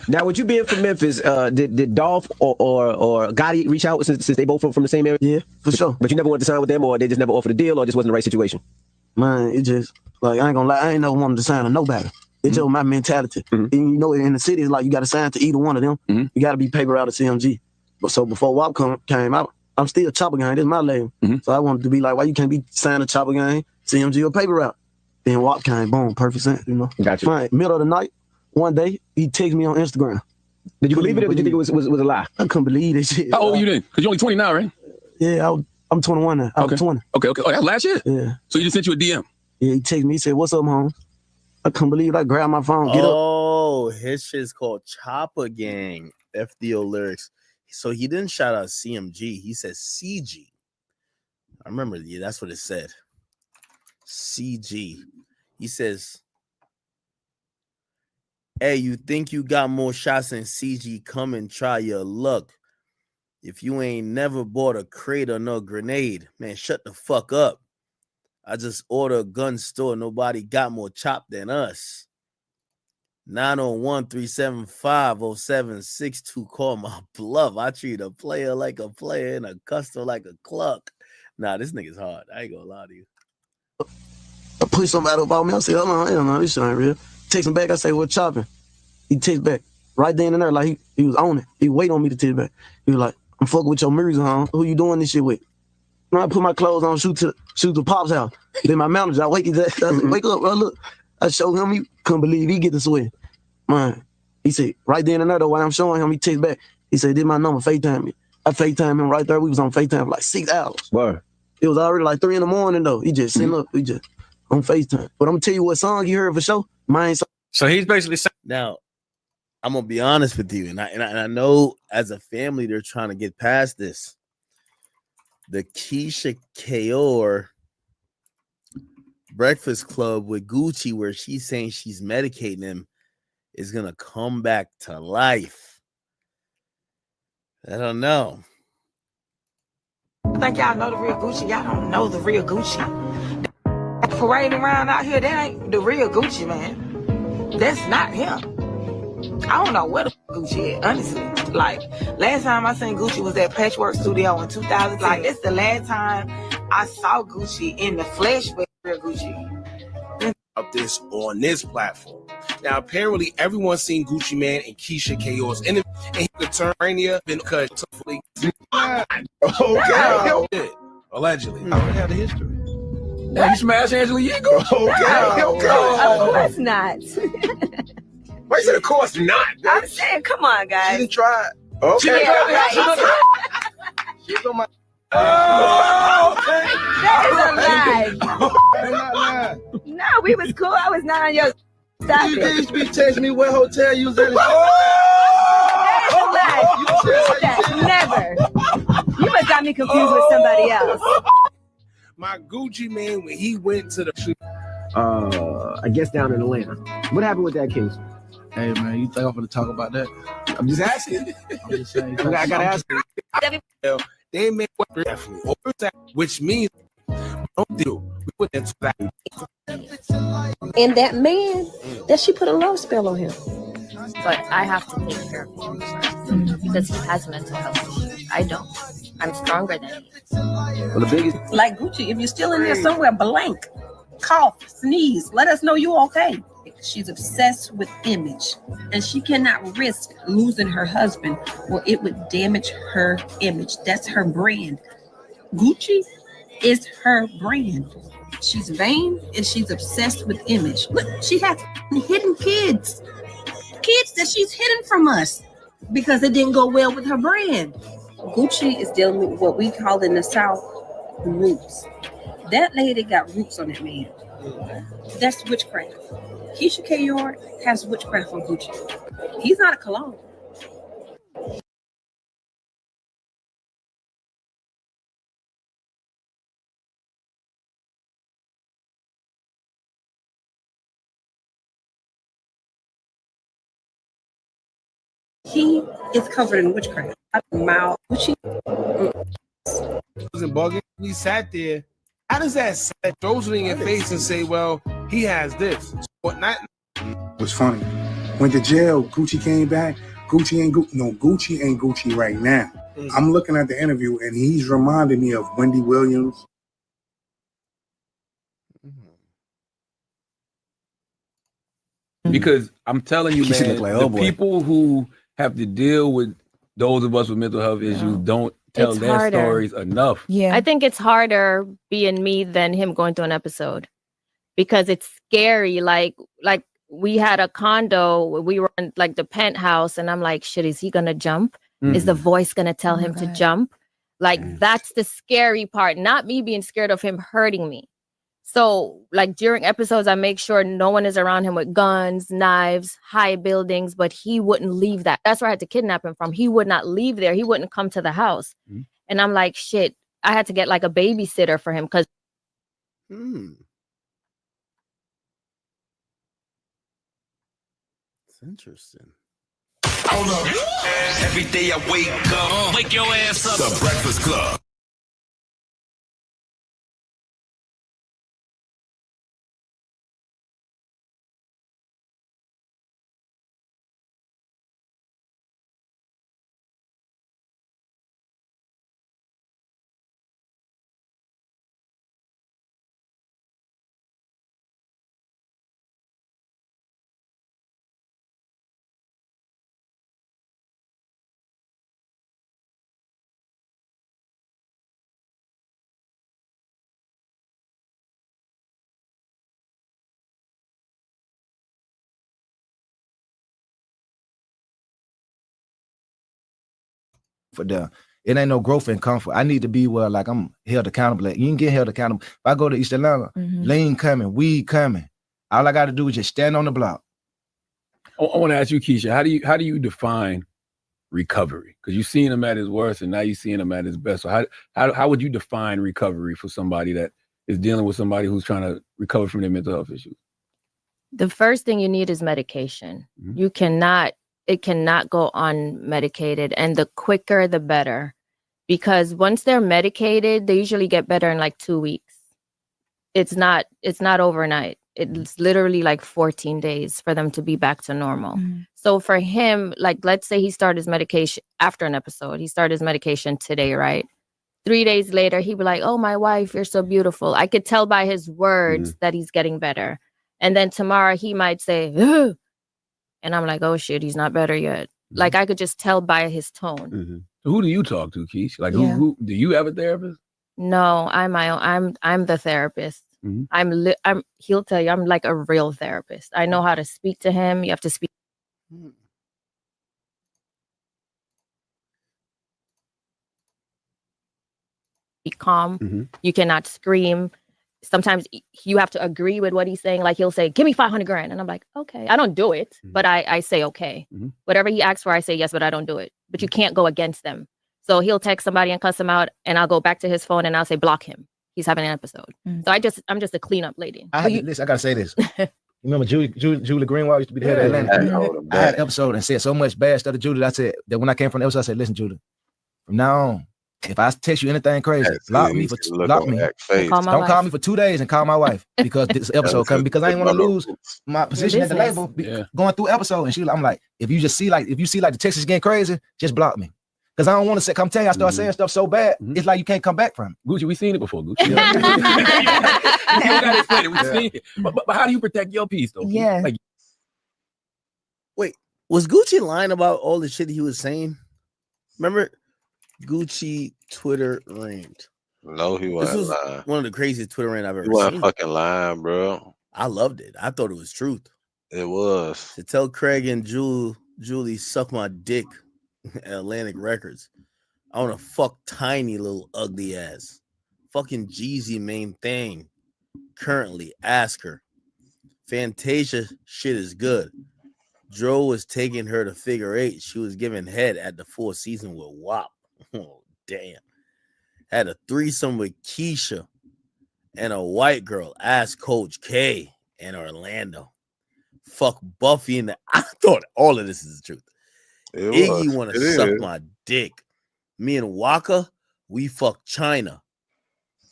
Now, with you being from Memphis, did Dolph or Gotti reach out since they both from the same area? Yeah, for sure. But you never wanted to sign with them, or they just never offered a deal, or just wasn't the right situation? Man, it just like I ain't gonna lie, I ain't never wanted to sign to nobody. It's just my mentality. And you know, in the city, it's like you got to sign to either one of them. You got to be paper out of CMG. But so before WAP came out, I'm still Chopper Gang. This is my label. So I wanted to be like, why you can't be signed to Chopper Gang, CMG, or paper route? Then WAP came, boom, perfect sense, you know. Gotcha. Right, middle of the night, one day, he texted me on Instagram. Did you believe it, or did you think it was a lie? I couldn't believe this shit. How old are you then? Because you're only 20 now, right? Yeah, I'm 21 now. I was 20. Okay. Oh, that last year? Yeah. So he just sent you a DM? Yeah, he texted me, he said, what's up, home? I couldn't believe it. I grabbed my phone, get up. Oh, his shit's called Chopper Gang, FDO lyrics. So he didn't shout out CMG. He said CG. I remember, yeah, that's what it said. CG. He says, hey, you think you got more shots than CG? Come and try your luck. If you ain't never bought a crate or no grenade, man, shut the fuck up. I just ordered a gun store. Nobody got more chop than us. 901-375-0762. Call my bluff. I treat a player like a player and a customer like a cluck. Nah, this nigga's hard. I ain't gonna lie to you. I push somebody about me. I say, hold on, hell no, this shit ain't real. Text him back. I say, what chopping? He text back right then and there, like he was on it. He wait on me to text back. He was like, I'm fucking with your music, huh? Who you doing this shit with? When I put my clothes on, shoot to Pop's house. Then my manager, I wake his ass. I said, wake up, bro, look. I showed him, he couldn't believe he get the sweat. Man, he said, right then and there, though, while I'm showing him, he text back. He said, this my number, FaceTime me. I FaceTime him right there. We was on FaceTime for like 6 hours. Word. It was already like 3 in the morning, though. He just sitting up. We just, on FaceTime. But I'm gonna tell you what song you heard for sure. Mine. So he's basically saying now. I'm gonna be honest with you, and I know as a family they're trying to get past this. The Keisha Kaur Breakfast Club with Gucci, where she's saying she's medicating him, is gonna come back to life. I don't know. I think y'all know the real Gucci. Y'all don't know the real Gucci. Parading around out here, that ain't the real Gucci, man. That's not him. I don't know where the Gucci is, honestly. Like, last time I seen Gucci was at Patchwork Studio in 2000. Like, that's the last time I saw Gucci in the flesh with real Gucci. Of this on this platform. Now, apparently, everyone's seen Gucci Man and Keisha Kaur's interview, and he could turn Rania been cut. Okay. Allegedly. I already have the history. Now you smash Angela Yee-Go. Of course not. Why you said of course not? I'm saying, come on, guys. She didn't try it. Okay. Yeah, right. She's on my. That is a lie. I'm not lying. No, we was cool. I was not on your. Stop You it. used to be texting me what hotel you was in. That is a lie. Never. You must got me confused with somebody else. My Gucci Man, when he went to the I guess down in Atlanta. What happened with that case? Hey man, you think I'm gonna talk about that? I'm just asking. I'm just saying. I gotta ask. They made definitely, which means don't do. We put into that. And that man, that she put a love spell on him. But I have to take care of him first because he has mental health issues. I don't. I'm stronger than he is. Well, the biggest, like Gucci, if you're still in there somewhere, blank, cough, sneeze, let us know you okay. She's obsessed with image, and she cannot risk losing her husband, or it would damage her image. That's her brand. Gucci is her brand. She's vain and she's obsessed with image. Look, she has hidden kids that she's hidden from us because it didn't go well with her brand. Gucci is dealing with what we call in the South roots. That lady got roots on that man. That's witchcraft. Keisha Kaur has witchcraft on Gucci. He's not a cologne. He is covered in witchcraft. Mouth, Gucci. Wasn't bugging. We sat there. How does that set throws it in your face and say, well, he has this? But not. Was funny. Went to jail. Gucci came back. Gucci ain't Gucci right now. I'm looking at the interview and he's reminding me of Wendy Williams. Because I'm telling you, She man, look like the old boy. people who have to deal with those of us with mental health issues don't tell It's their harder. stories enough. Yeah. I think it's harder being me than him going through an episode because it's scary. Like we had a condo, we were in like the penthouse, and I'm like, shit, is he gonna jump? Is the voice gonna tell him to jump? Like that's the scary part, not me being scared of him hurting me. So like during episodes, I make sure no one is around him with guns, knives, high buildings, but he wouldn't leave that. That's where I had to kidnap him from. He would not leave there. He wouldn't come to the house. And I'm like, shit, I had to get like a babysitter for him because It's interesting. Hold up. Every day I wake up. Wake your ass up. The Breakfast Club. for the It ain't no growth and comfort. I need to be where like I'm held accountable. You can get held accountable. If I go to East Atlanta, lean coming, weed coming. All I got to do is just stand on the block. I want to ask you, Keisha, how do you define recovery? Because you've seen him at his worst, and now you're seeing him at his best. So how would you define recovery for somebody that is dealing with somebody who's trying to recover from their mental health issues? The first thing you need is medication. It cannot go unmedicated, and the quicker the better, because once they're medicated, they usually get better in like 2 weeks. It's not overnight. It's literally like 14 days for them to be back to normal. So for him, like, let's say he started his medication after an episode. He started his medication today, right? 3 days later, he'd be like, "Oh, my wife, you're so beautiful." I could tell by his words that he's getting better. And then tomorrow he might say, "Ugh." And I'm like, "Oh shit, he's not better yet." Like, I could just tell by his tone. Who do you talk to, Keish? Like, who do you have a therapist? No, I'm my own. I'm the therapist. He'll tell you I'm like a real therapist. I know how to speak to him. You have to speak. Be calm. You cannot scream. Sometimes you have to agree with what he's saying. Like, he'll say, "Give me 500 grand." And I'm like, "Okay." I don't do it, but I say, "Okay." Whatever he asks for, I say yes, but I don't do it. But you can't go against them. So he'll text somebody and cuss him out, and I'll go back to his phone and I'll say, "Block him. He's having an episode." So I'm just a cleanup lady. Listen, I gotta say this. You remember Julie Greenwald used to be the head of Atlanta? I had an episode and said so much bad stuff to Julie. I said that when I came from the episode, I said, "Listen, Julie, from now on, if I text you anything crazy, block me. Don't call me for 2 days and call my wife because this episode coming, because I ain't want to lose my position at the label going through episode." And I'm like, if you see like the text is getting crazy, just block me. Because I don't want to say, come tell you, I start saying stuff so bad, it's like you can't come back from it. Gucci, we seen it before, Gucci. You gotta explain it. We seen it. But how do you protect your peace, though? Yeah. Like, wait, was Gucci lying about all the shit he was saying? Remember, Gucci Twitter rant. No, he wasn't lying. One of the craziest Twitter rant I've ever He wasn't seen. fucking lying, bro. I loved it. I thought it was truth. It was. To tell Craig and Julie suck my dick at Atlantic Records. I want to fuck tiny little ugly ass. Fucking Jeezy main thing. Currently, ask her. Fantasia shit is good. Dro was taking her to Figure 8. She was giving head at the Four Seasons with WAP. Oh, damn. Had a threesome with Keisha and a white girl. Ask Coach K in Orlando. Fuck Buffy in the... I thought all of this is the truth. Iggy want to suck my dick. Me and Waka, we fuck China.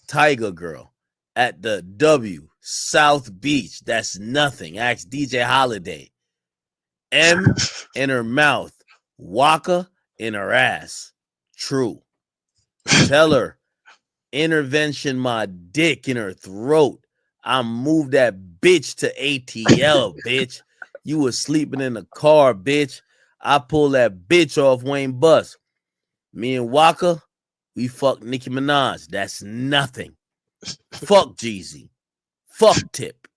Tiger Girl at the W South Beach. That's nothing. Ask DJ Holiday. M in her mouth. Waka in her ass. True. Tell her. Intervention my dick in her throat. I moved that bitch to ATL, bitch. You was sleeping in the car, bitch. I pull that bitch off Wayne Bus. Me and Waka, we fuck Nicki Minaj. That's nothing. Fuck Jeezy. Fuck Tip.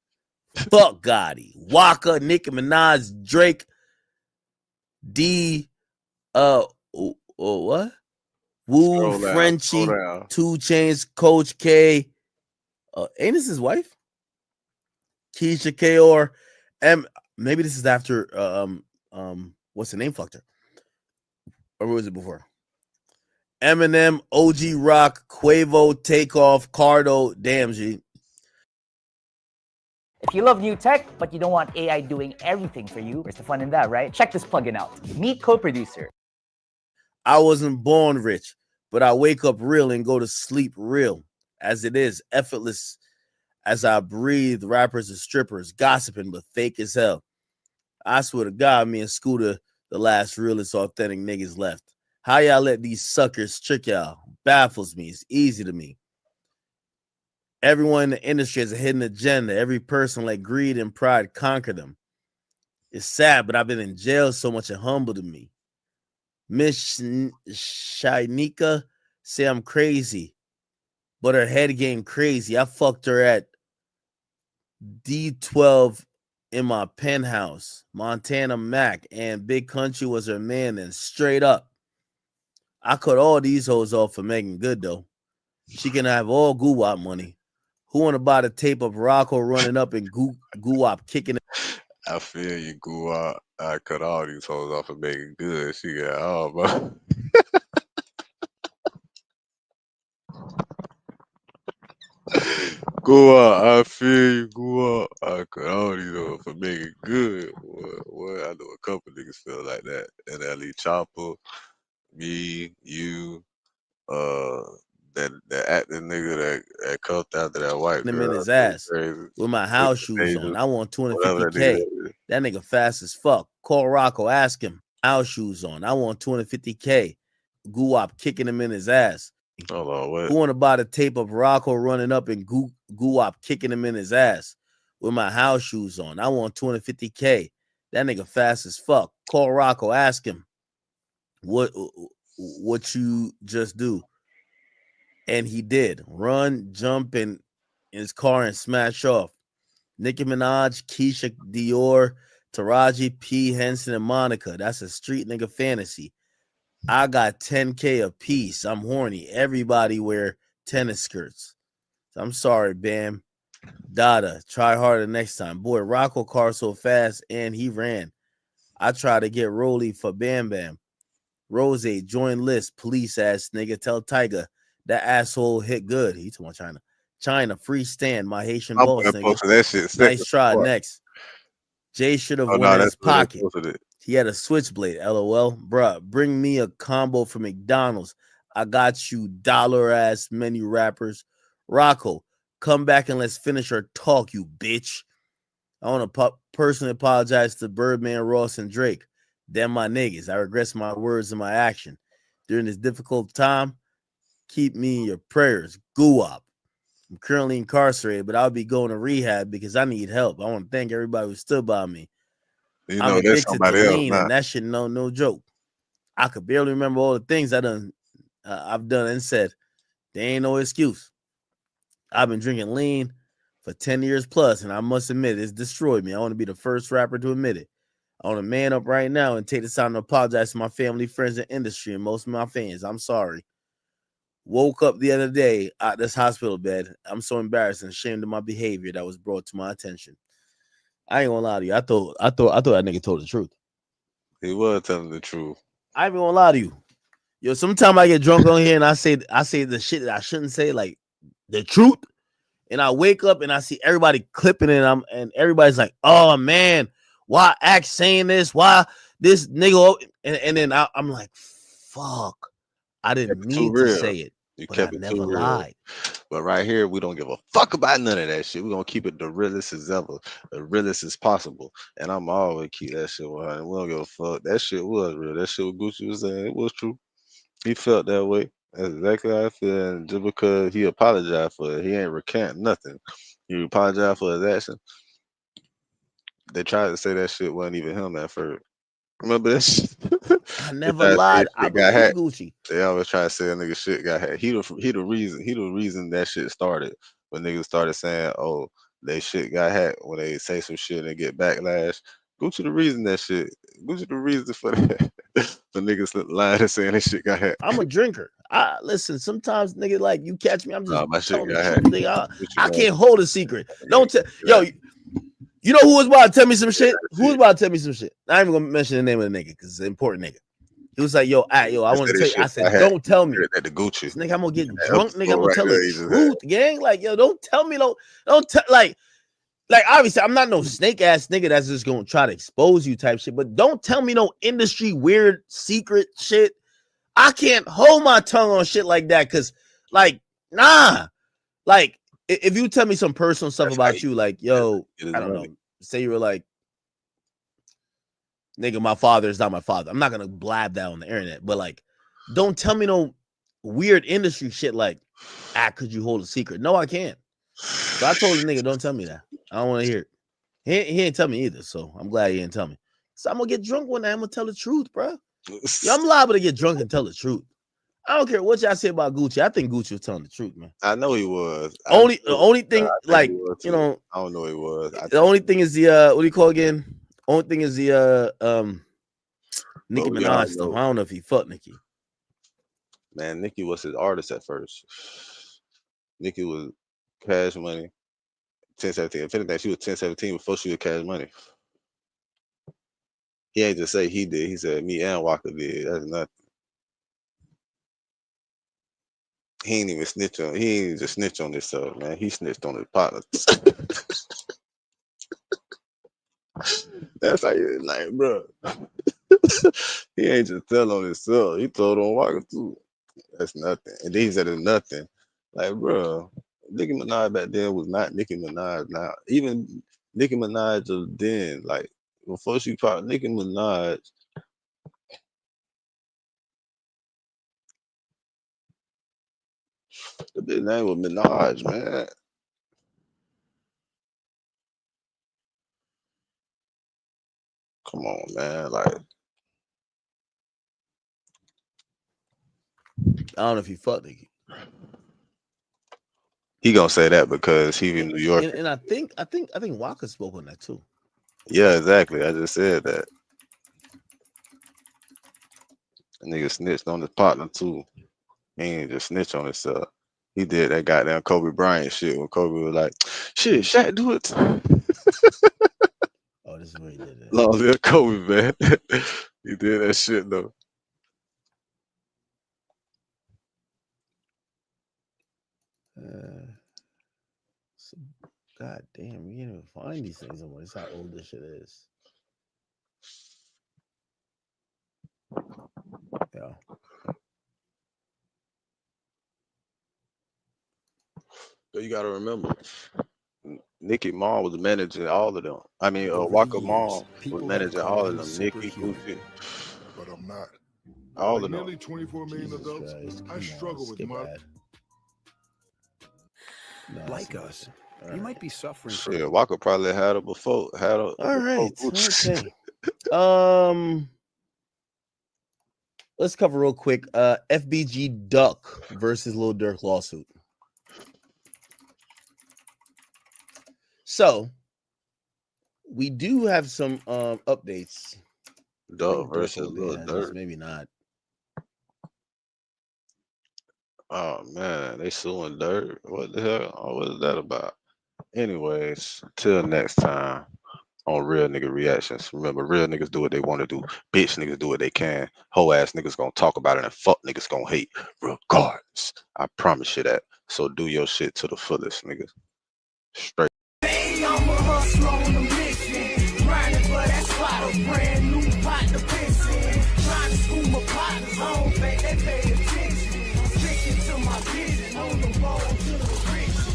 Fuck Gotti. Waka, Nicki Minaj, Drake, D, what? Woo, Frenchie, 2 Chainz, Coach K. Ain't this his wife? Keisha Kayor. Maybe this is after what's the name fucked her? Or was it before? Eminem, OG Rock, Quavo, Takeoff, Cardo, damn G. If you love new tech, but you don't want AI doing everything for you, where's the fun in that, right? Check this plugin out. Meet CodeProducer. I wasn't born rich, but I wake up real and go to sleep real. As it is, effortless as I breathe, rappers and strippers, gossiping, but fake as hell. I swear to God, me and Scooter, the last realest authentic niggas left. How y'all let these suckers trick y'all? Baffles me. It's easy to me. Everyone in the industry has a hidden agenda. Every person let greed and pride conquer them. It's sad, but I've been in jail so much and humble to me. Miss Shinika say I'm crazy, but her head getting crazy. I fucked her at D12 in my penthouse. Montana Mac and Big Country was her man, and straight up, I cut all these hoes off for Megan Good though. She can have all Guwap money. Who want to buy the tape of Rocco running up and Guwap kicking it? I feel you, Guwap. I cut all these hoes off of Megan Good. She got all, bro. Guwap, I feel you, Guwap. I cut all these hoes for Megan Good. What? I know a couple niggas feel like that. And LE Chopper, me, you, that acting nigga that cuffed after that white Him girl. in his ass Crazy. with my house shoes on. I want Whatever that 250K. nigga is. That nigga fast as fuck. Call Rocco, ask him. House shoes on. I want 250K. Guwap kicking him in his ass. Hold on, what? Who want to buy the tape of Rocco running up and Guwap kicking him in his ass with my house shoes on? I want 250K. That nigga fast as fuck. Call Rocco, ask him what you just do. And he did. Run, jump in his car and smash off. Nicki Minaj, Keisha Dior, Taraji P. Henson, and Monica. That's a street nigga fantasy. I got 10K a piece. I'm horny. Everybody wear tennis skirts. I'm sorry, Bam. Dada, try harder next time. Boy, Rocco car so fast and he ran. I try to get Rolly for Bam Bam. Rose, join list. Police ass nigga. Tell Tiger that asshole hit good. He talking about China. China, free stand. My Haitian I'm boss gonna nigga. post that shit. Nice try. Next. Jay should have won in his pocket. He had a switchblade. LOL. Bruh, bring me a combo from McDonald's. I got you, dollar ass menu rappers. Rocco, come back and let's finish our talk, you bitch. I want to personally apologize to Birdman, Ross, and Drake. Them my niggas. I regret my words and my action. During this difficult time, keep me in your prayers. Guwap. I'm currently incarcerated, but I'll be going to rehab because I need help. I want to thank everybody who stood by me. You know, I'm that's addicted somebody to else lean, now. and that shit no joke. I could barely remember all the things I've done and said. There ain't no excuse. I've been drinking lean for 10 years plus, and I must admit it's destroyed me. I want to be the first rapper to admit it. I want to man up right now and take this time to apologize to my family, friends, and industry, and most of my fans. I'm sorry. Woke up the other day at this hospital bed. I'm so embarrassed and ashamed of my behavior that was brought to my attention. I ain't gonna lie to you. I thought that nigga told the truth. He was telling the truth. I ain't gonna lie to you. Yo, sometimes I get drunk on here and I say the shit that I shouldn't say, like the truth. And I wake up and I see everybody clipping it, and everybody's like, "Oh man, why Axe saying this? Why this nigga?" And then I'm like, "Fuck, I didn't need to say it." You but kept I it never too real. lied. But right here, we don't give a fuck about none of that shit. We're gonna keep it the realest as ever, the realest as possible. And I'm always keep that shit 100. We don't give a fuck. That shit was real. That shit what Gucci was saying, it was true. He felt that way. That's exactly how I feel. And just because he apologized for it, he ain't recant nothing. He apologized for his action. They tried to say that shit wasn't even him at first. Remember that shit? I never lied. I believe hacked. Gucci. They always try to say a nigga shit got hacked. He the reason that shit started. When niggas started saying, "Oh, they shit got hacked," when they say some shit and get backlash. Gucci the reason that shit. Gucci the reason for that. For niggas lying and saying that shit got hacked. I'm a drinker. Listen, sometimes nigga, like you catch me, I'm just my shit telling the got truth, hacked. nigga. I can't hold a secret. Don't tell yo. You know who was about to tell me some shit? Who was about to tell me some shit? I ain't even gonna mention the name of the nigga because it's an important nigga. He was like, yo, I want to tell you. I said, don't tell me. At the Gucci. This nigga, I'm gonna get drunk, nigga. I'm gonna right tell there, the he just truth, gang. Like, yo, don't tell me, don't tell like obviously I'm not no snake ass nigga that's just gonna try to expose you type shit, but don't tell me no industry weird secret shit. I can't hold my tongue on shit like that because, like, nah. Like, if you tell me some personal stuff about you, like, yo, I don't know, say you were like, nigga, my father is not my father. I'm not gonna blab that on the internet, but like, don't tell me no weird industry shit like, could you hold a secret? No, I can't. So I told the nigga, don't tell me that. I don't want to hear it. He ain't tell me either, so I'm glad he didn't tell me. So I'm gonna get drunk one night. I'm gonna tell the truth, bro. Yo, I'm liable to get drunk and tell the truth. I don't care what y'all say about Gucci. I think Gucci was telling the truth, man. I know he was. The only thing, like, you know, I don't know he was. The only thing is the what do you call it again? Only thing is the Nicki Minaj stuff. I don't know if he fucked Nicki. Man, Nicki was his artist at first. Nicki was Cash Money, 1017. If anything, she was 1017 before she was Cash Money. He ain't just say he did. He said me and Walker did. That's nothing. He ain't even snitch on. He ain't just snitch on himself, man. He snitched on his partner. That's how you like, bro. He ain't just tell on himself. He told on Walker too. That's nothing. And then he said it's nothing. Like, bro, Nicki Minaj back then was not Nicki Minaj now. Even Nicki Minaj of then, like before she popped, Nicki Minaj. The big name was Minaj, man. Come on, man. Like, I don't know if he fucked Nicki. he gonna say that because he in New York. And I think Walker spoke on that too. Yeah, exactly. I just said that. The nigga snitched on his partner too. He ain't just snitch on himself. He did that goddamn Kobe Bryant shit when Kobe was like, shit, Shaq, do it. Oh, this is where he did it. Long live Kobe, man. He did that shit though. God damn, you can't even find these things anymore. This is how old this shit is. Yeah. So you gotta remember, Nicki mom was managing all of them. I mean, Walker mom was managing all of them. Nicki, Gucci, But I'm not. all Like of them. nearly 24 million adults, I struggle with my. Like us, you might be suffering from. Shit, Walker probably had her before. Had her. All right. Gucci. Okay. Let's cover real quick. FBG Duck versus Lil Durk lawsuit. So we do have some updates. Duck versus Lil Durk. Durk. Maybe not. Oh man, they suing Durk. What the hell? Oh, what is that about? Anyways, till next time on Real Nigga Reactions. Remember, real niggas do what they want to do. Bitch niggas do what they can. Hoe ass niggas gonna talk about it and fuck niggas gonna hate regardless. I promise you that. So do your shit to the fullest, niggas. Straight. I'm a hustler on a mission, grinding for that spot, a brand new pot to piss in. Trying to school my partners, I don't think they pay attention. I'm sticking to my vision, on the road to the riches.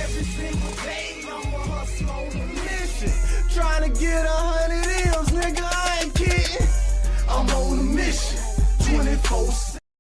Every single day, I'm a hustler on a mission, trying to get 100 M's, nigga, I ain't kidding. I'm on a mission, 24/7.